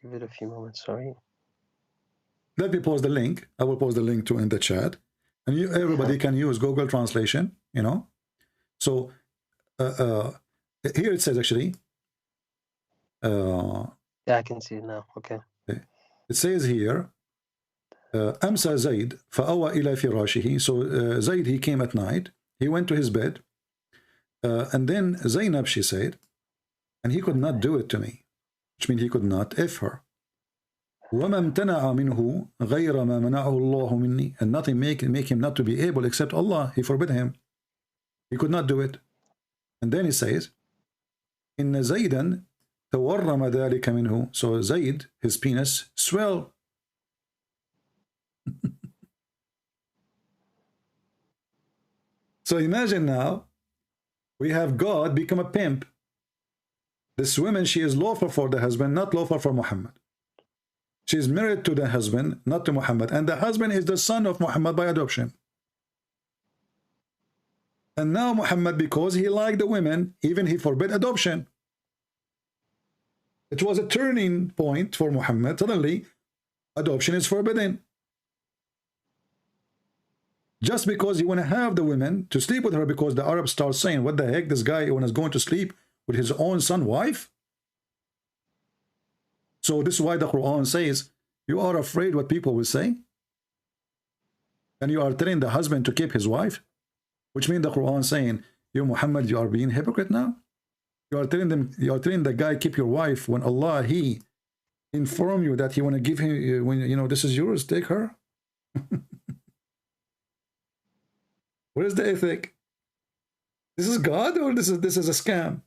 [SPEAKER 13] Give it a few moments, sorry.
[SPEAKER 7] Let me post the link. I will post the link to in the chat. And everybody can use Google Translation, you know. So here it says actually.
[SPEAKER 13] Yeah, I can see it now. Okay.
[SPEAKER 7] It says here, أمسى زيد فأوى إلى فراشه. So Zayd, he came at night. He went to his bed. And then Zainab, she said, and he could not do it to me, which means he could not F her. وما امتنع منه غير ما منعه الله مني, and nothing make him not to be able except Allah. He forbid him. He could not do it. And then he says, إن زيدا تورم ذلك منه. So Zayd, his penis swell. So imagine now, we have God become a pimp. This woman, she is lawful for the husband, not lawful for Muhammad. She is married to the husband, not to Muhammad. And the husband is the son of Muhammad by adoption. And now Muhammad, because he liked the women, even he forbid adoption. It was a turning point for Muhammad. Suddenly, adoption is forbidden. Just because you want to have the women to sleep with her, because the Arabs start saying, what the heck, this guy is going to sleep with his own son wife? So this is why the Quran says, you are afraid what people will say? And you are telling the husband to keep his wife? Which means the Quran saying, you Muhammad, you are being hypocrite now? You are telling the guy, keep your wife, when Allah, he inform you that he want to give him, when you know, this is yours, take her. Where is the ethic? This is God, or this is a scam?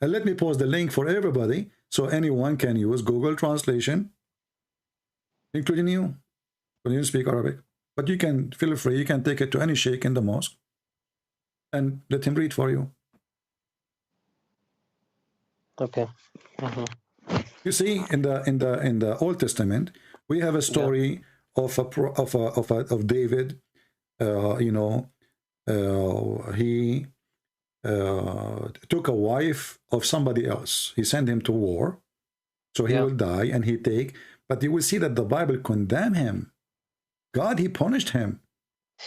[SPEAKER 7] And let me post the link for everybody so anyone can use Google Translation, including you, when you speak Arabic. But you can feel free, you can take it to any sheikh in the mosque and let him read for you.
[SPEAKER 13] Okay.
[SPEAKER 7] You see, in the Old Testament, we have a story of David. He took a wife of somebody else. He sent him to war, so he will die, and he take. But you will see that the Bible condemn him. God, he punished him.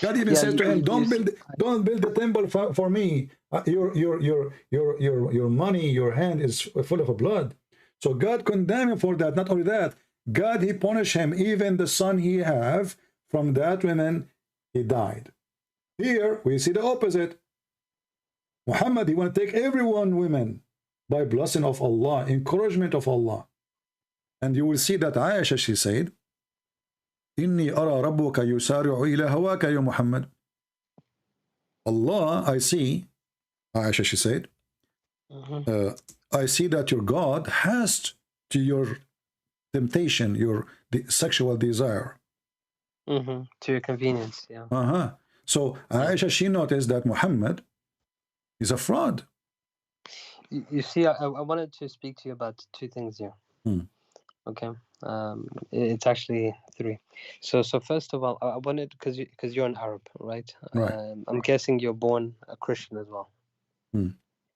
[SPEAKER 7] God even said to him, "Don't build the temple for me. Your money, your hand is full of blood." So God condemned him for that. Not only that, God, he punished him. Even the son he have from that woman, he died. Here we see the opposite. Muhammad, he want to take everyone women by blessing of Allah, encouragement of Allah. And you will see that Aisha, she said, Inni ara rabbuka yusari'u ila hawaka ya Muhammad. Allah, I see, Aisha, she said, I see that your God has to your temptation, your sexual desire.
[SPEAKER 13] To your convenience, yeah.
[SPEAKER 7] So Aisha, she noticed that Muhammad is a fraud.
[SPEAKER 13] You see, I wanted to speak to you about two things here. Okay, it's actually three. So first of all, I wanted, because you're an Arab, right? I'm guessing you're born a Christian as well,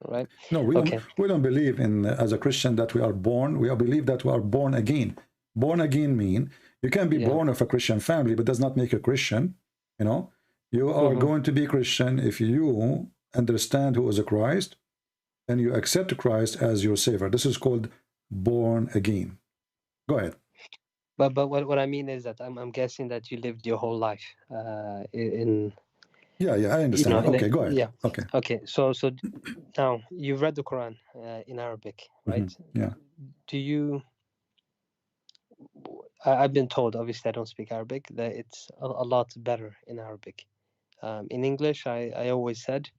[SPEAKER 13] right?
[SPEAKER 7] No, we don't believe in as a Christian that we are born. We believe that we are born again. Born again mean you can be born of a Christian family, but does not make you a Christian. You know, you are going to be Christian if you understand who is a Christ and you accept Christ as your savior. This is called born again. Go ahead.
[SPEAKER 13] But what I mean is that I'm guessing that you lived your whole life in
[SPEAKER 7] Yeah, I understand. Okay, go ahead.
[SPEAKER 13] Yeah.
[SPEAKER 7] Okay.
[SPEAKER 13] Okay. So now you've read the Quran in Arabic, right?
[SPEAKER 7] Yeah.
[SPEAKER 13] Do you? I've been told, obviously I don't speak Arabic, that it's a lot better in Arabic. In English, I always said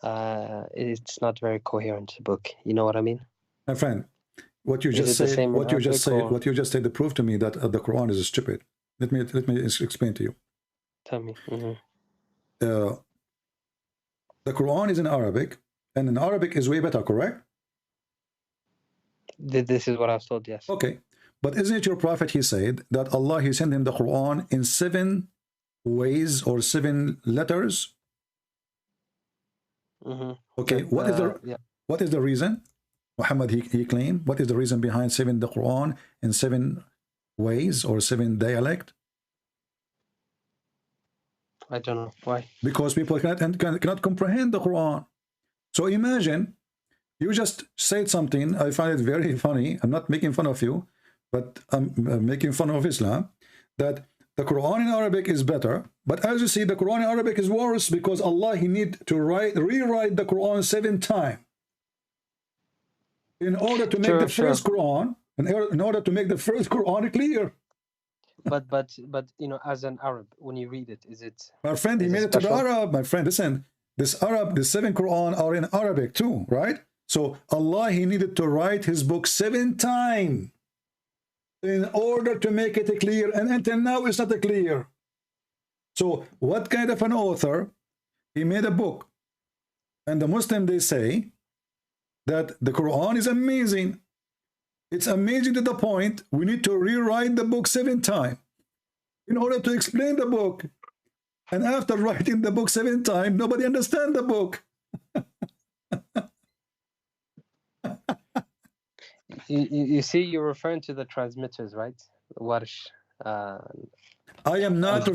[SPEAKER 13] it's not very coherent book. You know what I mean?
[SPEAKER 7] My friend, what you just said, what you just said, proved to me that the Quran is stupid. Let me explain to you.
[SPEAKER 13] Tell me.
[SPEAKER 7] The Quran is in Arabic, and in Arabic is way better, correct?
[SPEAKER 13] This is what I was told, yes.
[SPEAKER 7] Okay. But isn't it your prophet, he said, that Allah, he sent him the Quran in 7 ways or 7 letters? Okay, what is the reason? Muhammad, he claimed, what is the reason behind sending the Quran in 7 ways or 7 dialect?
[SPEAKER 13] I don't know. Why?
[SPEAKER 7] Because people cannot comprehend the Quran. So imagine, you just said something, I find it very funny, I'm not making fun of you, but I'm making fun of Islam, that the Quran in Arabic is better, but as you see, the Quran in Arabic is worse because Allah, he need to rewrite the Quran 7 times in order to make the first Quran, in order to make the first Quran clear.
[SPEAKER 13] But you know, as an Arab, when you read it, is it?
[SPEAKER 7] My friend, he made it to the Arab. My friend, listen, the 7 Quran are in Arabic too, right? So Allah, he needed to write his book 7 times in order to make it clear, and until now it's not clear. So what kind of an author, he made a book, and the Muslim, they say that the Quran is amazing. It's amazing to the point we need to rewrite the book 7 times in order to explain the book. And after writing the book 7 times, nobody understands the book.
[SPEAKER 13] You see, you're referring to the transmitters, right? Warsh.
[SPEAKER 7] I am not.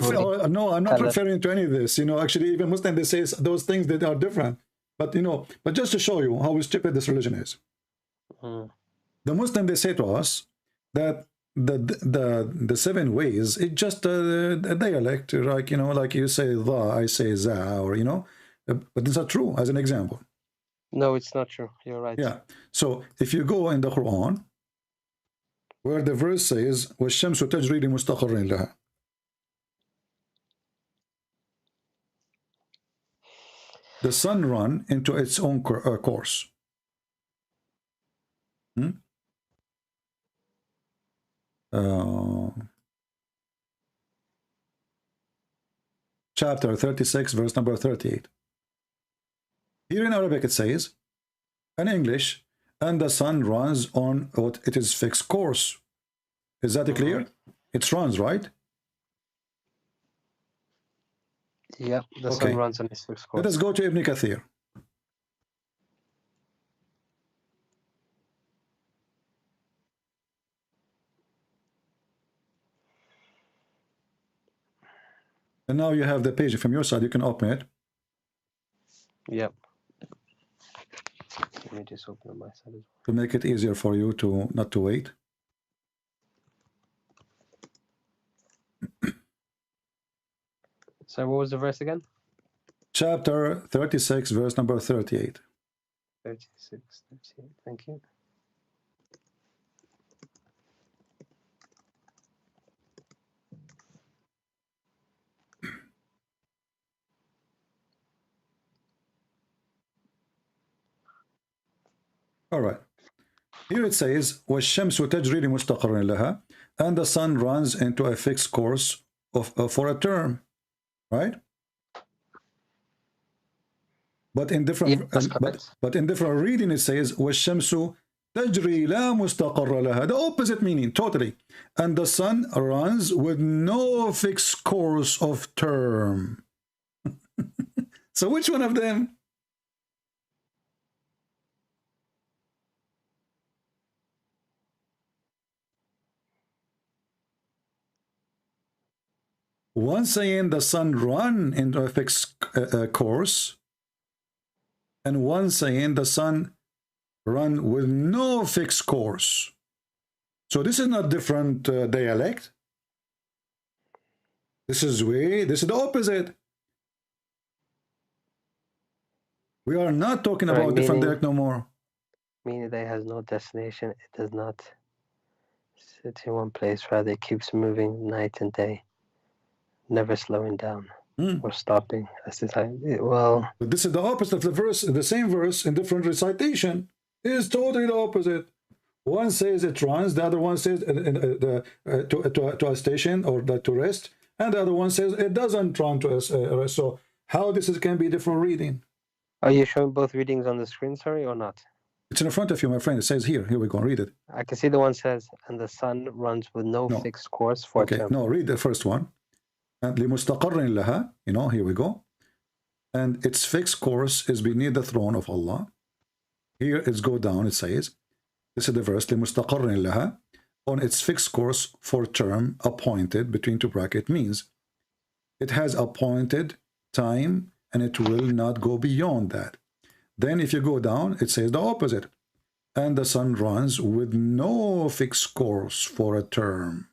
[SPEAKER 7] No, I'm not referring to any of this. You know, actually, even Muslim, they say those things that are different. But you know, but just to show you how stupid this religion is, the Muslim, they say to us that the 7 ways, it's just a dialect, like, you know, like you say the, I say za, or you know, but it's not true. As an example.
[SPEAKER 13] No, it's not true. You're right.
[SPEAKER 7] Yeah. So if you go in the Quran, where the verse says, وَالشَّمْسُ تَجْرِي لِمُسْتَقَرٍ لَهَا, the sun run into its own course. Chapter 36, verse number 38. Here in Arabic it says, in English, and the sun runs on what it is fixed course. Is that clear? It runs, right?
[SPEAKER 13] Yeah, the sun runs on its fixed course.
[SPEAKER 7] Let us go to Ibn Kathir. And now you have the page from your side, you can open it.
[SPEAKER 13] Yep. Let me just open on my side as well.
[SPEAKER 7] To make it easier for you to not to wait.
[SPEAKER 13] So what was the verse again?
[SPEAKER 7] Chapter 36, verse number 38.
[SPEAKER 13] 36, 38. Thank you.
[SPEAKER 7] All right. Here it says, وَالشَّمْسُ تَجْرِي لِمُسْتَقَرٍ لَهَا, and the sun runs into a fixed course for a term, right? But in different but in different reading it says, وَالشَّمْسُ تَجْرِي لَا مُسْتَقَرَّ لَهَا, the opposite meaning totally, and the sun runs with no fixed course of term. So which one of them? One saying the sun run into a fixed course, and one saying the sun run with no fixed course. So this is not different dialect. This is the opposite. We are not talking
[SPEAKER 13] Right,
[SPEAKER 7] about different
[SPEAKER 13] meaning-
[SPEAKER 7] direct no more.
[SPEAKER 13] Meaning that it has no destination. It does not sit in one place. Rather, it keeps moving night and day, never slowing down or stopping. As the time. Well,
[SPEAKER 7] But this is the opposite of the verse. The same verse in different recitation is totally the opposite. One says it runs, the other one says to a station or to rest, and the other one says it doesn't run to rest. So how this can be different reading?
[SPEAKER 13] are you showing both readings on the screen, sorry, or not?
[SPEAKER 7] It's in front of you, my friend. It says here. Here we go. Read it.
[SPEAKER 13] I can see the one says, and the sun runs with no fixed course for a term.
[SPEAKER 7] No, read the first one. And لِمُسْتَقَرٍ لَهَا, here we go. And its fixed course is beneath the throne of Allah. Here it's go down, it says, this is the verse, لِمُسْتَقَرٍ لَهَا, on its fixed course for term appointed, between two brackets, means it has appointed time and it will not go beyond that. Then if you go down, it says the opposite. And the sun runs with no fixed course for a term.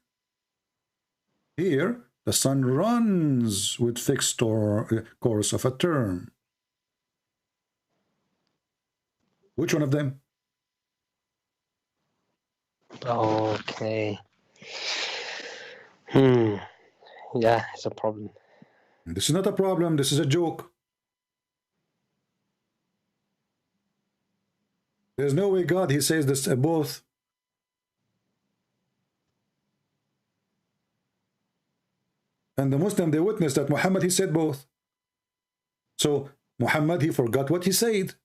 [SPEAKER 7] Here, the sun runs with fixed course of a term. Which one of them?
[SPEAKER 13] Okay. Yeah, it's a problem.
[SPEAKER 7] This is not a problem. This is a joke. There's no way God, he says this both. And the Muslim, they witness that Muhammad, he said both. So Muhammad, he forgot what he said.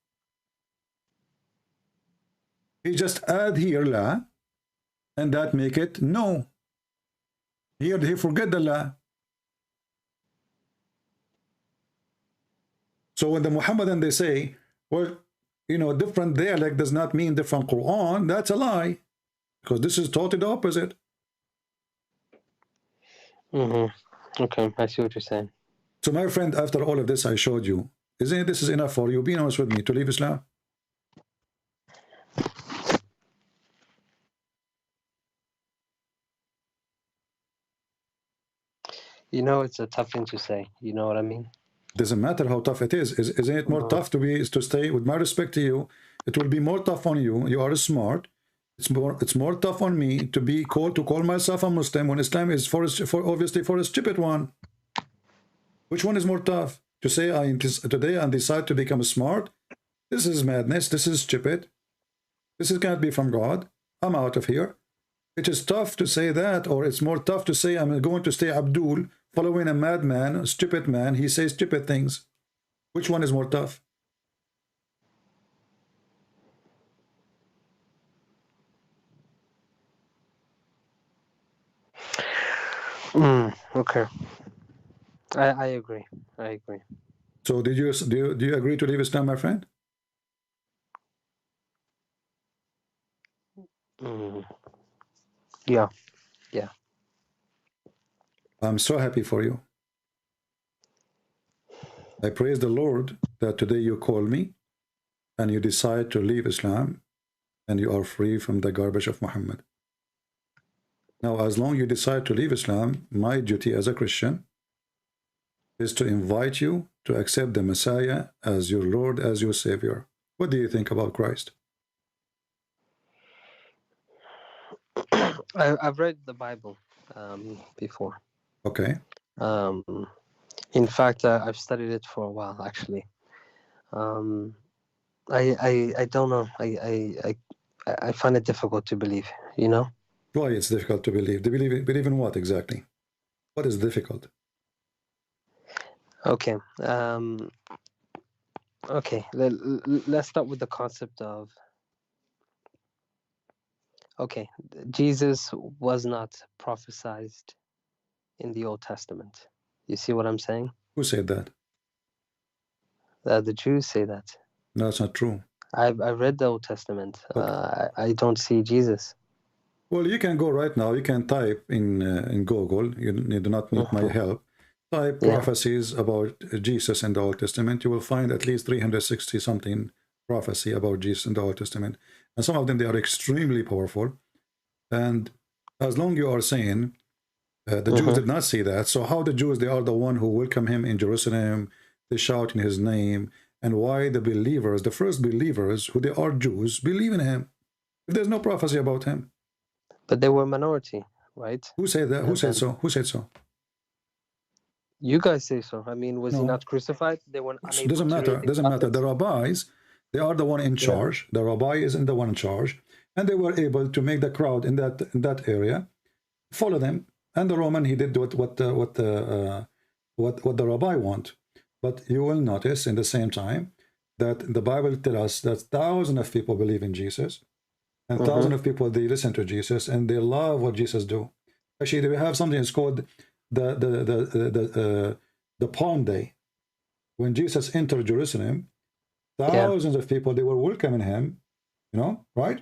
[SPEAKER 7] He just add here la, and that make it no. Here he forget the la. So when the Muhammadan, they say, well, different dialect does not mean different Quran, that's a lie. Because this is totally the opposite.
[SPEAKER 13] Okay, I see what you're saying.
[SPEAKER 7] So my friend, after all of this I showed you, isn't this is enough for you? Be honest with me, to leave Islam?
[SPEAKER 13] It's a tough thing to say. You know what I mean?
[SPEAKER 7] Doesn't matter how tough it is. Isn't it more tough to stay? With my respect to you, it will be more tough on you. You are smart. It's more tough on me to call myself a Muslim when Islam is obviously for a stupid one. Which one is more tough? To say today I decide to become smart? This is madness. This is stupid. This can't be from God. I'm out of here. It is tough to say that, or it's more tough to say I'm going to stay Abdul, following a madman, a stupid man. He says stupid things. Which one is more tough?
[SPEAKER 13] Okay. I agree. I agree.
[SPEAKER 7] So do you agree to leave Islam, my friend?
[SPEAKER 13] Yeah.
[SPEAKER 7] I'm so happy for you. I praise the Lord that today you call me and you decide to leave Islam and you are free from the garbage of Muhammad. Now, as long as you decide to leave Islam, my duty as a Christian is to invite you to accept the Messiah as your Lord, as your Savior. What do you think about Christ?
[SPEAKER 13] I've read the Bible before.
[SPEAKER 7] Okay.
[SPEAKER 13] In fact, I've studied it for a while, actually. I don't know. I find it difficult to believe.
[SPEAKER 7] Why it's difficult to believe? Believe in what exactly? What is difficult?
[SPEAKER 13] Okay. Okay. Let's start with the concept of. Okay, Jesus was not prophesied in the Old Testament. You see what I'm saying?
[SPEAKER 7] Who said that?
[SPEAKER 13] The Jews say that.
[SPEAKER 7] No, that's not true.
[SPEAKER 13] I've read the Old Testament.
[SPEAKER 7] Okay.
[SPEAKER 13] I don't see Jesus.
[SPEAKER 7] Well, you can go right now. You can type in Google. You do not need my help. Type prophecies about Jesus in the Old Testament. You will find at least 360 something prophecy about Jesus in the Old Testament. And some of them, they are extremely powerful. And as long you are saying the Jews did not see that, so how the Jews, they are the one who welcome him in Jerusalem, they shout in his name, and why the believers, the first believers, who they are Jews, believe in him, if there's no prophecy about him?
[SPEAKER 13] But they were minority, right?
[SPEAKER 7] Who said that? Who said so? Who said so?
[SPEAKER 13] You guys say so. I mean, was he
[SPEAKER 7] No.
[SPEAKER 13] not crucified? They weren't unable
[SPEAKER 7] Doesn't
[SPEAKER 13] to
[SPEAKER 7] matter.
[SPEAKER 13] read the
[SPEAKER 7] Doesn't matter.
[SPEAKER 13] prophets.
[SPEAKER 7] The rabbis, they are the one in charge. The rabbi isn't the one in charge, and they were able to make the crowd in that area follow them. And the Roman, he did what the rabbi want. But you will notice in the same time that the Bible tells us that thousands of people believe in Jesus, and thousands of people, they listen to Jesus and they love what Jesus do. Actually, we have something that's called the Palm Day. When Jesus entered Jerusalem, thousands of people, they were welcoming him, you know, right?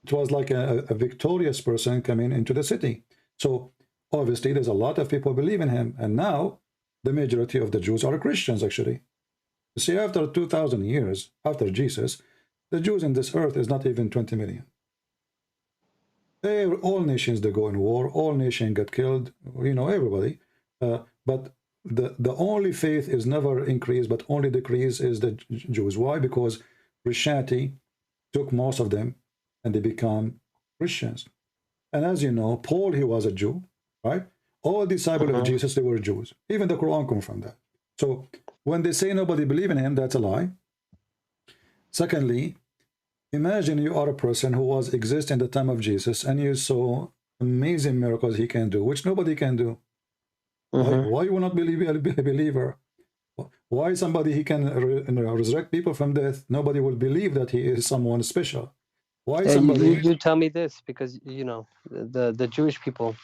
[SPEAKER 7] It was like a victorious person coming into the city. So obviously there's a lot of people believe in him, and now the majority of the Jews are Christians, actually. You see, after 2,000 years after Jesus, the Jews in this earth is not even 20 million. All nations, they go in war, all nations get killed, you know, everybody. But the only faith is never increased, but only decrease is the Jews. Why? Because Christianity took most of them and they become Christians. And as you know, Paul, he was a Jew, right? All disciples of Jesus, they were Jews. Even the Quran comes from that. So when they say nobody believe in him, that's a lie. Secondly, imagine you are a person who was exist in the time of Jesus and you saw amazing miracles he can do, which nobody can do. Why you will not believe a believer? Why somebody he can resurrect people from death? Nobody will believe that he is someone special. Why somebody?
[SPEAKER 13] You tell me this because you know the Jewish people,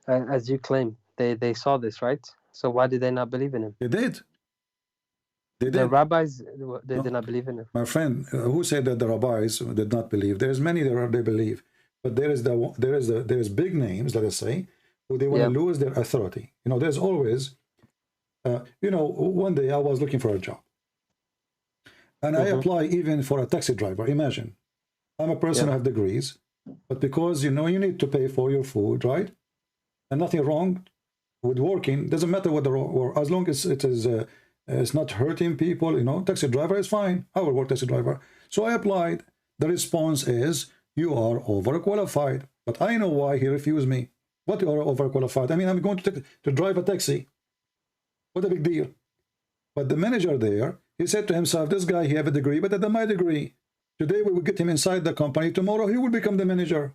[SPEAKER 13] as you claim, they saw this, right? So why did they not believe in him?
[SPEAKER 7] They did. They did.
[SPEAKER 13] The rabbis, they did not believe in him.
[SPEAKER 7] My friend, who said that the rabbis did not believe? There's many that they believe, but there is big names, let us say, who they want to lose their authority. You know, there's always, you know, one day I was looking for a job, and I apply even for a taxi driver. Imagine, I'm a person who have degrees, but because you know you need to pay for your food, right? And nothing wrong with working. Doesn't matter what or as long as it is. It's not hurting people, you know, taxi driver is fine. I will work taxi driver. So I applied. The response is, you are overqualified. But I know why he refused me. What you are overqualified? I mean, I'm going to drive a taxi. What a big deal. But the manager there, he said to himself, this guy, he have a degree, but at my degree. Today we will get him inside the company. Tomorrow he will become the manager.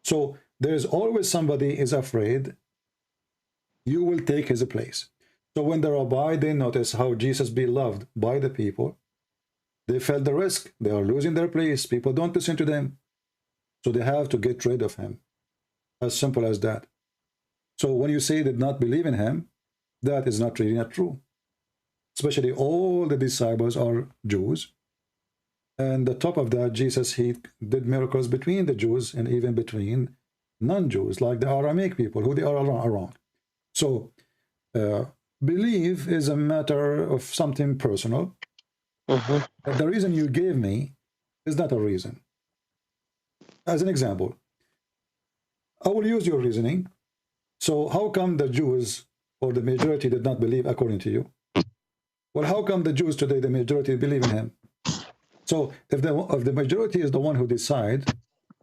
[SPEAKER 7] So there's always somebody is afraid you will take his place. So when the rabbi, they notice how Jesus be loved by the people, they felt the risk. They are losing their place. People don't listen to them. So they have to get rid of him. As simple as that. So when you say they did not believe in him, that is not really not true. Especially all the disciples are Jews. And the top of that, Jesus, he did miracles between the Jews and even between non-Jews, like the Aramaic people, who they are around. So, belief is a matter of something personal. But the reason you gave me is not a reason. As an example, I will use your reasoning. So how come the Jews or the majority did not believe according to you? Well, how come the Jews today, the majority believe in him? So if the majority is the one who decide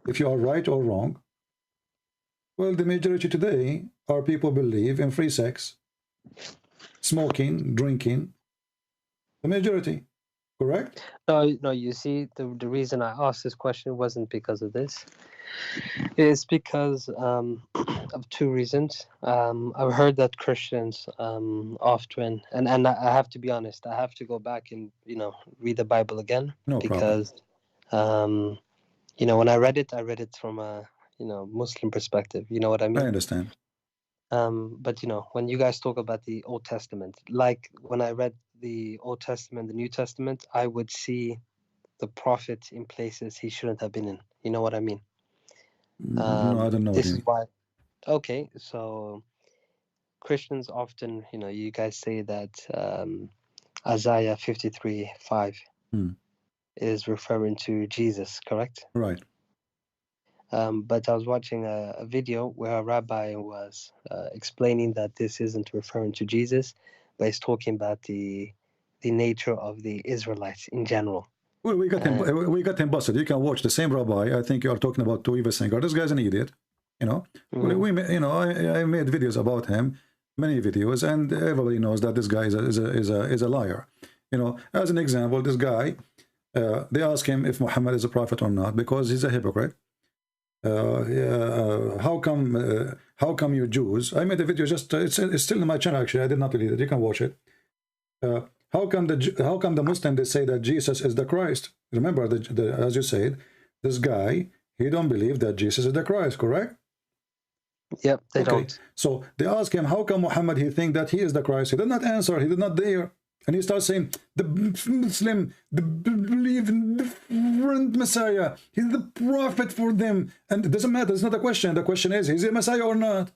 [SPEAKER 7] if you are right or wrong, well, the majority today are people believe in free sex, smoking, drinking, the majority, correct?
[SPEAKER 13] No, you see, the reason I asked this question wasn't because of this. It's because of two reasons. I've heard that Christians often, and I have to be honest, I have to go back and, you know, read the Bible again.
[SPEAKER 7] No
[SPEAKER 13] because, you know, when I read it from a, you know, Muslim perspective. You know what I mean?
[SPEAKER 7] I understand.
[SPEAKER 13] But you know, when you guys talk about the Old Testament, like when I read the Old Testament, the New Testament, I would see the prophet in places he shouldn't have been in. You know what I mean?
[SPEAKER 7] No, I don't know.
[SPEAKER 13] This is why. Okay, so Christians often, you know, you guys say that Isaiah 53:5 is referring to Jesus, correct?
[SPEAKER 7] Right.
[SPEAKER 13] But I was watching a video where a rabbi was explaining that this isn't referring to Jesus, but it's talking about the nature of the Israelites in general.
[SPEAKER 7] Well, we got him busted. You can watch the same rabbi. I think you are talking about Tuiva Singer. This guy's an idiot. You know, I made videos about him, many videos, and everybody knows that this guy is a liar. You know, as an example, this guy, they ask him if Muhammad is a prophet or not because he's a hypocrite. How come you Jews? I made a video it's still in my channel actually. I did not delete it. You can watch it. How come the Muslim, they say that Jesus is the Christ? Remember, as you said, this guy, he don't believe that Jesus is the Christ, correct?
[SPEAKER 13] Yep, they don't.
[SPEAKER 7] So they ask him, how come Muhammad, he think that he is the Christ? He did not answer. He did not dare. And he starts saying, the Muslim, they believe in different Messiah. He's the prophet for them. And it doesn't matter. It's not a question. The question is he a Messiah or not?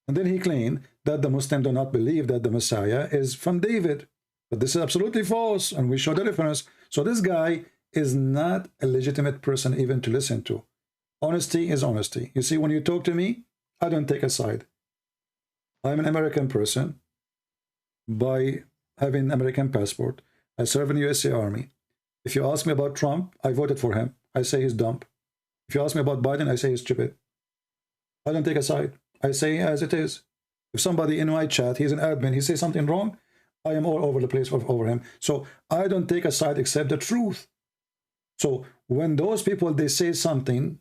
[SPEAKER 7] And then he claimed that the Muslims do not believe that the Messiah is from David. But this is absolutely false, and we show the difference. So this guy is not a legitimate person even to listen to. Honesty is honesty. You see, when you talk to me, I don't take a side. I'm an American person by having an American passport. I serve in the USA Army. If you ask me about Trump, I voted for him. I say he's dumb. If you ask me about Biden, I say he's stupid. I don't take a side. I say as it is. If somebody in my chat, he's an admin, he says something wrong, I am all over the place over him. So I don't take a side except the truth. So when those people, they say something,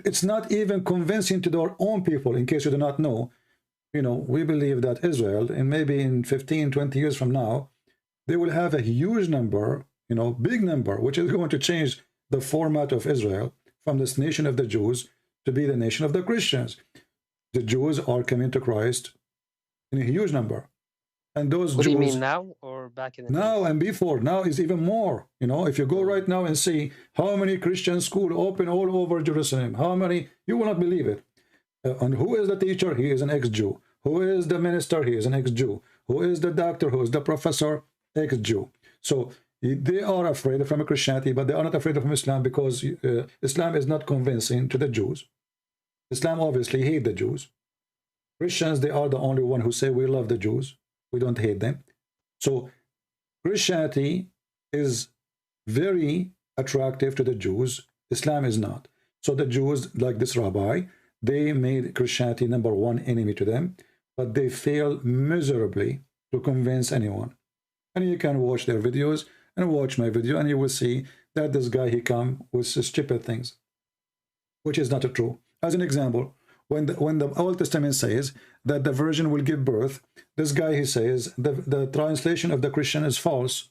[SPEAKER 7] it's not even convincing to their own people. In case you do not know, you know, we believe that Israel, and maybe in 15, 20 years from now, they will have a huge number, you know, big number, which is going to change the format of Israel from this nation of the Jews to be the nation of the Christians. The Jews are coming to Christ in a huge number. And those
[SPEAKER 13] What
[SPEAKER 7] Jews,
[SPEAKER 13] do you mean now or back in the
[SPEAKER 7] now
[SPEAKER 13] days?
[SPEAKER 7] and before, now is even more. You know, if you go right now and see how many Christian schools open all over Jerusalem, how many, you will not believe it. And who is the teacher? He is an ex-Jew. Who is the minister? He is an ex-Jew. Who is the doctor? Who is the professor? Ex-Jew. So they are afraid from Christianity, but they are not afraid from Islam because Islam is not convincing to the Jews. Islam obviously hate the Jews. Christians, they are the only one who say we love the Jews. We don't hate them. So Christianity is very attractive to the Jews. Islam is not. So the Jews, like this rabbi, they made Christianity #1 enemy to them, but they fail miserably to convince anyone. And you can watch their videos and watch my video, and you will see that this guy, he come with stupid things, which is not true. As an example, when the Old Testament says that the virgin will give birth, this guy, he says the translation of the Christian is false.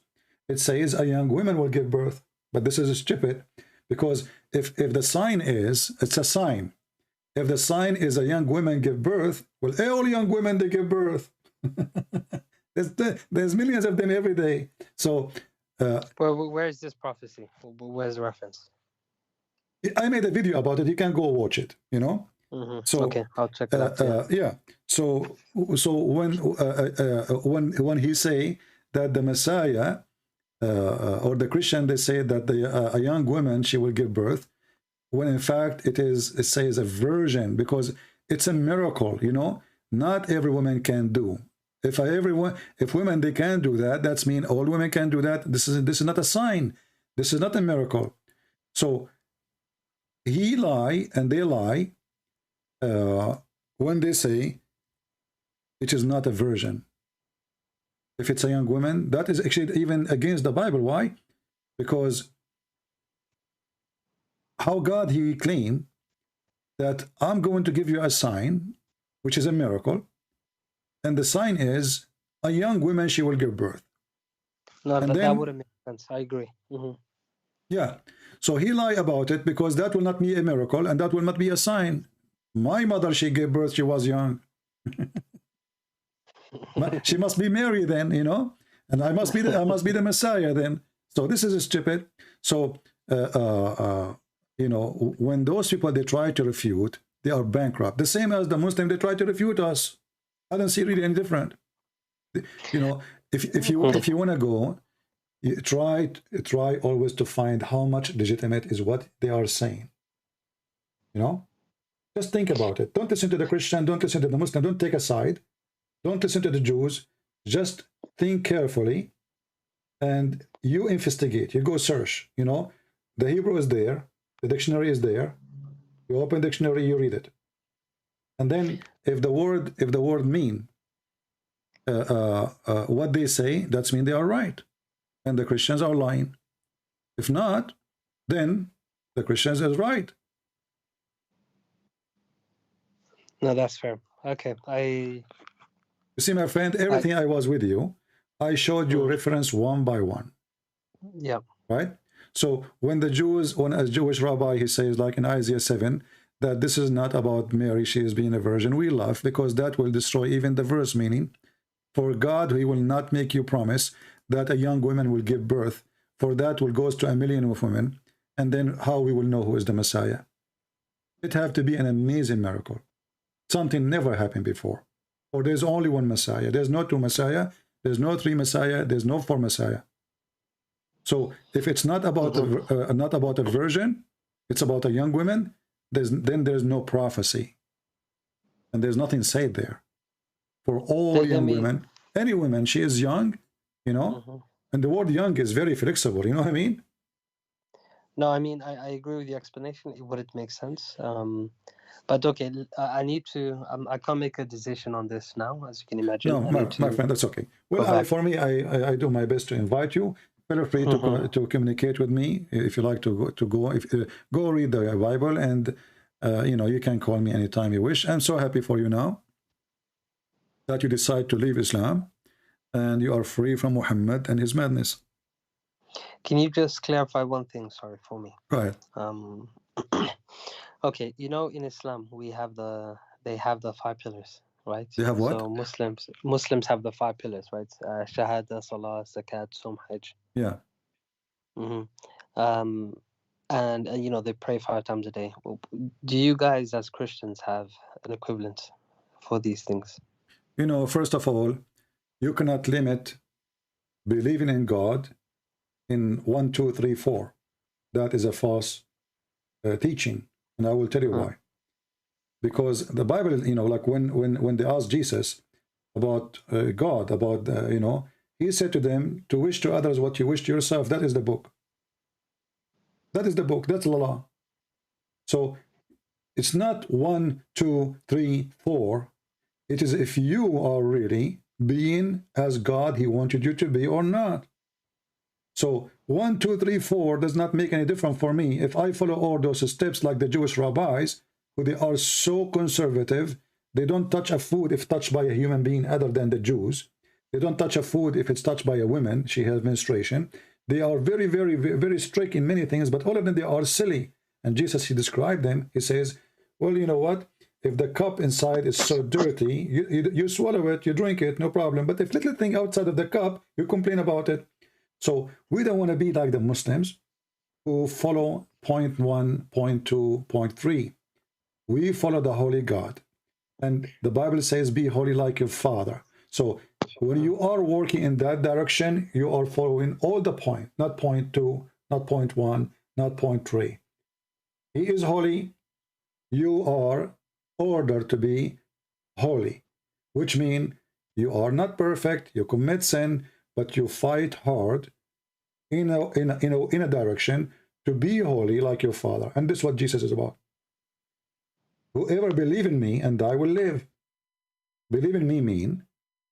[SPEAKER 7] It says a young woman will give birth, but this is stupid, because if the sign is, it's a sign. If the sign is a young woman give birth, well, all young women, they give birth. There's millions of them every day. So
[SPEAKER 13] well, where is this prophecy? Where's the reference?
[SPEAKER 7] I made a video about it. You can go watch it, you know. So
[SPEAKER 13] okay, I'll check it out.
[SPEAKER 7] Yeah. So when he say that the Messiah or the Christian, they say that a young woman, she will give birth, when in fact it says a virgin, because it's a miracle, you know. Not every woman can do. If women they can do that, that's mean all women can do that. This is not a sign. This is not a miracle. So he lie and they lie when they say it is not a virgin. If it's a young woman, that is actually even against the Bible. Why? Because how God, he claimed that I'm going to give you a sign, which is a miracle, and the sign is a young woman, she will give birth.
[SPEAKER 13] No, that wouldn't make sense. I agree.
[SPEAKER 7] Yeah. So he lied about it because that will not be a miracle and that will not be a sign. My mother, she gave birth, she was young. She must be Mary then, you know, and I must be the Messiah then. So this is stupid. So you know, when those people, they try to refute, they are bankrupt. The same as the Muslim, they try to refute us. I don't see really any different. You know, if you want to go, you try always to find how much legitimate is what they are saying. You know, just think about it. Don't listen to the Christian, don't listen to the Muslim, don't take a side. Don't listen to the Jews. Just think carefully and you investigate. You go search. You know, the Hebrew is there. The dictionary is there. You open dictionary, you read it. And then if the word mean what they say, that's mean they are right. And the Christians are lying. If not, then the Christians is right.
[SPEAKER 13] No, that's fair. Okay,
[SPEAKER 7] You see, my friend, everything I was with you, I showed you reference one by one.
[SPEAKER 13] Yeah.
[SPEAKER 7] Right? So when a Jewish rabbi, he says, like in Isaiah 7, that this is not about Mary, she is being a virgin, we laugh because that will destroy even the verse meaning. For God, he will not make you promise that a young woman will give birth, for that will goes to 1 million of women, and then how we will know who is the Messiah. It have to be an amazing miracle. Something never happened before. Or there's only one Messiah. There's no two Messiah, there's no three Messiah, there's no four Messiah. So if it's not about a virgin, it's about a young woman, then there's no prophecy. And there's nothing said there. For all young women, any woman, she is young, you know, and the word young is very flexible, you know what I mean?
[SPEAKER 13] No, I mean, I agree with the explanation. Would it make sense? But okay, I need to, I can't make a decision on this now, as you can imagine.
[SPEAKER 7] No, my friend, that's okay. Well, for me, I do my best to invite you. Feel free to communicate with me if you like to go read the Bible, and you know, you can call me anytime you wish. I'm so happy for you now that you decide to leave Islam and you are free from Muhammad and his madness.
[SPEAKER 13] Can you just clarify one thing, sorry, for me?
[SPEAKER 7] Go ahead.
[SPEAKER 13] Okay, you know, in Islam they have the 5 pillars, right?
[SPEAKER 7] They have what?
[SPEAKER 13] So Muslims have the 5 pillars, right? Shahada, Salah, Zakat, Sum, Hajj.
[SPEAKER 7] Yeah.
[SPEAKER 13] And you know, they pray 5 times a day. Do you guys as Christians have an equivalent for these things?
[SPEAKER 7] You know, first of all, you cannot limit believing in God in 1, 2, 3, 4. That is a false teaching, and I will tell you why. Because the Bible, you know, like when they asked Jesus about God, about you know, he said to them, to wish to others what you wish to yourself. That is the book. That is the book. That's the law. So it's not 1, 2, 3, 4. It is if you are really being as God he wanted you to be or not. So 1, 2, 3, 4 does not make any difference for me. If I follow all those steps like the Jewish rabbis, who they are so conservative, they don't touch a food if touched by a human being other than the Jews. They don't touch a food if it's touched by a woman, she has menstruation. They are very, very, very strict in many things, but all of them, they are silly. And Jesus, he described them. He says, well, you know what? If the cup inside is so dirty, you swallow it, you drink it, no problem. But if little thing outside of the cup, you complain about it. So we don't want to be like the Muslims who follow point 1, point 2, point 3. We follow the Holy God. And the Bible says, be holy like your Father. So when you are working in that direction, you are following all the point, not point 2, not point 1, not point 3. He is holy. You are ordered to be holy, which means you are not perfect, you commit sin, but you fight hard in a direction to be holy like your Father. And this is what Jesus is about. Whoever believe in me and I will live. Believe in me mean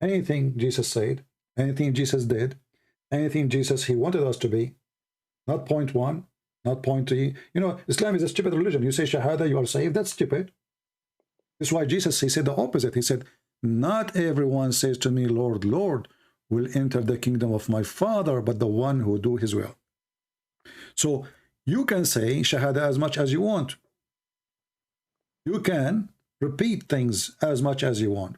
[SPEAKER 7] anything Jesus said, anything Jesus did, anything Jesus he wanted us to be. Not point 1, not point 3. You know, Islam is a stupid religion. You say Shahada, you are saved. That's stupid. That's why Jesus, he said the opposite. He said, not everyone says to me, Lord, Lord, will enter the kingdom of my Father, but the one who do his will. So you can say Shahada as much as you want. You can repeat things as much as you want.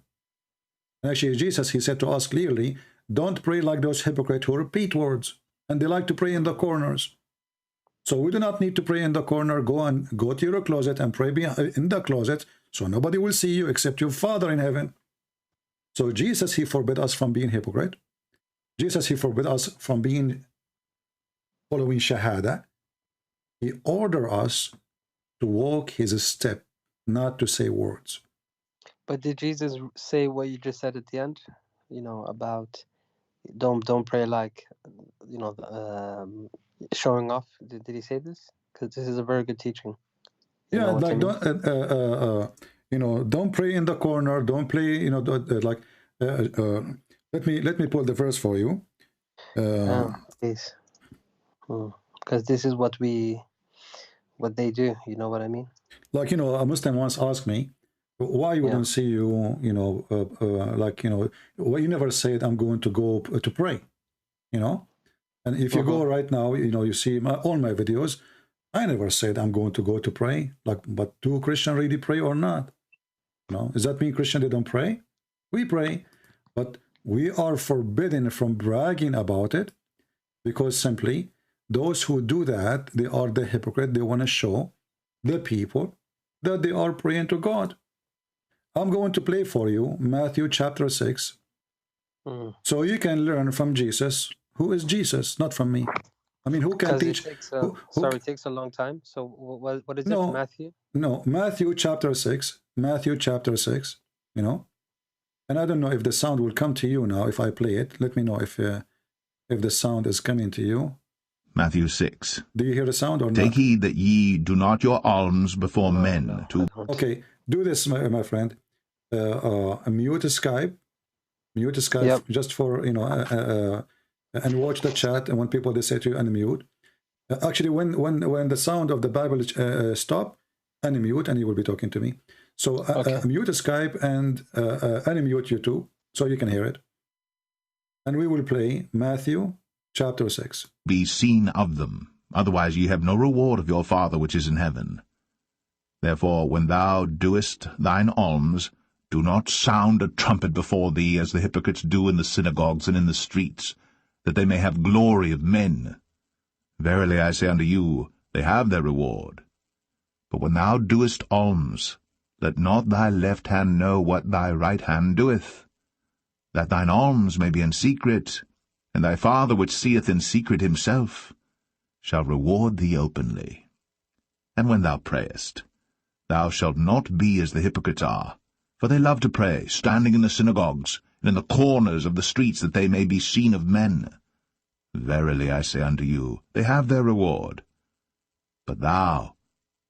[SPEAKER 7] And actually, Jesus, he said to us clearly, don't pray like those hypocrites who repeat words, and they like to pray in the corners. So we do not need to pray in the corner. Go to your closet and pray in the closet, so nobody will see you except your Father in heaven. So Jesus, he forbid us from being hypocrite. Jesus, he forbid us from following Shahada. He ordered us to walk his step, not to say words.
[SPEAKER 13] But did Jesus say what you just said at the end? You know, about don't pray like, you know, showing off. Did he say this? Because this is a very good teaching. You
[SPEAKER 7] Yeah,
[SPEAKER 13] know what I
[SPEAKER 7] like
[SPEAKER 13] mean?
[SPEAKER 7] don't you know, don't pray in the corner. Don't play. You know, like let me pull the verse for you.
[SPEAKER 13] Please, because this is what they do. You know what I mean?
[SPEAKER 7] Like, you know, a Muslim once asked me, why you don't see you, you know, like, you know, why you never said I'm going to go to pray, you know? And if you go right now, you know, you see all my videos, I never said I'm going to go to pray. Like, but do Christians really pray or not? You know, does that mean Christians, they don't pray? We pray, but we are forbidden from bragging about it, because simply those who do that, they are the hypocrite. They want to show the people that they are praying to God. I'm going to play for you Matthew chapter 6, so you can learn from Jesus. Who is Jesus? Not from me. I mean, who can teach?
[SPEAKER 13] Sorry, it takes a long time. So what is it, Matthew?
[SPEAKER 7] No, Matthew chapter 6. Matthew chapter 6, you know. And I don't know if the sound will come to you now if I play it. Let me know if the sound is coming to you.
[SPEAKER 14] Matthew 6.
[SPEAKER 7] Do you hear the sound or not?
[SPEAKER 14] Take heed that ye do not your alms before men to...
[SPEAKER 7] Okay, do this, my friend. Mute Skype. Mute Skype, just for, you know, and watch the chat. And when people, they say to you, unmute. Actually, when the sound of the Bible stop, unmute, and you will be talking to me. So mute Skype and unmute YouTube, so you can hear it. And we will play Matthew chapter 6.
[SPEAKER 14] Be seen of them, otherwise ye have no reward of your Father which is in heaven. Therefore, when thou doest thine alms, do not sound a trumpet before thee, as the hypocrites do in the synagogues and in the streets, that they may have glory of men. Verily I say unto you, they have their reward. But when thou doest alms, let not thy left hand know what thy right hand doeth, that thine alms may be in secret, and thy Father which seeth in secret himself shall reward thee openly. And when thou prayest, thou shalt not be as the hypocrites are, for they love to pray, standing in the synagogues, and in the corners of the streets, that they may be seen of men. Verily I say unto you, they have their reward. But thou,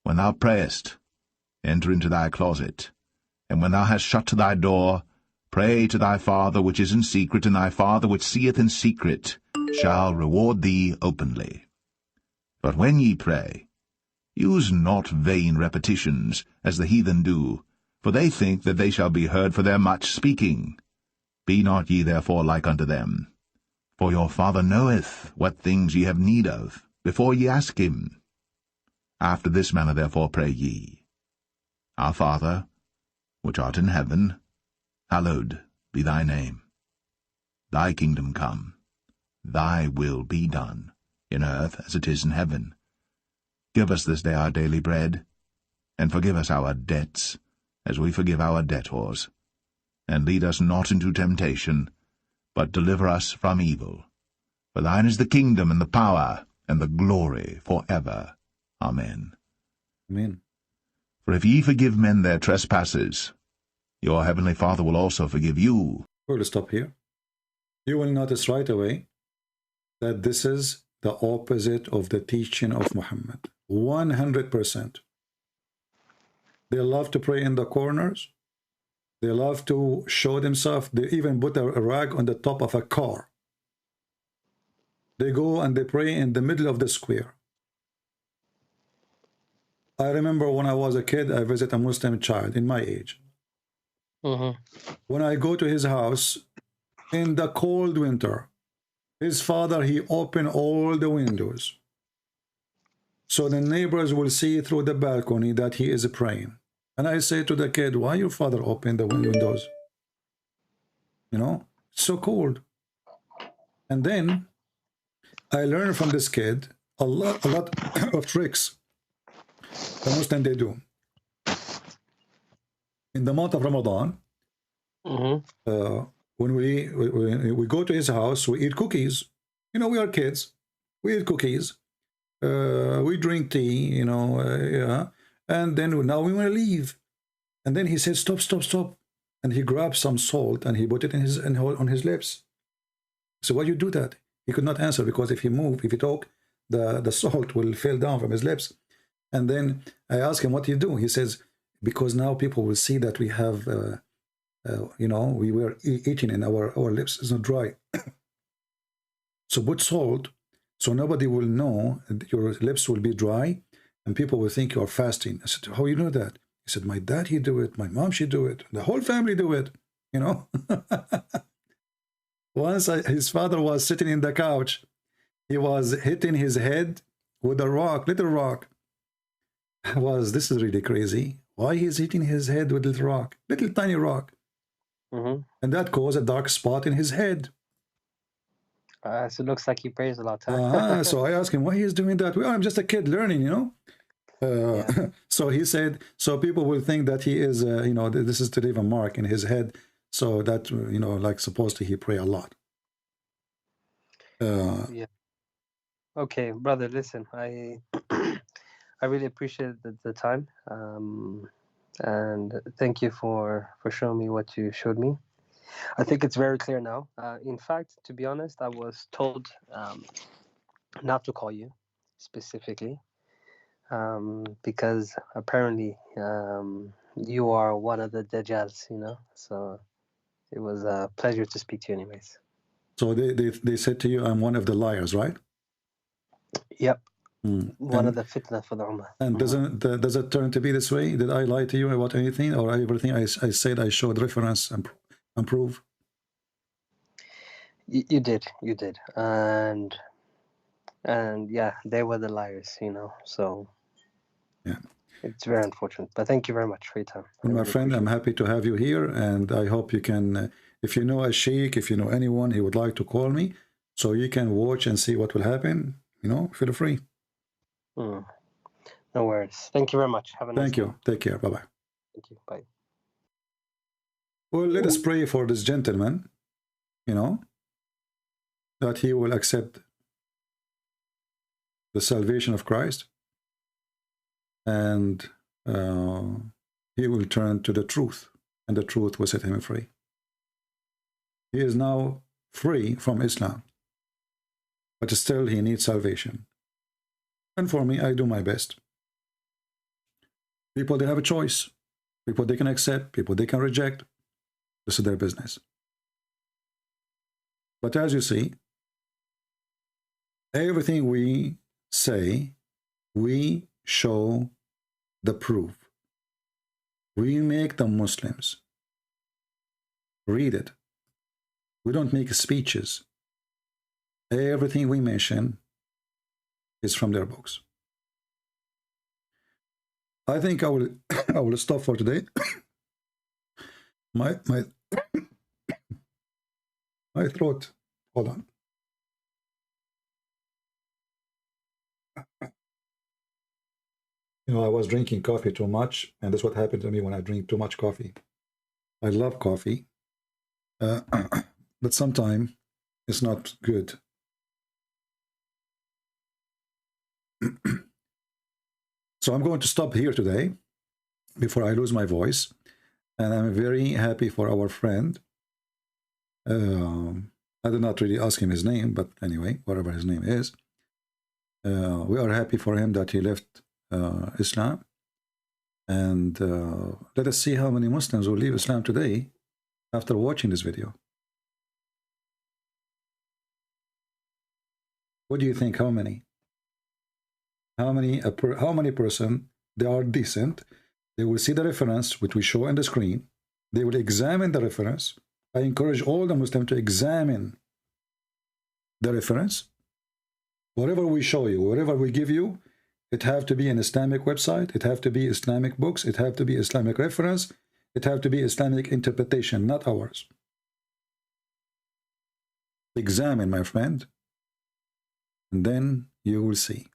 [SPEAKER 14] when thou prayest, enter into thy closet, and when thou hast shut thy door, pray to thy Father which is in secret, and thy Father which seeth in secret shall reward thee openly. But when ye pray, use not vain repetitions, as the heathen do, for they think that they shall be heard for their much speaking. Be not ye therefore like unto them. For your Father knoweth what things ye have need of, before ye ask him. After this manner therefore pray ye. Our Father, which art in heaven, hallowed be thy name. Thy kingdom come, thy will be done, in earth as it is in heaven. Give us this day our daily bread, and forgive us our debts, as we forgive our debtors. And lead us not into temptation, but deliver us from evil. For thine is the kingdom, and the power, and the glory, for ever. Amen.
[SPEAKER 7] Amen.
[SPEAKER 14] For if ye forgive men their trespasses, your heavenly Father will also forgive you.
[SPEAKER 7] We'll stop here. You will notice right away that this is the opposite of the teaching of Muhammad. 100%. They love to pray in the corners. They love to show themselves. They even put a rag on the top of a car. They go and they pray in the middle of the square. I remember when I was a kid, I visited a Muslim child in my age. When I go to his house in the cold winter, his father, he opened all the windows, so the neighbors will see through the balcony that he is praying. And I say to the kid, why your father opened the windows? You know, it's so cold. And then I learned from this kid a lot of tricks the Muslim they do. In the month of Ramadan, when we go to his house, we eat cookies. You know, we are kids. We eat cookies. We drink tea, you know, yeah. And then now we want to leave. And then he says, stop, stop, stop. and he grabbed some salt and he put it in his on his lips. So why you do that? He could not answer, because if he talk, the salt will fall down from his lips. And then I asked him, what do you do? He says, because now people will see that we have, you know, we were eating and our lips is not dry. So put salt, so nobody will know, your lips will be dry, and people will think you're fasting. I said, how you know that? He said, my dad, he do it, my mom, she do it, the whole family do it, you know. Once his father was sitting in the couch, he was hitting his head with a rock, little rock. This is really crazy. Why he's hitting his head with a little rock, little tiny rock? And that caused a dark spot in his head.
[SPEAKER 13] So it looks like he prays a lot.
[SPEAKER 7] So I asked him why he's doing that. Well, I'm just a kid learning, you know. So he said, so people will think that he is, you know, this is to leave a mark in his head. So that, you know, like supposedly he pray a lot.
[SPEAKER 13] Yeah. Okay, brother, listen, I really appreciate the time. And thank you for showing me what you showed me. I think it's very clear now. In fact, to be honest, I was told not to call you specifically because apparently you are one of the Dajjals, you know. So it was a pleasure to speak to you anyways.
[SPEAKER 7] So they said to you, I'm one of the liars, right?
[SPEAKER 13] Yep. One of the fitna for the Ummah.
[SPEAKER 7] And does it turn to be this way? Did I lie to you about anything, or everything I said I showed reference and proof?
[SPEAKER 13] You did, and yeah, they were the liars, you know. So
[SPEAKER 7] yeah,
[SPEAKER 13] it's very unfortunate. But thank you very much for your time.
[SPEAKER 7] Well, my friend, I'm happy to have you here, and I hope you can. If you know a sheikh, if you know anyone, he would like to call me, so you can watch and see what will happen. You know, feel free.
[SPEAKER 13] No worries. Thank you very much. Have a nice
[SPEAKER 7] Thank you. Take care. Bye-bye.
[SPEAKER 13] Thank you. Bye.
[SPEAKER 7] Well, let us pray for this gentleman, you know, that he will accept the salvation of Christ, and he will turn to the truth, and the truth will set him free. He is now free from Islam, but still he needs salvation. And for me, I do my best. People, they have a choice. People, they can accept. People, they can reject. This is their business. But as you see, everything we say, we show the proof. We make the Muslims read it. We don't make speeches. Everything we mention is from their books. I think I will stop for today. my throat. Hold on. You know, I was drinking coffee too much, and that's what happened to me when I drink too much coffee. I love coffee, but sometimes it's not good. So I'm going to stop here today before I lose my voice, and I'm very happy for our friend. I did not really ask him his name, but anyway, whatever his name is, we are happy for him that he left Islam, and let us see how many Muslims will leave Islam today after watching this video. What do you think? How many? How many person, they are decent, they will see the reference which we show on the screen, they will examine the reference. I encourage all the Muslims to examine the reference. Whatever we show you, whatever we give you, it have to be an Islamic website, it have to be Islamic books, it have to be Islamic reference, it have to be Islamic interpretation, not ours. Examine, my friend, and then you will see.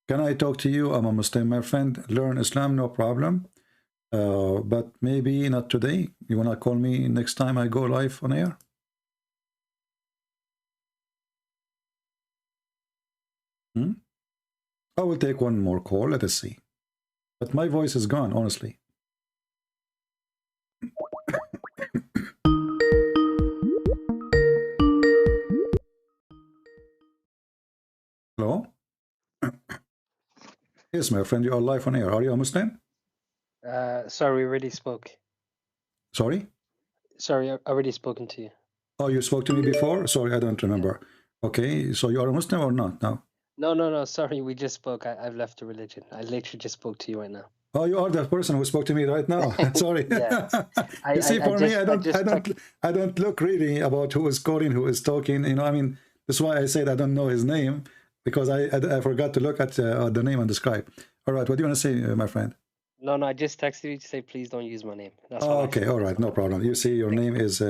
[SPEAKER 7] Can I talk to you? I'm a Muslim, my friend. Learn Islam, no problem. But maybe not today. You want to call me next time I go live on air? I will take one more call. Let us see. But my voice is gone, honestly. Yes, my friend, you are live on air. Are you a Muslim?
[SPEAKER 13] Sorry, we already spoke.
[SPEAKER 7] Sorry?
[SPEAKER 13] Sorry, I already spoken to you.
[SPEAKER 7] Oh, you spoke to me before? Sorry, I don't remember. Okay, so you are a Muslim or not now?
[SPEAKER 13] No. Sorry, we just spoke. I've left the religion. I literally just spoke to you right now.
[SPEAKER 7] Oh, you are the person who spoke to me right now. Sorry. You see, for me, I don't look really about who is calling, who is talking. You know, I mean, that's why I said I don't know his name, because I forgot to look at the name on the Skype. All right, what do you want to say, my friend?
[SPEAKER 13] No, I just texted you to say please don't use my name. That's
[SPEAKER 7] Oh, okay, all right, no problem. You see, your name is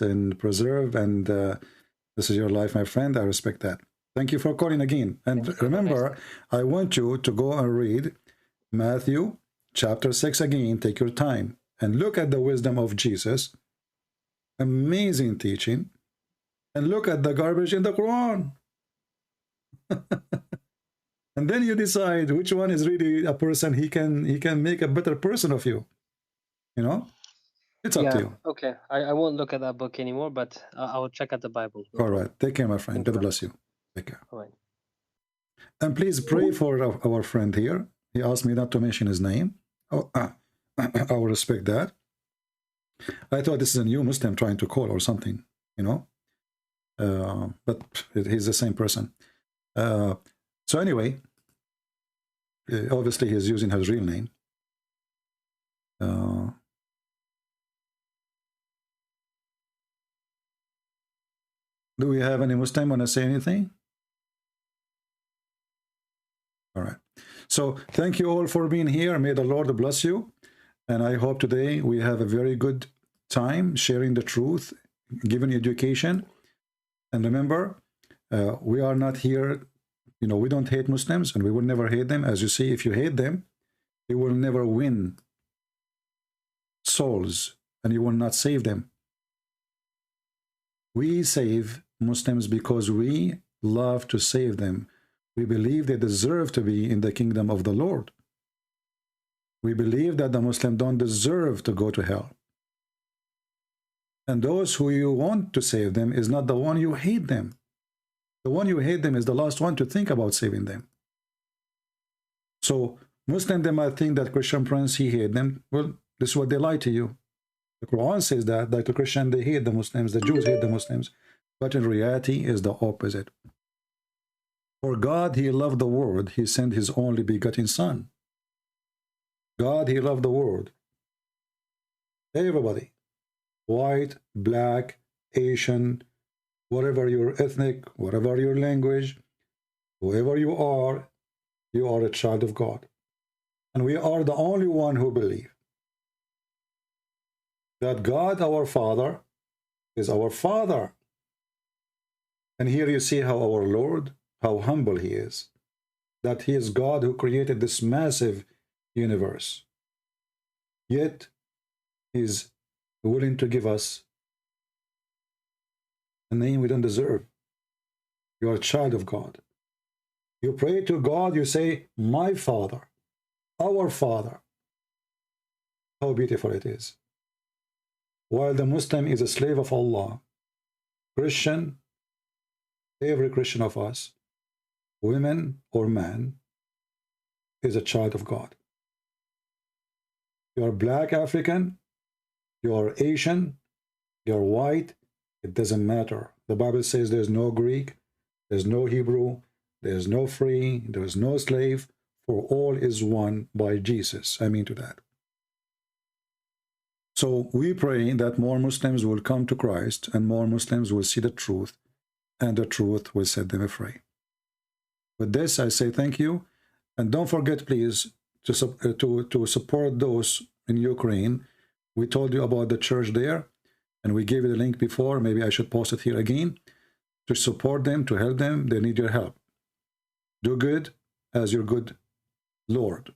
[SPEAKER 7] in preserve, and this is your life, my friend. I respect that. Thank you for calling again. And remember, I want you to go and read Matthew chapter 6 again. Take your time and look at the wisdom of Jesus. Amazing teaching. And look at the garbage in the Quran. And then you decide which one is really a person he can make a better person of you. You know? It's up to you.
[SPEAKER 13] Okay. I won't look at that book anymore, but I will check out the Bible.
[SPEAKER 7] All right. Take care, my friend. God bless you. Take care.
[SPEAKER 13] All right.
[SPEAKER 7] And please pray for our friend here. He asked me not to mention his name. Oh, I will respect that. I thought this is a new Muslim trying to call or something, you know. But he's the same person. So anyway, obviously he's using his real name. Do we have any Muslim want to say anything? All right. So thank you all for being here. May the Lord bless you. And I hope today we have a very good time sharing the truth, giving education. And remember, we are not here, you know, we don't hate Muslims, and we will never hate them. As you see, if you hate them, you will never win souls, and you will not save them. We save Muslims because we love to save them. We believe they deserve to be in the kingdom of the Lord. We believe that the Muslims don't deserve to go to hell. And those who you want to save them is not the one you hate them. The one you hate them is the last one to think about saving them. So Muslims, they might think that Christian Prince, he hate them. Well, this is what they lie to you. The Quran says that the Christian, they hate the Muslims, the Jews hate the Muslims. But in reality, is the opposite. For God, he loved the world. He sent his only begotten Son. God, he loved the world. Everybody. White, black, Asian, whatever your ethnic, whatever your language, whoever you are a child of God. And we are the only one who believe that God, our Father, is our Father. And here you see how our Lord, how humble he is, that he is God who created this massive universe. Yet he is willing to give us a name we don't deserve. You are a child of God. You pray to God, you say, my Father, our Father. How beautiful it is. While the Muslim is a slave of Allah, Christian, every Christian of us, women or man, is a child of God. You are black African, you are Asian, you are white, it doesn't matter. The Bible says there's no Greek, there's no Hebrew, there's no free, there's no slave, for all is one by Jesus. I mean to that. So we pray that more Muslims will come to Christ and more Muslims will see the truth, and the truth will set them free. With this, I say thank you. And don't forget, please, to support those in Ukraine. We told you about the church there, and we gave you the link before. Maybe I should post it here again. To support them, to help them, they need your help. Do good as your good Lord.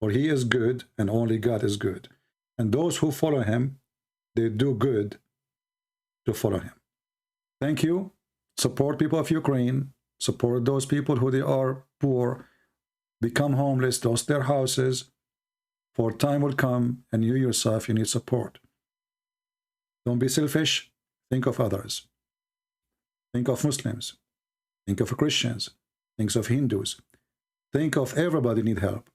[SPEAKER 7] For he is good, and only God is good. And those who follow him, they do good to follow him. Thank you. Support people of Ukraine. Support those people who they are poor, become homeless, lost their houses. For time will come, and you yourself, you need support. Don't be selfish. Think of others. Think of Muslims. Think of Christians. Think of Hindus. Think of everybody need help.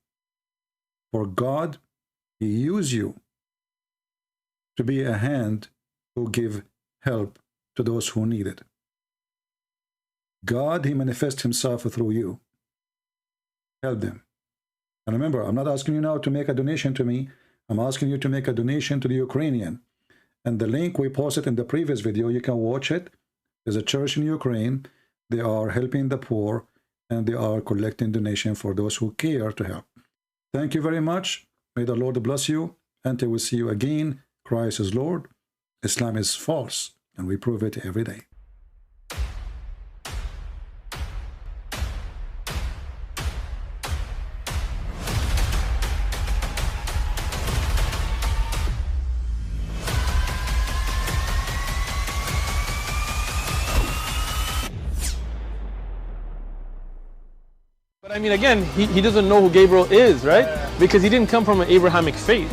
[SPEAKER 7] For God, He used you to be a hand who give help to those who need it. God, He manifests Himself through you. Help them. And remember, I'm not asking you now to make a donation to me. I'm asking you to make a donation to the Ukrainian. And the link we posted in the previous video, you can watch it. There's a church in Ukraine. They are helping the poor, and they are collecting donation for those who care to help. Thank you very much. May the Lord bless you. Until we see you again, Christ is Lord. Islam is false, and we prove it every day.
[SPEAKER 1] But I mean, again, he doesn't know who Gabriel is, right? Because he didn't come from an Abrahamic faith.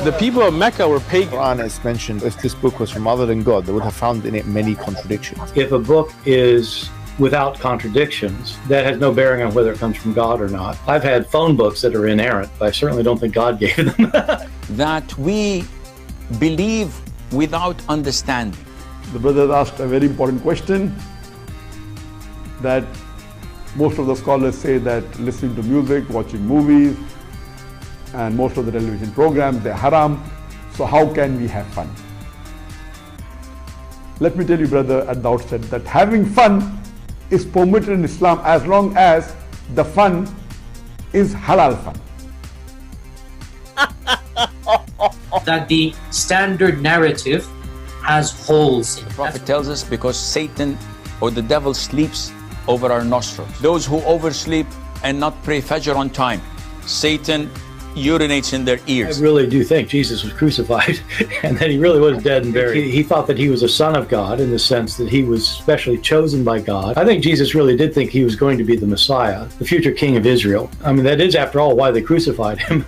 [SPEAKER 1] The people of Mecca were pagan.
[SPEAKER 2] Qur'an is mentioned. If this book was from other than God, they would have found in it many contradictions.
[SPEAKER 3] If a book is without contradictions, that has no bearing on whether it comes from God or not. I've had phone books that are inerrant, but I certainly don't think God gave them.
[SPEAKER 4] That we believe without understanding.
[SPEAKER 5] The brother asked a very important question, that most of the scholars say that listening to music, watching movies, and most of the television programs, they're haram. So how can we have fun? Let me tell you, brother, at the outset, that having fun is permitted in Islam as long as the fun is halal fun.
[SPEAKER 6] That the standard narrative has holes in it.
[SPEAKER 4] The Prophet tells us because Satan or the devil sleeps over our nostrils. Those who oversleep and not pray Fajr on time, Satan urinates in their ears.
[SPEAKER 3] I really do think Jesus was crucified and that He really was dead and buried. He thought that He was a son of God in the sense that He was specially chosen by God. I think Jesus really did think He was going to be the Messiah, the future king of Israel. I mean, that is, after all, why they crucified Him.